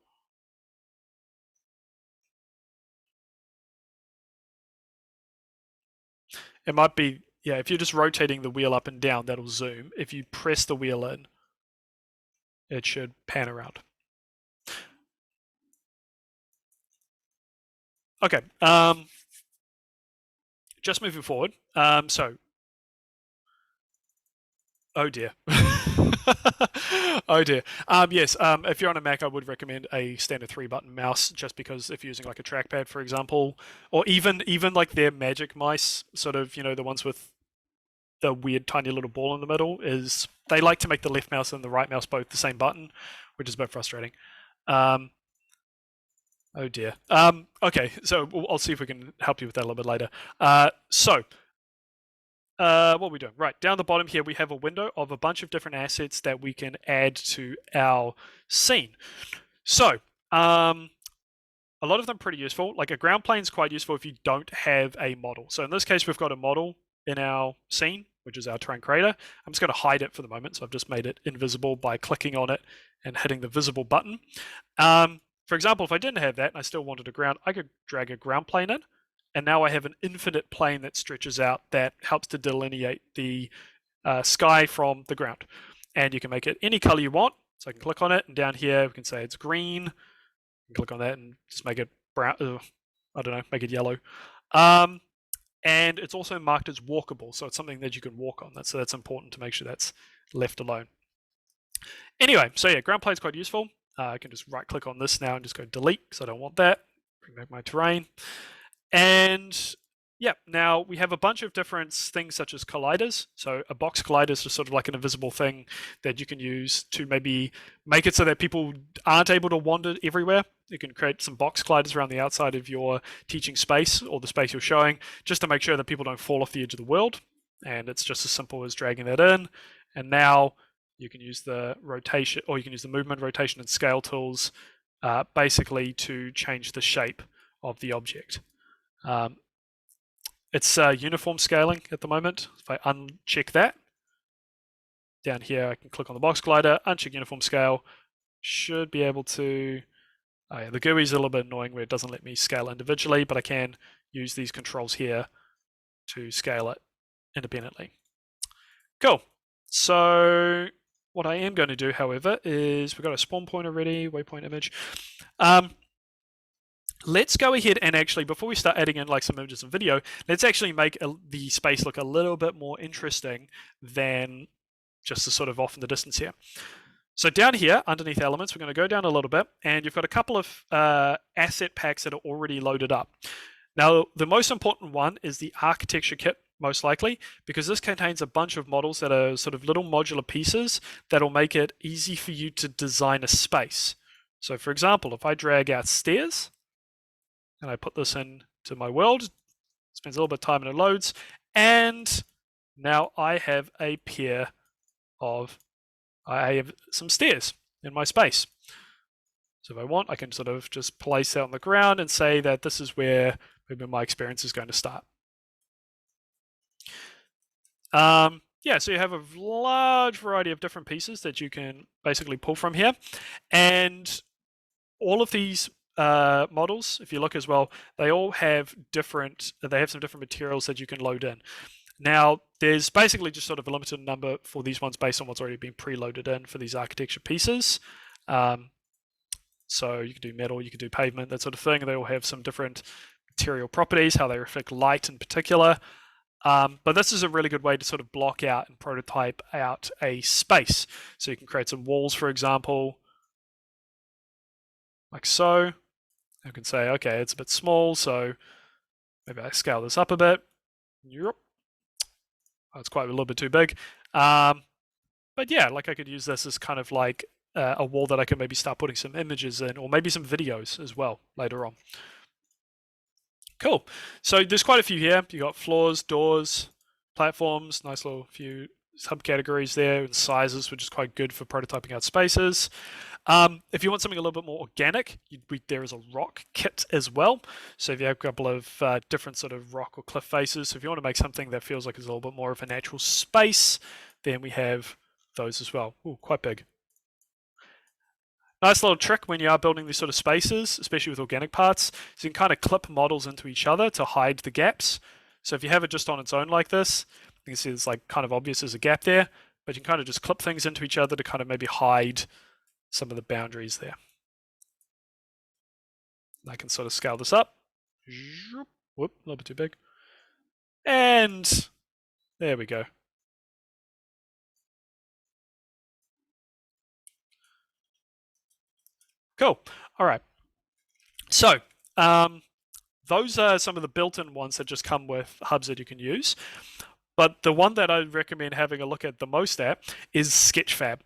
Speaker 1: It might be, yeah, if you're just rotating the wheel up and down, that'll zoom. If you press the wheel in, it should pan around. Okay, just moving forward. So, oh dear. Oh dear. Yes, if you're on a Mac, I would recommend a standard 3-button mouse, just because if you're using like a trackpad, for example, or even like their Magic Mice, sort of, you know, the ones with the weird tiny little ball in the middle, is they like to make the left mouse and the right mouse both the same button, which is a bit frustrating. Oh dear. Okay, so I'll see if we can help you with that a little bit later. What are we doing? Right, down the bottom here, we have a window of a bunch of different assets that we can add to our scene. So, a lot of them pretty useful. Like a ground plane is quite useful if you don't have a model. So in this case, we've got a model in our scene, which is our terrain creator. I'm just going to hide it for the moment. So I've just made it invisible by clicking on it and hitting the visible button. For example, if I didn't have that and I still wanted a ground, I could drag a ground plane in. And now I have an infinite plane that stretches out that helps to delineate the sky from the ground. And you can make it any color you want. So I can click on it, and down here we can say it's green. You can click on that and just make it brown. I don't know, make it yellow. And it's also marked as walkable, so it's something that you can walk on. So that's important to make sure that's left alone. Anyway, so yeah, ground plane's quite useful. I can just right click on this now and just go delete because I don't want that. Bring back my terrain. And Yeah, now we have a bunch of different things such as colliders. So a box collider is just sort of like an invisible thing that you can use to maybe make it so that people aren't able to wander everywhere. You can create some box colliders around the outside of your teaching space or the space you're showing, just to make sure that people don't fall off the edge of the world. And it's just as simple as dragging that in. And now you can use the rotation, or you can use the movement, rotation, and scale tools basically to change the shape of the object. It's uniform scaling at the moment. If I uncheck that, down here I can click on the box collider, uncheck uniform scale, should be able to, oh yeah, the GUI is a little bit annoying where it doesn't let me scale individually, but I can use these controls here to scale it independently. Cool. So what I am going to do, however, is we've got a spawn point already, waypoint image. Let's go ahead and actually, before we start adding in like some images and video, let's actually make the space look a little bit more interesting than just the sort of off in the distance here. So down here, underneath elements, we're going to go down a little bit, and you've got a couple of asset packs that are already loaded up. Now, the most important one is the architecture kit, most likely, because this contains a bunch of models that are sort of little modular pieces that'll make it easy for you to design a space. So for example, if I drag out stairs, and I put this into my world, spends a little bit of time and it loads, and now I have a pair of, I have some stairs in my space. So if I want, I can sort of just place that on the ground and say that this is where maybe my experience is going to start. Yeah, so you have a large variety of different pieces that you can basically pull from here, and all of these models, if you look as well, they all have different, they have some different materials that you can load in. Now, there's basically just sort of a limited number for these ones based on what's already been preloaded in for these architecture pieces. So you can do metal, you can do pavement, that sort of thing. They all have some different material properties, how they reflect light in particular. But this is a really good way to sort of block out and prototype out a space. So you can create some walls, for example, like so. I can say, okay, it's a bit small, so maybe I scale this up a bit. Yep. Oh, it's quite a little bit too big. But yeah, like I could use this as kind of like a wall that I can maybe start putting some images in, or maybe some videos as well later on. Cool. So there's quite a few here. You got floors, doors, platforms, nice little few subcategories there, and sizes, which is quite good for prototyping out spaces. If you want something a little bit more organic, there is a rock kit as well. So if you have a couple of different sort of rock or cliff faces, so if you want to make something that feels like it's a little bit more of a natural space, then we have those as well. Ooh, quite big. Nice little trick when you are building these sort of spaces, especially with organic parts, is you can kind of clip models into each other to hide the gaps. So if you have it just on its own like this, you can see it's like kind of obvious there's a gap there, but you can kind of just clip things into each other to kind of maybe hide some of the boundaries there. I can sort of scale this up. Whoop, a little bit too big. And there we go. Cool. All right. So those are some of the built-in ones that just come with hubs that you can use. But the one that I recommend having a look at the most at is Sketchfab.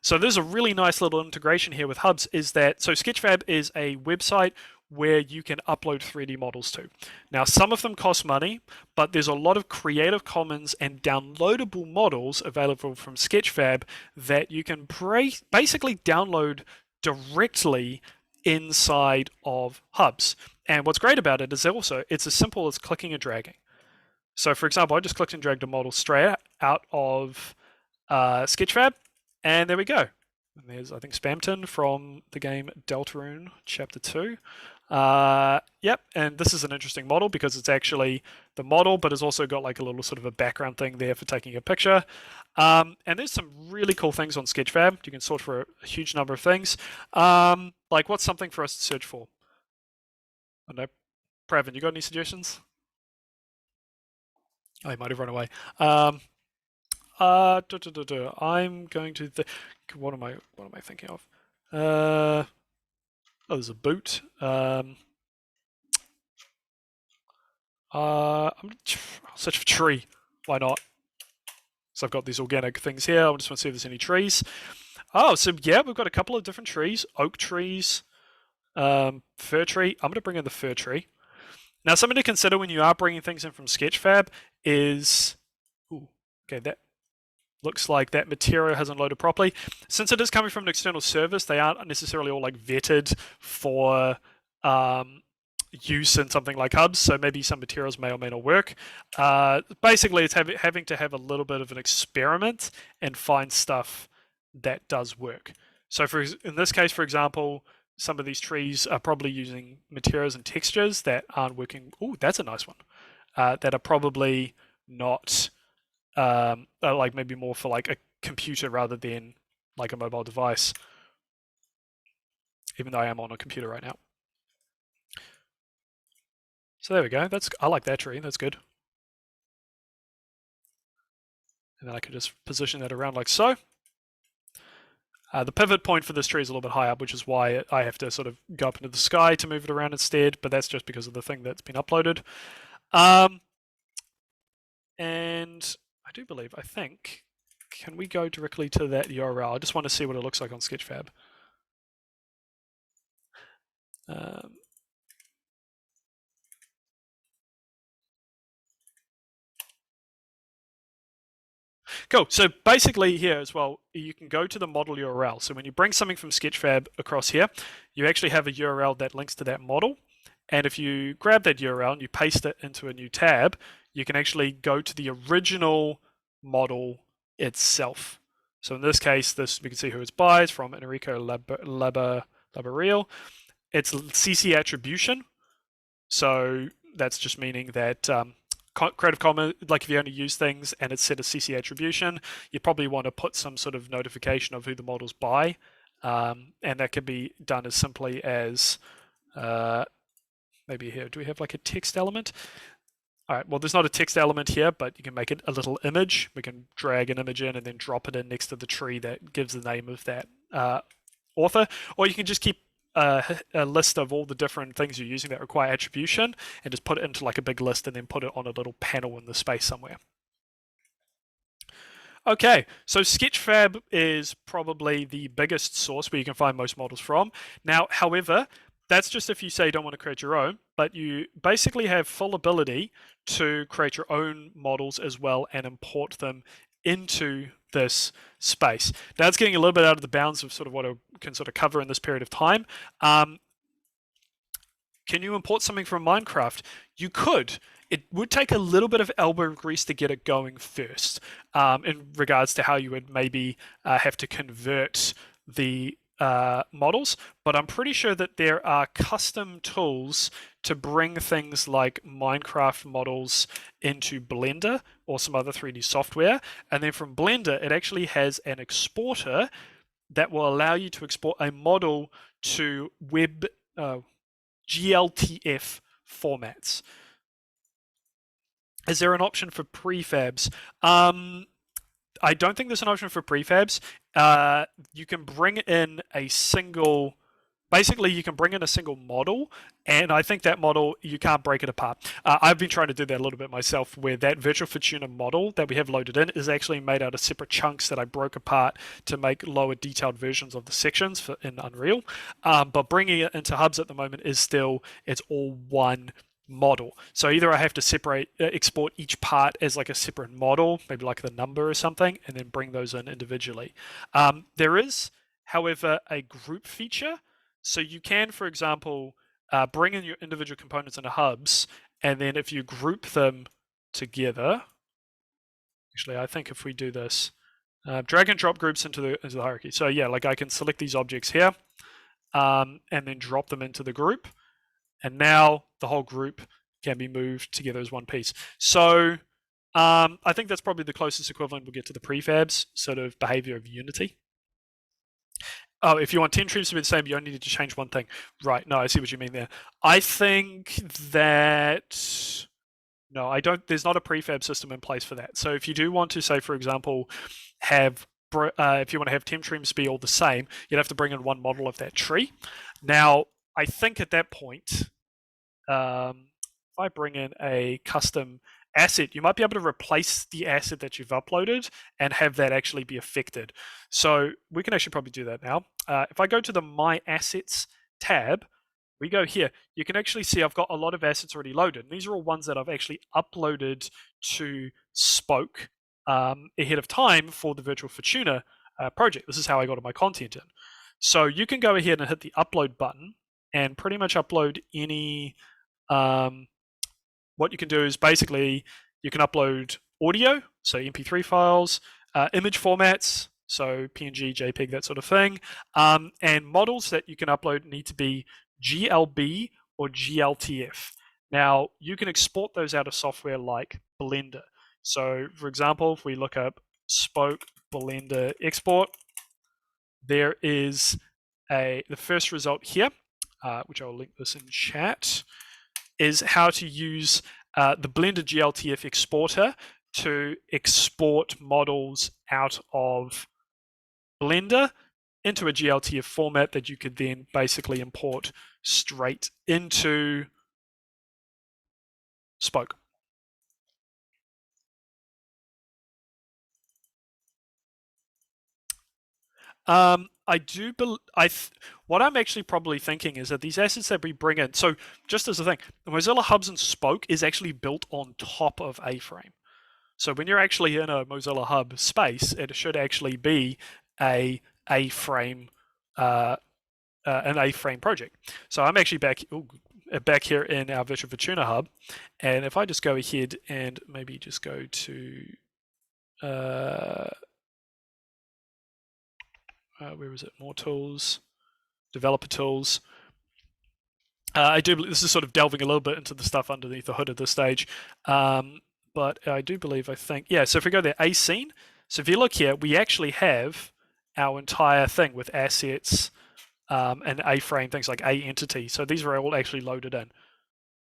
Speaker 1: So there's a really nice little integration here with hubs, is that, so Sketchfab is a website where you can upload 3D models to. Now, some of them cost money, but there's a lot of Creative Commons and downloadable models available from Sketchfab that you can basically download directly inside of hubs. And what's great about it is also it's as simple as clicking and dragging. So for example, I just clicked and dragged a model straight out of Sketchfab, and there we go. And there's, I think, Spamton from the game Deltarune Chapter 2. Yep, and this is an interesting model because it's actually the model, but it's also got like a little sort of a background thing there for taking a picture. And there's some really cool things on Sketchfab. You can sort for a huge number of things. Like what's something for us to search for? I don't know. Pravin, you got any suggestions? Oh, he might have run away. I'm going to what am I thinking of? Oh, there's a boot. I'll search for tree. Why not? So I've got these organic things here. I just want to see if there's any trees. Oh, so yeah, we've got a couple of different trees. Oak trees, fir tree. I'm going to bring in the fir tree. Now, something to consider when you are bringing things in from Sketchfab is... Ooh, okay, that looks like that material hasn't loaded properly. Since it is coming from an external service, they aren't necessarily all like vetted for use in something like hubs, so maybe some materials may or may not work. Basically, it's having to have a little bit of an experiment and find stuff that does work. So in this case, for example, some of these trees are probably using materials and textures that aren't working. Oh, that's a nice one. That are probably not like maybe more for like a computer rather than like a mobile device. Even though I am on a computer right now. So there we go. I like that tree. That's good. And then I can just position that around like so. The pivot point for this tree is a little bit high up, which is why I have to sort of go up into the sky to move it around instead, but that's just because of the thing that's been uploaded. And I think, can we go directly to that URL? I just want to see what it looks like on Sketchfab. Cool. So basically here as well, you can go to the model URL. So when you bring something from Sketchfab across here, you actually have a URL that links to that model. And if you grab that URL and you paste it into a new tab, you can actually go to the original model itself. So in this case, we can see who it's by. It's from Enrico Labaril. It's CC attribution. So that's just meaning that Creative Commons, like if you only use things and it's set as CC attribution, you probably want to put some sort of notification of who the model's by. And that can be done as simply as maybe here, do we have like a text element? All right, well, there's not a text element here, but you can make it a little image. We can drag an image in and then drop it in next to the tree that gives the name of that author. Or you can just keep a list of all the different things you're using that require attribution and just put it into like a big list and then put it on a little panel in the space somewhere. Okay, so Sketchfab is probably the biggest source where you can find most models from. Now, however, that's just if you say you don't want to create your own, but you basically have full ability to create your own models as well and import them into this space. Now it's getting a little bit out of the bounds of sort of what I can sort of cover in this period of time. Can you import something from Minecraft? You could. It would take a little bit of elbow grease to get it going first, in regards to how you would maybe have to convert the models, but I'm pretty sure that there are custom tools to bring things like Minecraft models into Blender or some other 3D software. And then from Blender, it actually has an exporter that will allow you to export a model to web GLTF formats. Is there an option for prefabs? I don't think there's an option for prefabs. You can bring in a single, basically you can bring in a single model, and I think that model, you can't break it apart. I've been trying to do that a little bit myself, where that virtual Fortuna model that we have loaded in is actually made out of separate chunks that I broke apart to make lower detailed versions of the sections in Unreal. But bringing it into hubs at the moment is still, it's all one model. So either I have to export each part as like a separate model, maybe like the number or something, and then bring those in individually. There is, however, a group feature. So you can, for example, bring in your individual components into hubs, and then if you group them together, actually, I think if we do this, drag and drop groups into the hierarchy. So yeah, like I can select these objects here, and then drop them into the group. And now the whole group can be moved together as one piece. So I think that's probably the closest equivalent we'll get to the prefabs sort of behavior of Unity. Oh, if you want 10 trims to be the same, you only need to change one thing. Right, no, I see what you mean there. I think that, no, I don't, there's not a prefab system in place for that. So if you do want to, say, for example, have, if you want to have 10 trims be all the same, you'd have to bring in one model of that tree. Now, I think at that point, if I bring in a custom asset, you might be able to replace the asset that you've uploaded and have that actually be affected. So we can actually probably do that now. If I go to the My Assets tab, we go here, you can actually see I've got a lot of assets already loaded. And these are all ones that I've actually uploaded to Spoke ahead of time for the Virtual Fortuna project. This is how I got all my content in. So you can go ahead and hit the upload button and pretty much upload any what you can do is basically you can upload audio, so MP3 files, image formats, so PNG, JPEG, that sort of thing, and models that you can upload need to be GLB or GLTF. Now, you can export those out of software like Blender. So, for example, if we look up Spoke Blender export, there is the first result here, which I'll link this in chat, is how to use the Blender GLTF exporter to export models out of Blender into a GLTF format that you could then basically import straight into Spoke. What I'm actually probably thinking is that these assets that we bring in, so just as a thing, the Mozilla Hubs and Spoke is actually built on top of A-Frame. So when you're actually in a Mozilla Hub space, it should actually be an A-Frame project. So I'm actually back here in our Virtual Fortuna Hub, and if I just go ahead and maybe just go to where is it? More tools, developer tools. I do believe this is sort of delving a little bit into the stuff underneath the hood at this stage, but I do believe, yeah. So if we go there, A scene. So if you look here, we actually have our entire thing with assets and A-frame, things like A entity. So these are all actually loaded in.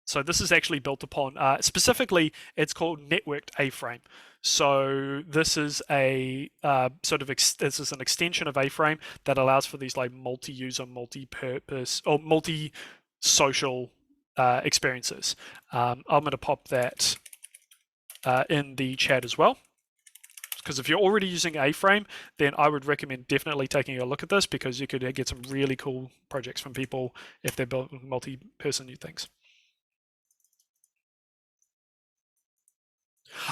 Speaker 1: So this is actually built upon, specifically, it's called networked A-frame. So this is a this is an extension of A-frame that allows for these like multi-user, multi-purpose, or multi-social experiences. I'm going to pop that in the chat as well. Because if you're already using A-frame, then I would recommend definitely taking a look at this, because you could get some really cool projects from people if they're building multi-person new things.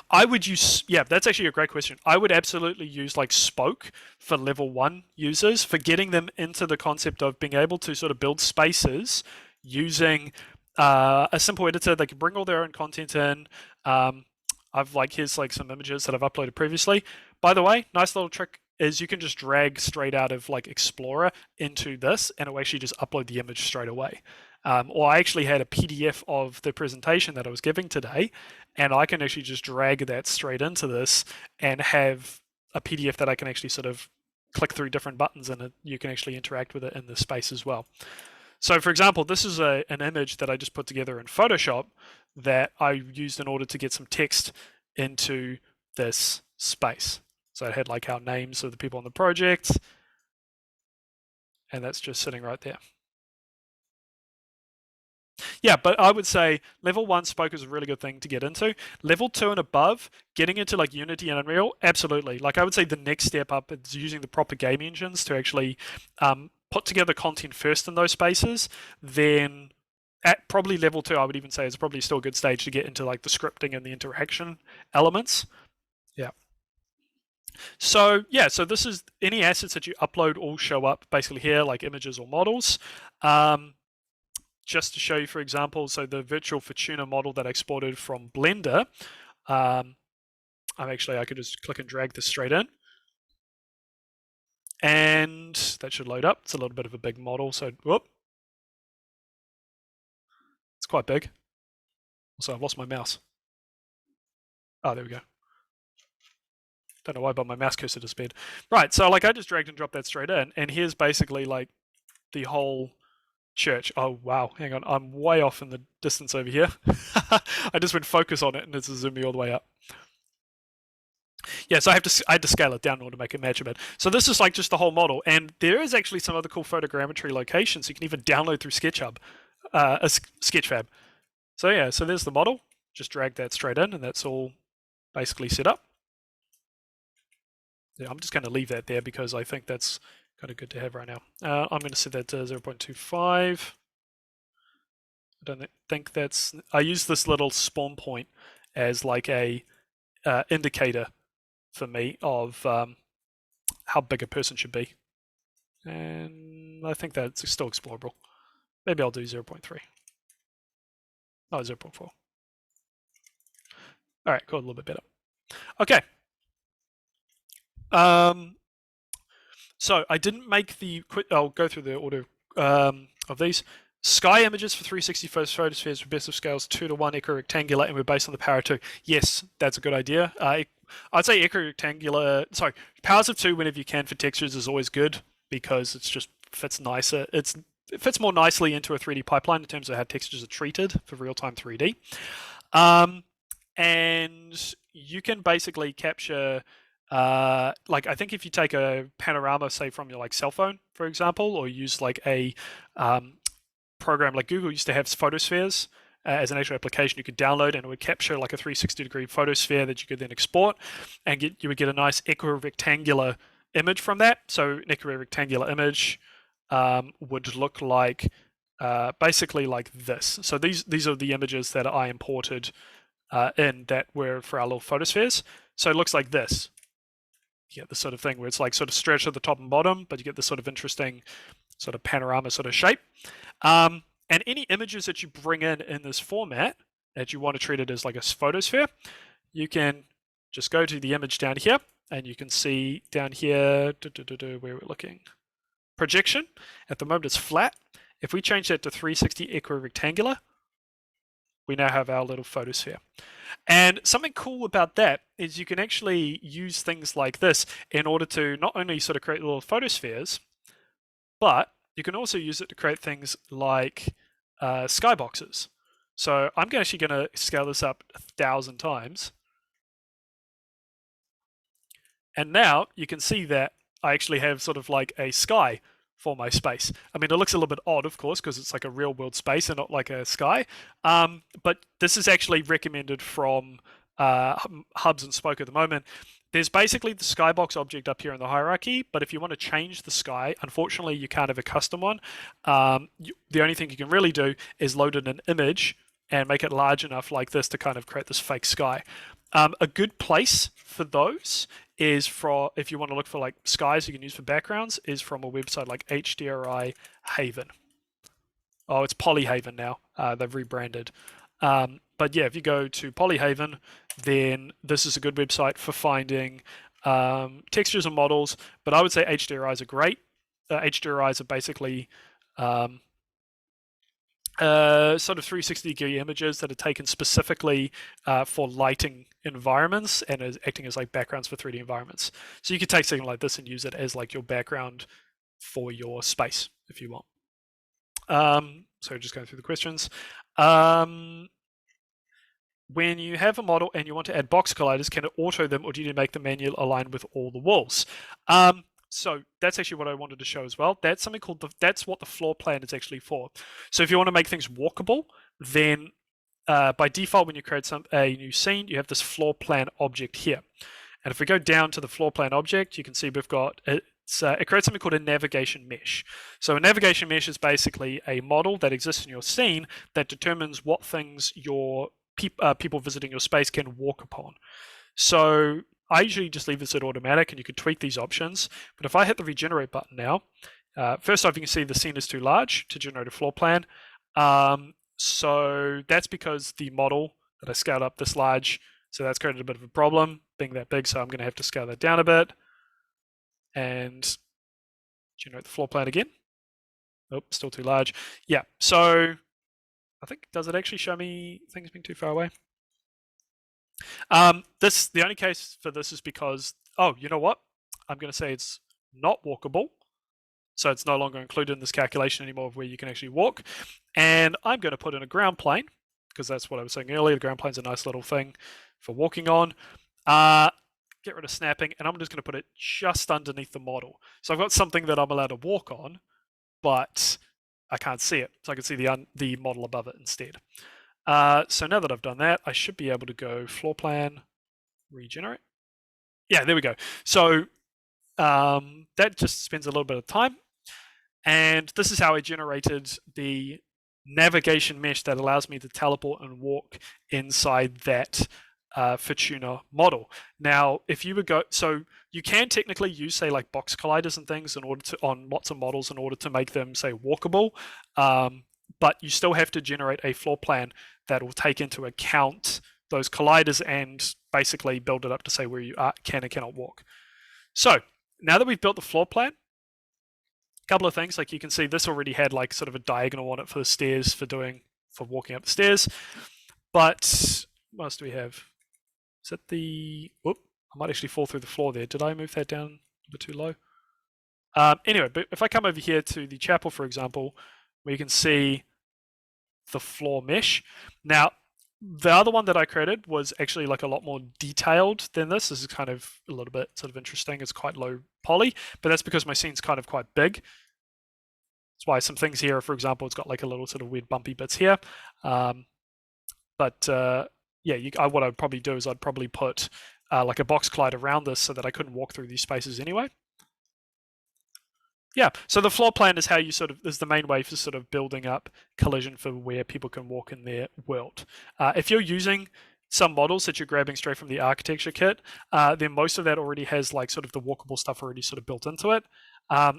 Speaker 1: I would use, yeah, that's actually a great question. I would absolutely use like Spoke for level 1 users, for getting them into the concept of being able to sort of build spaces using a simple editor. They can bring all their own content in. Here's like some images that I've uploaded previously. By the way, nice little trick is you can just drag straight out of like Explorer into this, and it will actually just upload the image straight away. Or I actually had a PDF of the presentation that I was giving today, and I can actually just drag that straight into this and have a PDF that I can actually sort of click through different buttons, and you can actually interact with it in the space as well. So for example, this is an image that I just put together in Photoshop that I used in order to get some text into this space. So it had like our names of the people on the project, and that's just sitting right there. Yeah, but I would say level 1 Spoke is a really good thing to get into. Level 2 and above, getting into like Unity and Unreal, absolutely. Like I would say the next step up is using the proper game engines to actually put together content first in those spaces. Then at probably level 2, I would even say is probably still a good stage to get into like the scripting and the interaction elements. Yeah. So yeah, so this is any assets that you upload all show up basically here, like images or models. Just to show you, for example, so the Virtual Fortuna model that I exported from Blender, I could just click and drag this straight in. And that should load up. It's a little bit of a big model, so whoop. It's quite big. Also, I've lost my mouse. Oh, there we go. Don't know why, but my mouse cursor disappeared. Right, so like I just dragged and dropped that straight in, and here's basically like the whole church. Oh wow, hang on, I'm way off in the distance over here. I just went focus on it and it's zoomed me all the way up. Yeah, so I had to scale it down in order to make it match a bit. So this is like just the whole model, and there is actually some other cool photogrammetry locations you can even download through Sketchfab. So yeah, so there's the model. Just drag that straight in, and that's all basically set up. Yeah, I'm just going to leave that there because I think that's kind of good to have right now. I'm going to set that to 0.25. I don't think that's... I use this little spawn point as like a indicator for me of how big a person should be. And I think that's still explorable. Maybe I'll do 0.3. Oh, 0.4. All right, cool, a little bit better. Okay. So I didn't make the... I'll go through the order of these. Sky images for 360 photospheres for best of scales 2:1 equirectangular, and we're based on the power of 2. Yes, that's a good idea. I'd say equirectangular... Sorry, powers of 2 whenever you can for textures is always good because it's just fits nicer. It fits more nicely into a 3D pipeline in terms of how textures are treated for real-time 3D. And you can basically capture... like I think if you take a panorama, say from your like cell phone, for example, or use like a program like Google used to have Photospheres as an actual application you could download, and it would capture like a 360-degree photosphere that you could then export, and you would get a nice equirectangular image from that. So an equirectangular image would look like basically like this. So these are the images that I imported in that were for our little photospheres. So it looks like this. You get this sort of thing where it's like sort of stretched at the top and bottom, but you get this sort of interesting sort of panorama sort of shape. And any images that you bring in this format that you want to treat it as like a photosphere, you can just go to the image down here, and you can see down here where we're looking. Projection. At the moment it's flat. If we change that to 360 equirectangular, we now have our little photosphere. And something cool about that is you can actually use things like this in order to not only sort of create little photospheres, but you can also use it to create things like skyboxes. So I'm actually going to scale this up 1,000 times. And now you can see that I actually have sort of like a sky for my space. I mean, it looks a little bit odd, of course, because it's like a real world space and not like a sky. But this is actually recommended from Hubs and Spoke at the moment. There's basically the skybox object up here in the hierarchy, but if you want to change the sky, unfortunately, you can't have a custom one. The only thing you can really do is load in an image and make it large enough like this to kind of create this fake sky. A good place for those is for, if you want to look for like skies you can use for backgrounds, is from a website like HDRI Haven. Oh, it's Polyhaven now. They've rebranded. But yeah, if you go to Polyhaven, then this is a good website for finding textures and models. But I would say HDRIs are great. HDRIs are basically sort of 360-degree images that are taken specifically for lighting environments and is acting as like backgrounds for 3D environments. So you could take something like this and use it as like your background for your space if you want. So just going through the questions. When you have a model and you want to add box colliders, can it auto them, or do you need to make the manual align with all the walls? So that's actually what I wanted to show as well. That's something called that's what the floor plan is actually for. So if you want to make things walkable, then by default, when you create a new scene, you have this floor plan object here. And if we go down to the floor plan object, you can see we've got it creates something called a navigation mesh. So a navigation mesh is basically a model that exists in your scene that determines what things your people visiting your space can walk upon. So I usually just leave this at automatic, and you can tweak these options. But if I hit the regenerate button now, first off, you can see the scene is too large to generate a floor plan. So that's because the model that I scaled up this large, so that's created a bit of a problem being that big. So I'm going to have to scale that down a bit and generate the floor plan again. Oh, still too large. Yeah, so I think, does it actually show me things being too far away? The only case for this is because, oh, you know what? I'm going to say it's not walkable. So it's no longer included in this calculation anymore of where you can actually walk. And I'm going to put in a ground plane, because that's what I was saying earlier. The ground plane's a nice little thing for walking on. Get rid of snapping, and I'm just going to put it just underneath the model. So I've got something that I'm allowed to walk on, but I can't see it. So I can see the model above it instead. So now that I've done that, I should be able to go floor plan, regenerate. Yeah, there we go. So that just spends a little bit of time. And this is how I generated the navigation mesh that allows me to teleport and walk inside that Fortuna model. Now, if you would go, so you can technically use, say, like box colliders and things in order to, on lots of models in order to make them, say, walkable. But you still have to generate a floor plan that will take into account those colliders and basically build it up to say where you can and cannot walk. So now that we've built the floor plan, a couple of things, like you can see this already had like sort of a diagonal on it for the stairs for walking up the stairs. But what else do we have? Is that the, whoop, I might actually fall through the floor there. Did I move that down a bit too low? Anyway, but if I come over here to the chapel, for example, we can see the floor mesh. Now, the other one that I created was actually like a lot more detailed than this. This is kind of a little bit sort of interesting. It's quite low poly, but that's because my scene's kind of quite big. That's why some things here, for example, it's got like a little sort of weird bumpy bits here. Yeah, what I'd probably do is I'd probably put like a box collide around this so that I couldn't walk through these spaces anyway. Yeah, so the floor plan is how you is the main way for sort of building up collision for where people can walk in their world. If you're using some models that you're grabbing straight from the architecture kit, then most of that already has like sort of the walkable stuff already sort of built into it.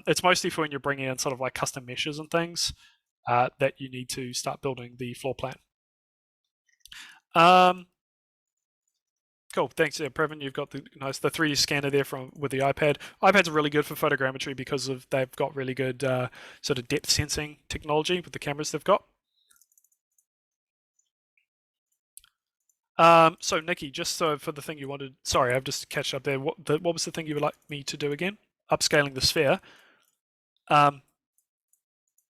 Speaker 1: It's mostly for when you're bringing in sort of like custom meshes and things that you need to start building the floor plan. Cool, thanks. Yeah, Previn, you've got the 3D scanner there with the iPad. iPads are really good for photogrammetry because they've got really good sort of depth sensing technology with the cameras they've got. So Nikki, just so for the thing you wanted, sorry, I've just catched up there. What was the thing you would like me to do again? Upscaling the sphere.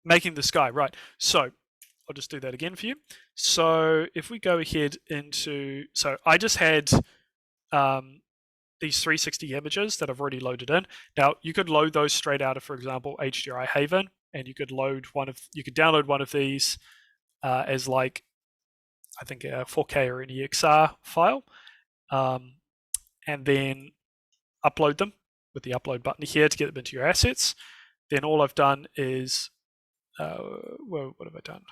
Speaker 1: Making the sky, right. So I'll just do that again for you. So if we go ahead into, so I just had these 360 images that I've already loaded in. Now you could load those straight out of, for example, HDRI Haven, and you could download one of these as like, I think a 4K or an EXR file, and then upload them with the upload button here to get them into your assets. Then all I've done is, well, what have I done?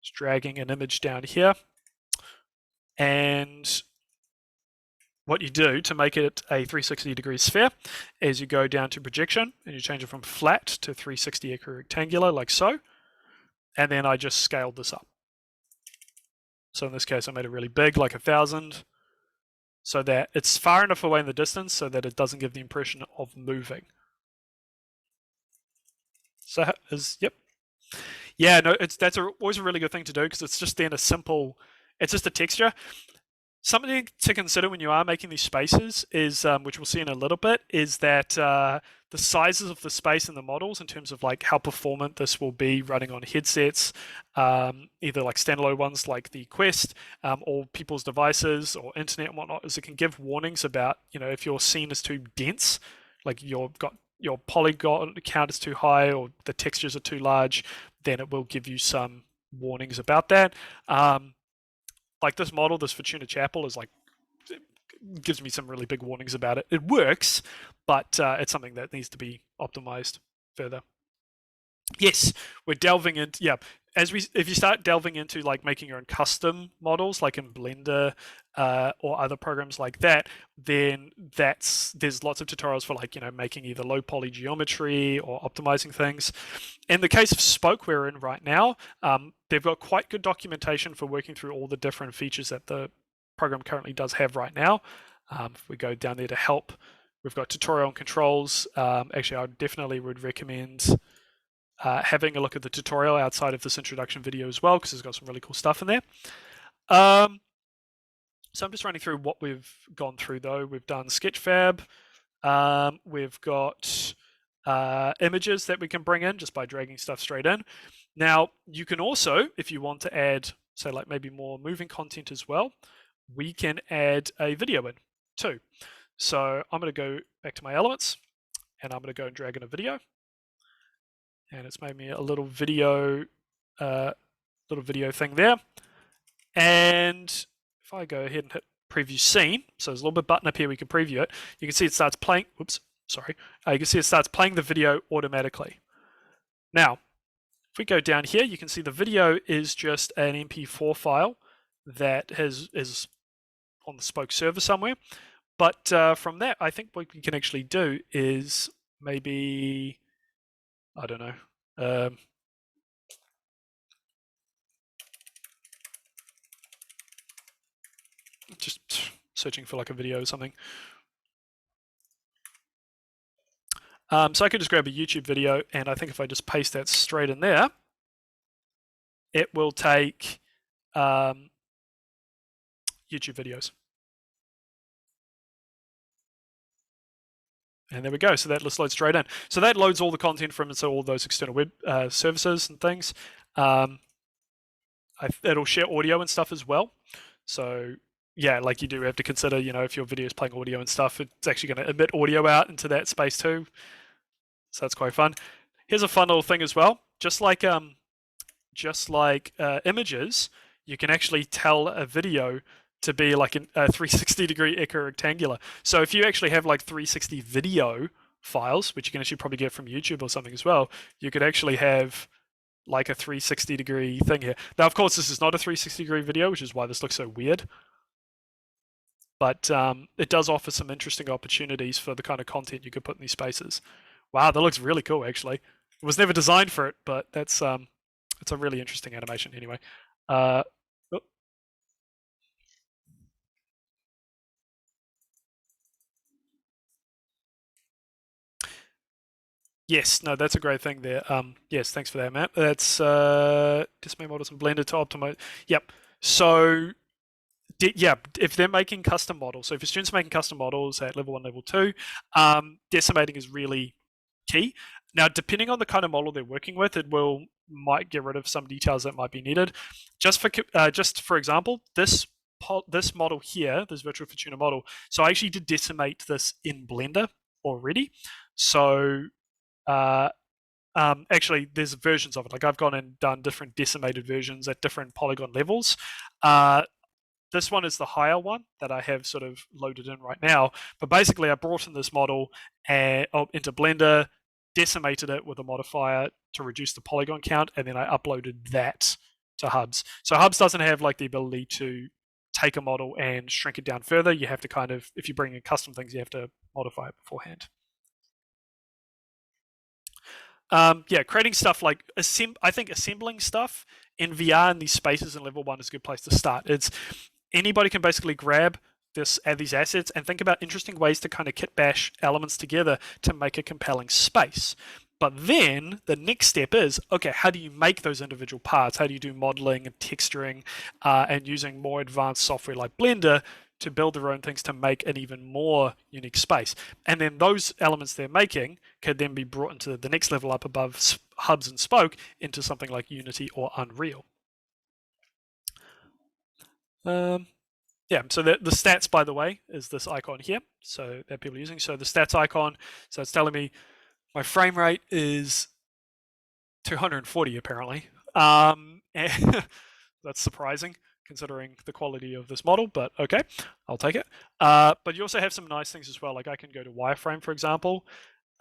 Speaker 1: Just dragging an image down here, and what you do to make it a 360-degree sphere is you go down to projection and you change it from flat to 360 rectangular, like so, and then I just scaled this up. So in this case, I made it really big, like 1,000, so that it's far enough away in the distance so that it doesn't give the impression of moving. So yep. Yeah, no, that's always a really good thing to do because it's just then it's just a texture. Something to consider when you are making these spaces is, which we'll see in a little bit, is that the sizes of the space in the models in terms of like how performant this will be running on headsets, either like standalone ones like the Quest, or people's devices or internet and whatnot, is it can give warnings about, if your scene is too dense, like your polygon count is too high or the textures are too large, then it will give you some warnings about that. Like this model, this Fortuna Chapel is like, it gives me some really big warnings about it. It works, but it's something that needs to be optimized further. Yes, we're delving into, yeah, if you start delving into like making your own custom models, like in Blender or other programs like that, then there's lots of tutorials for like, making either low poly geometry or optimizing things. In the case of Spoke we're in right now, they've got quite good documentation for working through all the different features that the program currently does have right now. If we go down there to help, we've got tutorial and controls. Actually, I definitely would recommend having a look at the tutorial outside of this introduction video as well, because it's got some really cool stuff in there. So I'm just running through what we've gone through though. We've done Sketchfab. We've got images that we can bring in just by dragging stuff straight in. Now, you can also, if you want to add, say like maybe more moving content as well, we can add a video in too. So I'm going to go back to my elements and I'm going to go and drag in a video. And it's made me a little video thing there. And if I go ahead and hit preview scene, so there's a little bit button up here we can preview it. You can see it starts playing. Oops, sorry. You can see it starts playing the video automatically. Now, if we go down here, you can see the video is just an MP4 file that is on the Spoke server somewhere. But from that, I think what we can actually do is maybe, I don't know, just searching for like a video or something. So I could just grab a YouTube video, and I think if I just paste that straight in there, it will take YouTube videos. And there we go. So that just loads straight in. So that loads all the content from all those external web services and things. It'll share audio and stuff as well. So yeah, like you do have to consider, if your video is playing audio and stuff, it's actually going to emit audio out into that space too. So that's quite fun. Here's a fun little thing as well. Just like images, you can actually tell a video to be like a 360-degree equirectangular. So if you actually have like 360 video files, which you can actually probably get from YouTube or something as well, you could actually have like a 360-degree thing here. Now, of course, this is not a 360-degree video, which is why this looks so weird. But it does offer some interesting opportunities for the kind of content you could put in these spaces. Wow, that looks really cool, actually. It was never designed for it, but that's it's a really interesting animation anyway. Yes, no, that's a great thing there. Yes, thanks for that, Matt. That's display models and Blender to optimize. Yep. So, yeah, if they're making custom models, so if your students are making custom models at level 1, level 2, decimating is really key. Now, depending on the kind of model they're working with, might get rid of some details that might be needed. Just for example, this model here, this virtual Fortuna model. So I actually did decimate this in Blender already. So actually, there's versions of it. Like I've gone and done different decimated versions at different polygon levels. This one is the higher one that I have sort of loaded in right now. But basically, I brought in this model into Blender, decimated it with a modifier to reduce the polygon count, and then I uploaded that to Hubs. So Hubs doesn't have like the ability to take a model and shrink it down further. You have to kind of, if you bring in custom things, you have to modify it beforehand. Yeah, creating stuff like I think assembling stuff in VR in these spaces in level 1 is a good place to start. Anybody can basically grab these assets and think about interesting ways to kind of kit bash elements together to make a compelling space. But then the next step is, okay, how do you make those individual parts? How do you do modeling and texturing and using more advanced software like Blender to build their own things to make an even more unique space? And then those elements they're making could then be brought into the next level up above Hubs and Spoke into something like Unity or Unreal. Yeah, so the stats, by the way, is this icon here, so that people are using. So the stats icon, so it's telling me my frame rate is 240 apparently. And that's surprising considering the quality of this model, but okay, I'll take it. But you also have some nice things as well. Like I can go to wireframe, for example,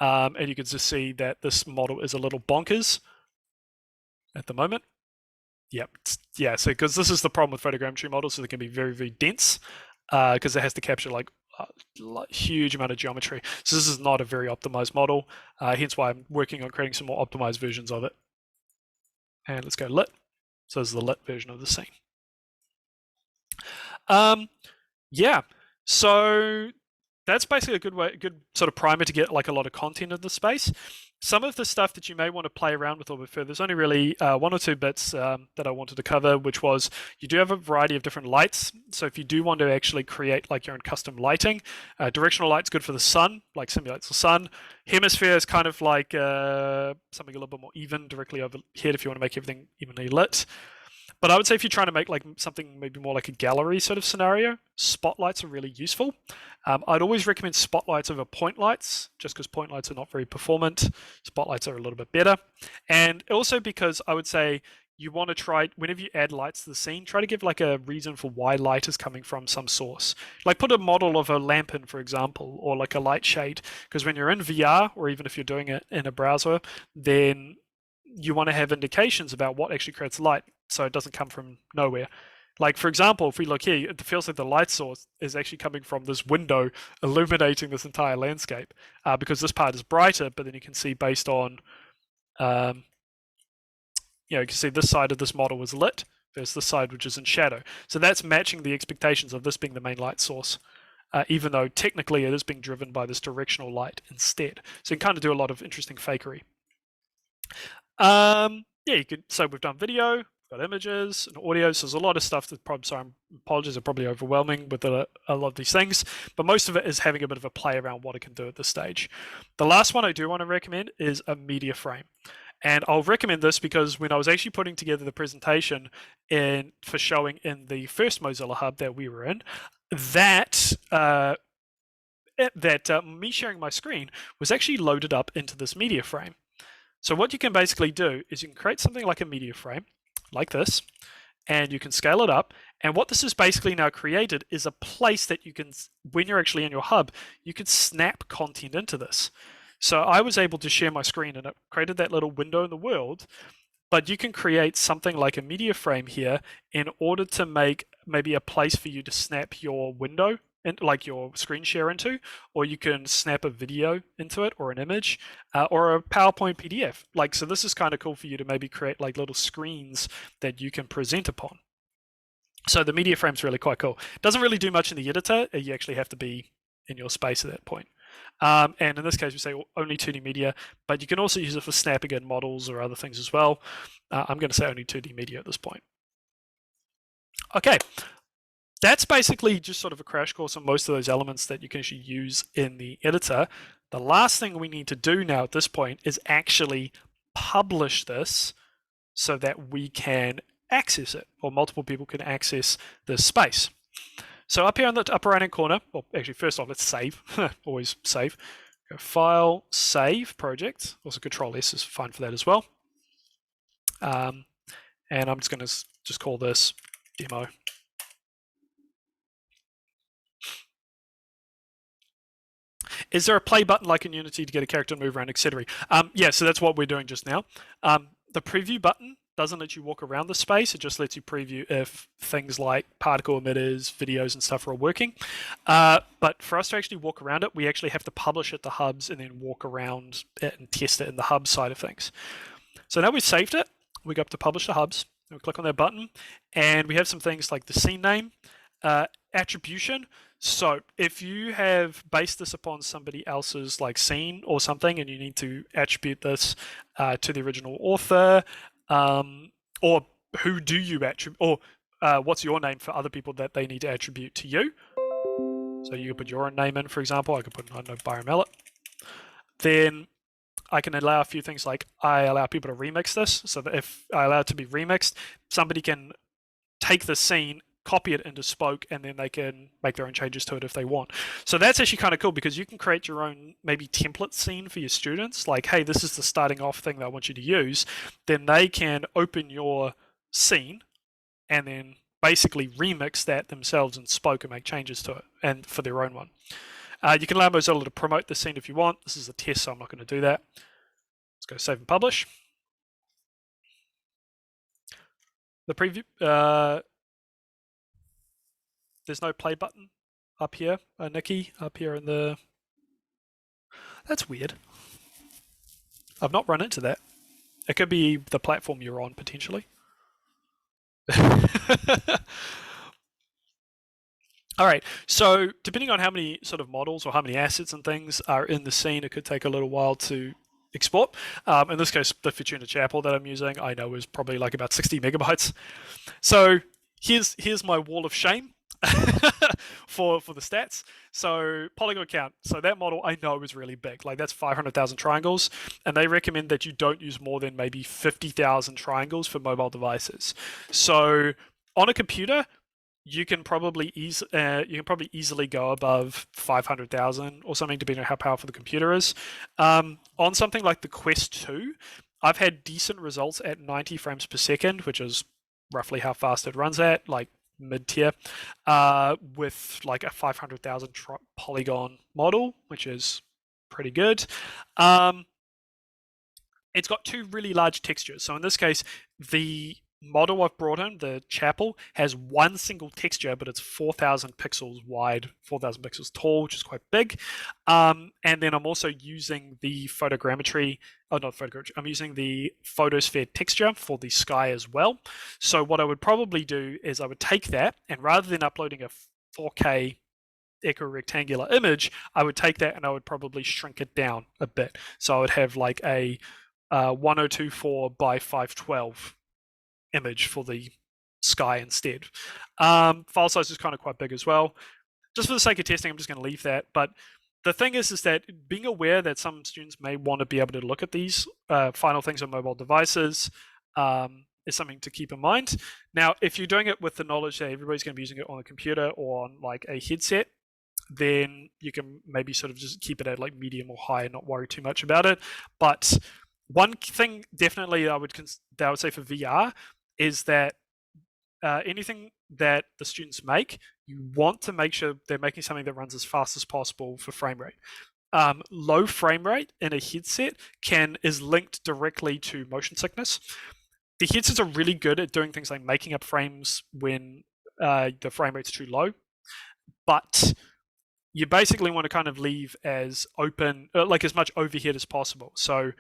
Speaker 1: and you can just see that this model is a little bonkers at the moment. Yep, yeah, so because this is the problem with photogrammetry models, so they can be very, very dense because it has to capture like a huge amount of geometry. So this is not a very optimized model, hence why I'm working on creating some more optimized versions of it. And let's go lit. So this is the lit version of the scene. Yeah, so that's basically a good sort of primer to get like a lot of content in the space. Some of the stuff that you may want to play around with a little bit further, there's only really 1 or 2 bits that I wanted to cover, which was you do have a variety of different lights. So if you do want to actually create like your own custom lighting, directional light's good for the sun, like simulates the sun. Hemisphere is kind of like something a little bit more even directly overhead if you want to make everything evenly lit. But I would say if you're trying to make like something maybe more like a gallery sort of scenario, spotlights are really useful. I'd always recommend spotlights over point lights, just because point lights are not very performant. Spotlights are a little bit better. And also because I would say you want to try, whenever you add lights to the scene, try to give like a reason for why light is coming from some source. Like put a model of a lamp in, for example, or like a light shade, because when you're in VR, or even if you're doing it in a browser, then you want to have indications about what actually creates light, so it doesn't come from nowhere. Like, for example, if we look here, it feels like the light source is actually coming from this window illuminating this entire landscape, because this part is brighter, but then you can see based on, you can see this side of this model was lit versus this side which is in shadow. So that's matching the expectations of this being the main light source, even though technically it is being driven by this directional light instead. So you can kind of do a lot of interesting fakery. Yeah, you could. So we've done video, got images and audio. So there's a lot of stuff that apologies are probably overwhelming with a lot of these things, but most of it is having a bit of a play around what it can do at this stage. The last one I do want to recommend is a media frame. And I'll recommend this because when I was actually putting together the presentation for showing in the first Mozilla Hub that we were in, that me sharing my screen was actually loaded up into this media frame. So what you can basically do is you can create something like a media frame, like this, and you can scale it up. And what this has basically now created is a place that you can, when you're actually in your hub, you could snap content into this. So I was able to share my screen and it created that little window in the world, but you can create something like a media frame here in order to make maybe a place for you to snap your window and like your screen share into, or you can snap a video into it or an image or a PowerPoint PDF. Like, so this is kind of cool for you to maybe create like little screens that you can present upon. So the media frame's really quite cool. Doesn't really do much in the editor. You actually have to be in your space at that point. And in this case, we say only 2D media, but you can also use it for snapping in models or other things as well. I'm going to say only 2D media at this point. Okay, that's basically just sort of a crash course on most of those elements that you can actually use in the editor. The last thing we need to do now at this point is actually publish this so that we can access it, or multiple people can access this space. So up here in the upper right hand corner, well, actually first off, let's save. Always save. Go File, Save, Project. Also Control S is fine for that as well. And I'm just going to just call this demo. Is there a play button like in Unity to get a character to move around, etc.? Yeah, so that's what we're doing just now. The preview button doesn't let you walk around the space. It just lets you preview if things like particle emitters, videos, and stuff are working. But for us to actually walk around it, we actually have to publish it to hubs and then walk around it and test it in the hub side of things. So now we've saved it. We go up to publish to hubs. We click on that button, and we have some things like the scene name, attribution. So if you have based this upon somebody else's like scene or something, and you need to attribute this to the original author, or who do you attribute, or what's your name for other people that they need to attribute to you. So you can put your own name in, for example. I could put, I don't know, Byron Mallett. Then I can allow a few things like I allow people to remix this, so that if I allow it to be remixed, somebody can take the scene, copy it into Spoke, and then they can make their own changes to it if they want. So that's actually kind of cool because you can create your own maybe template scene for your students. Like, hey, this is the starting off thing that I want you to use. Then they can open your scene and then basically remix that themselves in Spoke and make changes to it and for their own one. You can allow Mozilla to promote the scene if you want. This is a test, so I'm not going to do that. Let's go save and publish. The preview, there's no play button up here, Nikki, up here in the... That's weird. I've not run into that. It could be the platform you're on, potentially. All right, so depending on how many sort of models or how many assets and things are in the scene, it could take a little while to export. In this case, the Fortuna Chapel that I'm using, I know is probably like about 60 megabytes. So here's my wall of shame for the stats. So polygon count. So that model I know is really big. Like that's 500,000 triangles, and they recommend that you don't use more than maybe 50,000 triangles for mobile devices. So on a computer, you can probably easily go above 500,000 or something, depending on how powerful the computer is. On something like the Quest 2, I've had decent results at 90 frames per second, which is roughly how fast it runs at, like mid-tier, with like a 500,000 polygon model, which is pretty good. It's got two really large textures. So in this case, the model I've brought in, the chapel, has one single texture, but it's 4,000 pixels wide, 4,000 pixels tall, which is quite big. And then I'm also using the photogrammetry, not photogrammetry, I'm using the photosphere texture for the sky as well. So what I would probably do is I would take that, and rather than uploading a 4K equirectangular image, I would take that and I would probably shrink it down a bit. So I would have like a 1024 by 512 image for the sky instead. File size is kind of quite big as well. Just for the sake of testing, I'm just going to leave that. But the thing is that being aware that some students may want to be able to look at these final things on mobile devices is something to keep in mind. Now, if you're doing it with the knowledge that everybody's going to be using it on a computer or on like a headset, then you can maybe sort of just keep it at like medium or high and not worry too much about it. But one thing definitely I would say for VR is that anything that the students make, you want to make sure they're making something that runs as fast as possible for frame rate. Low frame rate in a headset is linked directly to motion sickness. The headsets are really good at doing things like making up frames when the frame rate's too low, but you basically want to kind of leave as open, like as much overhead as possible. So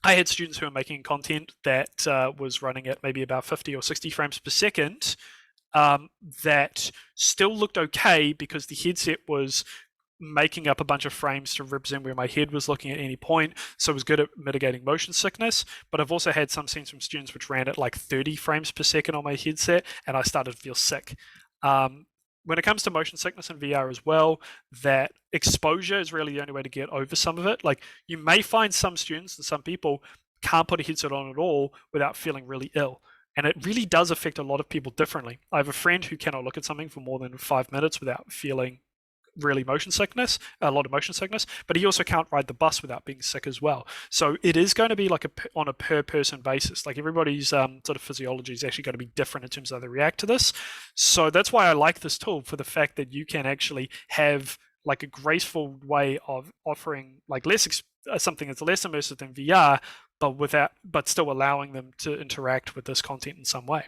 Speaker 1: I had students who were making content that was running at maybe about 50 or 60 frames per second that still looked okay because the headset was making up a bunch of frames to represent where my head was looking at any point, so it was good at mitigating motion sickness. But I've also had some scenes from students which ran at like 30 frames per second on my headset, and I started to feel sick. When it comes to motion sickness in VR as well, that exposure is really the only way to get over some of it. Like, you may find some students and some people can't put a headset on at all without feeling really ill. And it really does affect a lot of people differently. I have a friend who cannot look at something for more than 5 minutes without feeling really a lot of motion sickness, but he also can't ride the bus without being sick as well. So it is going to be like on a per person basis. Like, everybody's sort of physiology is actually going to be different in terms of how they react to this. So that's why I like this tool, for the fact that you can actually have like a graceful way of offering like something that's less immersive than VR, but still allowing them to interact with this content in some way.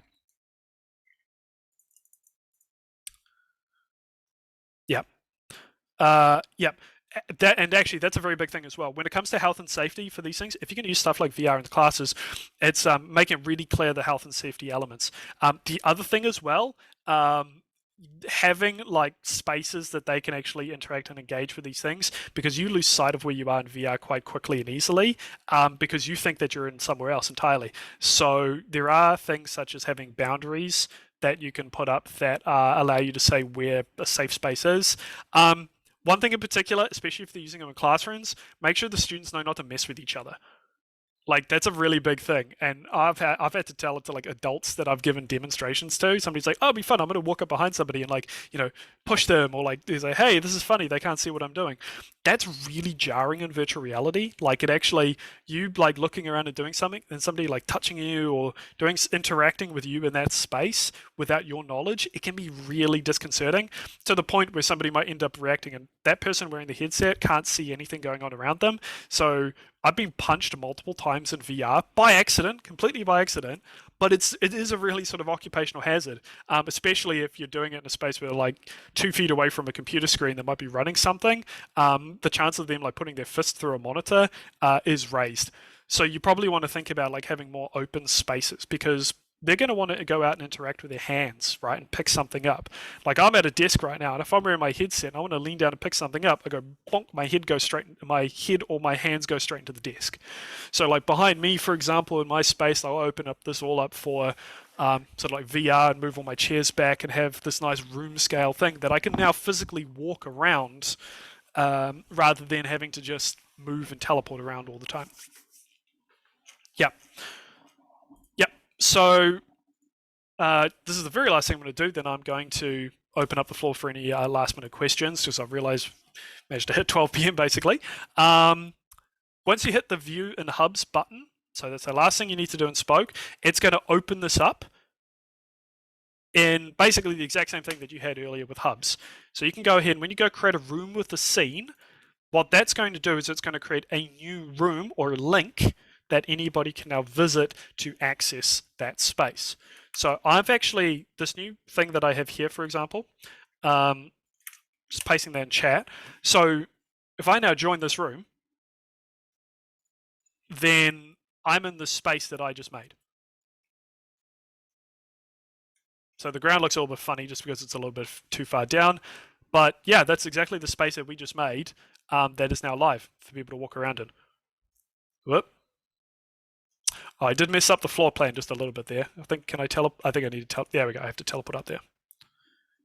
Speaker 1: Yeah. Yep. And actually, that's a very big thing as well. When it comes to health and safety for these things, if you can use stuff like VR in the classes, it's making it really clear the health and safety elements. The other thing as well, having like spaces that they can actually interact and engage with these things, because you lose sight of where you are in VR quite quickly and easily, because you think that you're in somewhere else entirely. So there are things such as having boundaries that you can put up that allow you to say where a safe space is. One thing in particular, especially if they're using them in classrooms, make sure the students know not to mess with each other. Like, that's a really big thing, and I've had to tell it to like adults that I've given demonstrations to. Somebody's like, "Oh, it'll be fun. I'm going to walk up behind somebody and like, push them, or like they say, hey, this is funny. They can't see what I'm doing." That's really jarring in virtual reality. Like, it actually, you like looking around and doing something, and somebody like touching you or interacting with you in that space without your knowledge, it can be really disconcerting, to the point where somebody might end up reacting, and that person wearing the headset can't see anything going on around them. So I've been punched multiple times in VR by accident, completely by accident, but it is a really sort of occupational hazard, especially if you're doing it in a space where like 2 feet away from a computer screen that might be running something. The chance of them like putting their fist through a monitor is raised. So you probably want to think about like having more open spaces, because they're going to want to go out and interact with their hands, right, and pick something up. Like, I'm at a desk right now, and if I'm wearing my headset and I want to lean down and pick something up, I go bonk, my head or my hands go straight into the desk. So like behind me, for example, in my space, I'll open up this all up for sort of like VR and move all my chairs back and have this nice room scale thing that I can now physically walk around, rather than having to just move and teleport around all the time. Yeah. So this is the very last thing I'm going to do. Then I'm going to open up the floor for any last minute questions, because I've realized managed to hit 12 p.m. basically. once you hit the View in Hubs button, so that's the last thing you need to do in Spoke, it's going to open this up in basically the exact same thing that you had earlier with Hubs. So you can go ahead and when you go create a room with the scene, what that's going to do is it's going to create a new room or a link that anybody can now visit to access that space. So I've actually, this new thing that I have here, for example, just pasting that in chat. So if I now join this room, then I'm in the space that I just made. So the ground looks a little bit funny just because it's a little bit too far down. But yeah, that's exactly the space that we just made that is now live for people to walk around in. Whoop. Oh, I did mess up the floor plan just a little bit there. I think, can I tell? I think I need to tell. There we go. I have to teleport up there.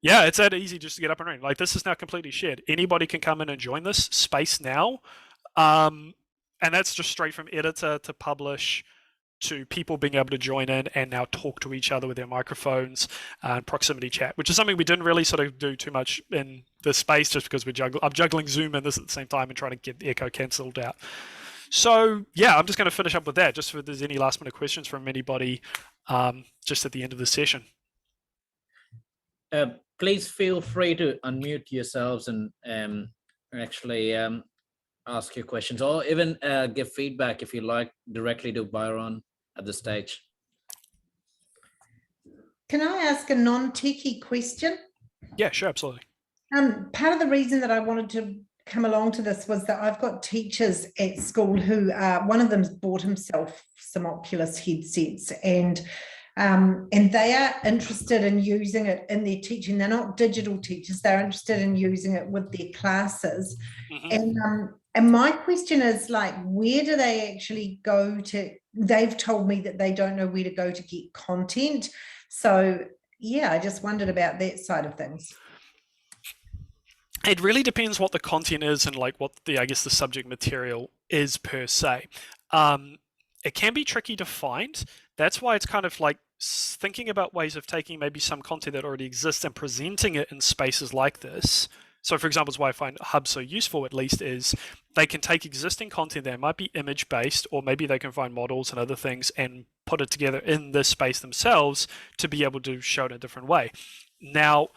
Speaker 1: Yeah, it's that easy just to get up and running. Like this is now completely shared. Anybody can come in and join this space now. And that's just straight from editor to publish to people being able to join in and now talk to each other with their microphones and proximity chat, which is something we didn't really sort of do too much in this space just because I'm juggling Zoom and this at the same time and trying to get the echo cancelled out. So yeah, I'm just going to finish up with that just if there's any last minute questions from anybody just at the end of the session.
Speaker 2: Please feel free to unmute yourselves and actually ask your questions or even give feedback if you like directly to Byron at the stage.
Speaker 4: Can I ask a non-techie question?
Speaker 1: Yeah, sure, absolutely.
Speaker 4: Part of the reason that I wanted to come along to this was that I've got teachers at school who one of them's bought himself some Oculus headsets and they are interested in using it in their teaching. They're not digital teachers, they're interested in using it with their classes. And my question is, like, where do they actually go to? They've told me that they don't know where to go to get content. So yeah, I just wondered about that side of things.
Speaker 1: It really depends what the content is and like what the, I guess, the subject material is per se. It can be tricky to find. That's why it's kind of like thinking about ways of taking maybe some content that already exists and presenting it in spaces like this. So for example, it's why I find Hub so useful, at least, is they can take existing content that might be image based, or maybe they can find models and other things and put it together in this space themselves to be able to show it in a different way. Now,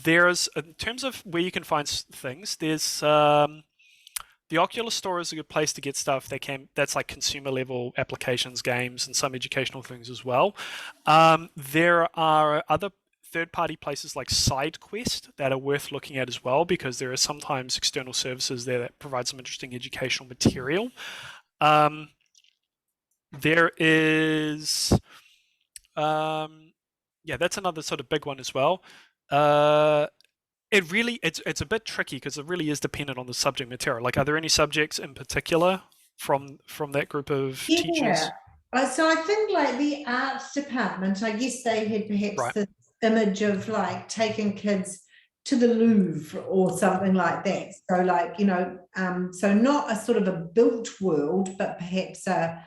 Speaker 1: there's, in terms of where you can find things, there's the Oculus Store is a good place to get stuff that's like consumer level applications, games, and some educational things as well. There are other third-party places like SideQuest that are worth looking at as well, because there are sometimes external services there that provide some interesting educational material. There is, yeah, that's another sort of big one as well. It's a bit tricky because it really is dependent on the subject material. Like, are there any subjects in particular from that group of teachers?
Speaker 4: So I think like the arts department, I guess they had perhaps this image of like taking kids to the Louvre or something like that. So like, you know, so not a sort of a built world, but perhaps a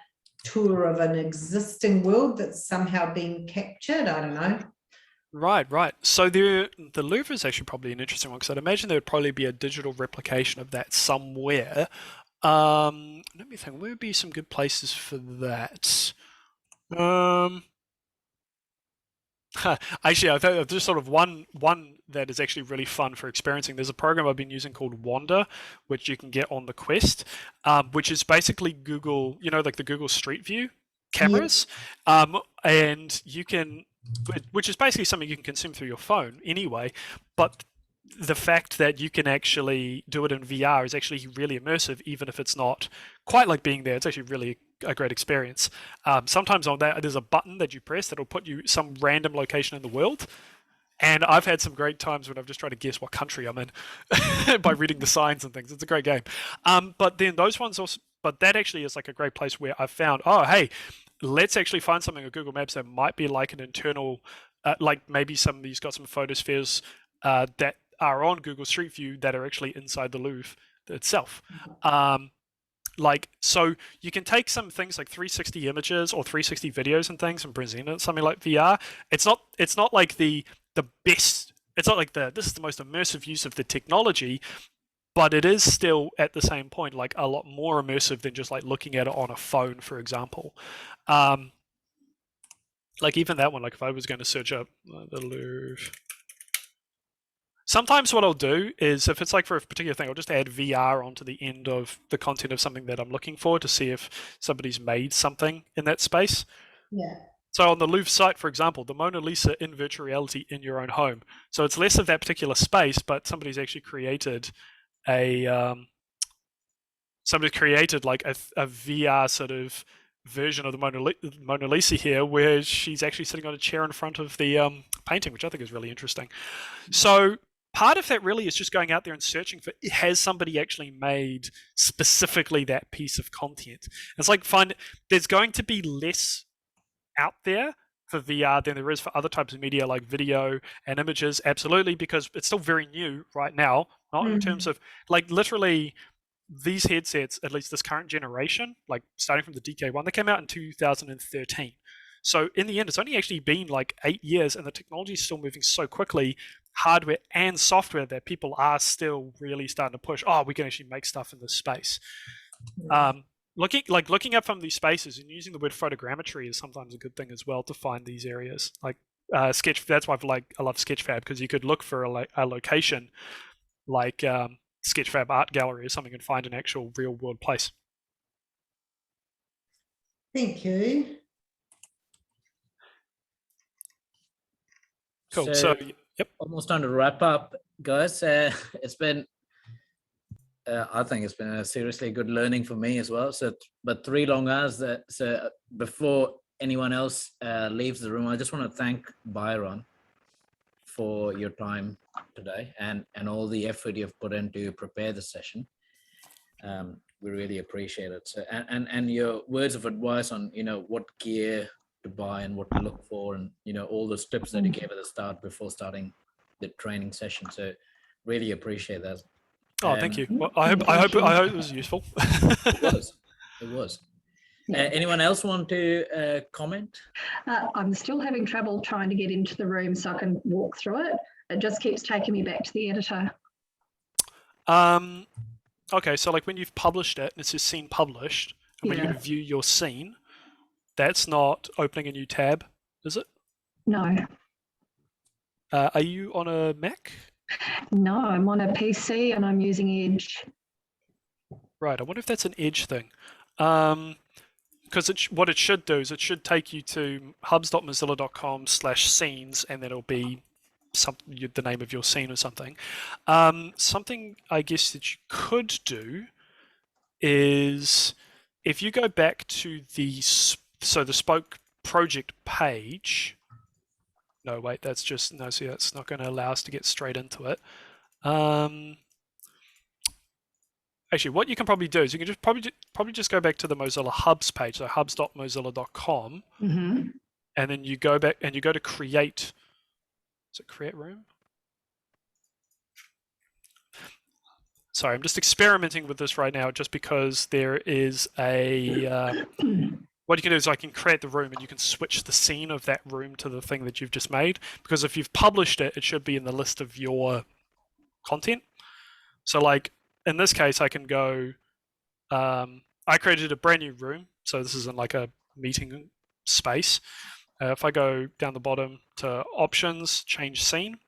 Speaker 4: tour of an existing world that's somehow been captured. I don't know.
Speaker 1: Right. So the Louvre is actually probably an interesting one, because I'd imagine there would probably be a digital replication of that somewhere. Let me think, where would be some good places for that? Actually, I think there's sort of one that is actually really fun for experiencing. There's a program I've been using called Wander, which you can get on the Quest, which is basically Google, you know, like the Google Street View cameras, and you can, which is basically something you can consume through your phone anyway, but the fact that you can actually do it in VR is actually really immersive, even if it's not quite like being there. It's actually really a great experience. Sometimes on that, there's a button that you press that'll put you some random location in the world. And I've had some great times when I've just tried to guess what country I'm in by reading the signs and things. It's a great game. But then those ones also, but that actually is like a great place where I've found, oh, hey, let's actually find something on Google Maps that might be like an internal, like maybe somebody's got some photospheres that are on Google Street View that are actually inside the Louvre itself. Like, so you can take some things like 360 images or 360 videos and things and present it something like VR. It's not like the best, it's not like this is the most immersive use of the technology, but it is still at the same point like a lot more immersive than just like looking at it on a phone, for example. Like even that one, like if I was going to search up the Louvre. Sometimes what I'll do is if it's like for a particular thing, I'll just add VR onto the end of the content of something that I'm looking for to see if somebody's made something in that space.
Speaker 4: Yeah.
Speaker 1: So on the Louvre site, for example, the Mona Lisa in virtual reality in your own home. So it's less of that particular space, but somebody's actually created like a VR sort of version of the Mona Lisa here, where she's actually sitting on a chair in front of the painting, which I think is really interesting. So part of that really is just going out there and searching for, has somebody actually made specifically that piece of content? It's like there's going to be less out there for VR than there is for other types of media like video and images, absolutely, because it's still very new right now, not in terms of like literally these headsets, at least this current generation, like starting from the DK1, they came out in 2013. So in the end, it's only actually been like 8 years, and the technology is still moving so quickly, hardware and software, that people are still really starting to push, oh, we can actually make stuff in this space. Looking up from these spaces and using the word photogrammetry is sometimes a good thing as well to find these areas. Like Sketch, that's why I love Sketchfab, because you could look for a location like Sketchfab Art Gallery or something and find an actual real world place.
Speaker 4: Thank you.
Speaker 1: Cool. So yep.
Speaker 2: Almost time to wrap up, guys. It's been, I think it's been a seriously good learning for me as well. So, but 3 long hours. So before anyone else leaves the room, I just want to thank Byron for your time today and all the effort you've put in to prepare the session. We really appreciate it. So, and your words of advice on, what gear to buy and what to look for, and, all those tips that you gave at the start before starting the training session. So really appreciate that.
Speaker 1: Oh, thank you. Well, I hope it was useful.
Speaker 2: It was. Anyone else want to comment?
Speaker 3: I'm still having trouble trying to get into the room so I can walk through it. It just keeps taking me back to the editor.
Speaker 1: Okay, so like when you've published it and it says scene published, and when you go to view your scene, that's not opening a new tab, is it?
Speaker 3: No.
Speaker 1: Are you on a Mac?
Speaker 3: No, I'm on a PC and I'm using Edge.
Speaker 1: Right, I wonder if that's an Edge thing. Because what it should do is it should take you to hubs.mozilla.com/scenes, and then it'll be the name of your scene or something. Something I guess that you could do is if you go back to the Spoke project page. No, wait, that's just no. See, that's not going to allow us to get straight into it. Actually, what you can probably do is you can just probably just go back to the Mozilla Hubs page, so hubs.mozilla.com, and then you go back and you go to create. Is it create room? Sorry, I'm just experimenting with this right now, just because there is a. What you can do is I can create the room, and you can switch the scene of that room to the thing that you've just made. Because if you've published it, it should be in the list of your content. So like. In this case, I can go, I created a brand new room. So this is in like a meeting space. If I go down the bottom to options, change scene,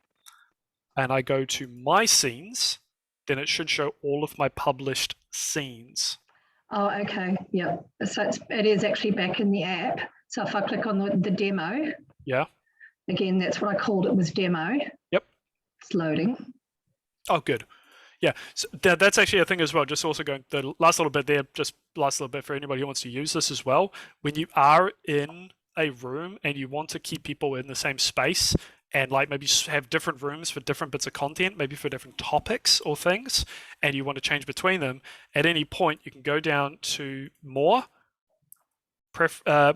Speaker 1: and I go to my scenes, then it should show all of my published scenes.
Speaker 3: Oh, okay. Yeah. So it is actually back in the app. So if I click on the demo.
Speaker 1: Yeah.
Speaker 3: Again, that's what I called it, was demo.
Speaker 1: Yep.
Speaker 3: It's loading.
Speaker 1: Oh, good. Yeah, so that's actually a thing as well. Just also going the last little bit there, just last little bit for anybody who wants to use this as well. When you are in a room and you want to keep people in the same space and like maybe have different rooms for different bits of content, maybe for different topics or things, and you want to change between them, at any point you can go down to more, I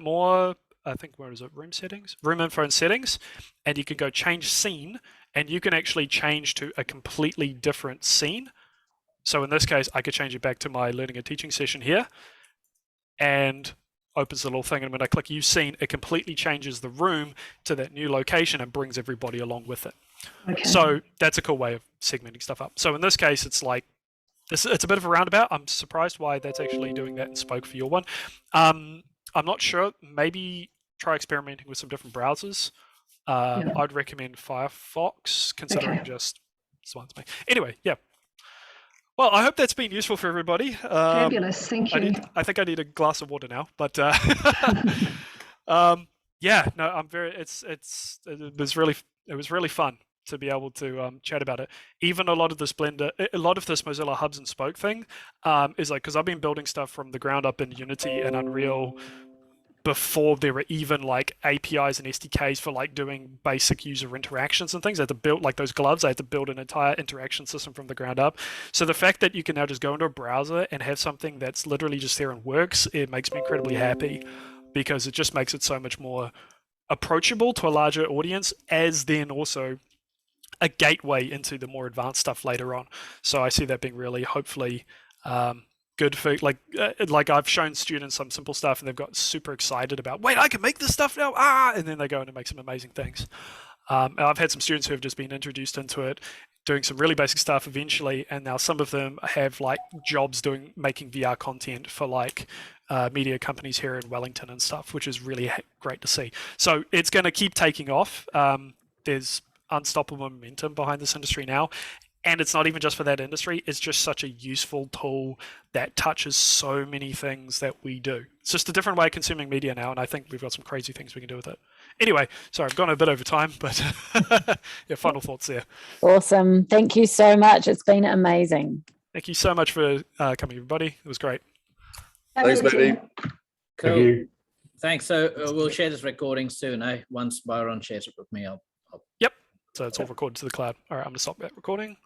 Speaker 1: think, where is it? Room settings, room info and settings, and you can go change scene, and you can actually change to a completely different scene. So in this case, I could change it back to my learning and teaching session here, and opens the little thing. And when I click use scene, it completely changes the room to that new location and brings everybody along with it.
Speaker 3: Okay.
Speaker 1: So that's a cool way of segmenting stuff up. So in this case, it's like it's a bit of a roundabout. I'm surprised why that's actually doing that in Spoke for your one. I'm not sure. Maybe try experimenting with some different browsers.
Speaker 3: Yeah.
Speaker 1: I'd recommend Firefox, considering just swans me. Anyway, yeah. Well, I hope that's been useful for everybody.
Speaker 3: Fabulous, thank you.
Speaker 1: I think I need a glass of water now, but yeah, no, I'm very. It was really fun to be able to chat about it. Even a lot of this Mozilla hubs and spoke thing is like, because I've been building stuff from the ground up in Unity and Unreal before there were even like APIs and SDKs for like doing basic user interactions and things. I had to build like those gloves. I had to build an entire interaction system from the ground up. So the fact that you can now just go into a browser and have something that's literally just there and works, it makes me incredibly happy, because it just makes it so much more approachable to a larger audience, as then also a gateway into the more advanced stuff later on. So I see that being really, hopefully, good for like I've shown students some simple stuff and they've got super excited about, wait, I can make this stuff now, and then they go in and make some amazing things. And I've had some students who have just been introduced into it, doing some really basic stuff eventually, and now some of them have like jobs making VR content for like media companies here in Wellington and stuff, which is really great to see. So it's going to keep taking off. There's unstoppable momentum behind this industry now, and it's not even just for that industry. It's just such a useful tool that touches so many things that we do. It's just a different way of consuming media now, and I think we've got some crazy things we can do with it. Anyway, sorry, I've gone a bit over time, but yeah, final thoughts there.
Speaker 5: Awesome. Thank you so much. It's been amazing.
Speaker 1: Thank you so much for coming, everybody. It was great.
Speaker 6: Thanks, Matty.
Speaker 2: Cool. Thanks. So we'll share this recording soon. Once Byron shares it with me, I'll
Speaker 1: Yep. So it's all recorded to the cloud. All right, I'm going to stop that recording.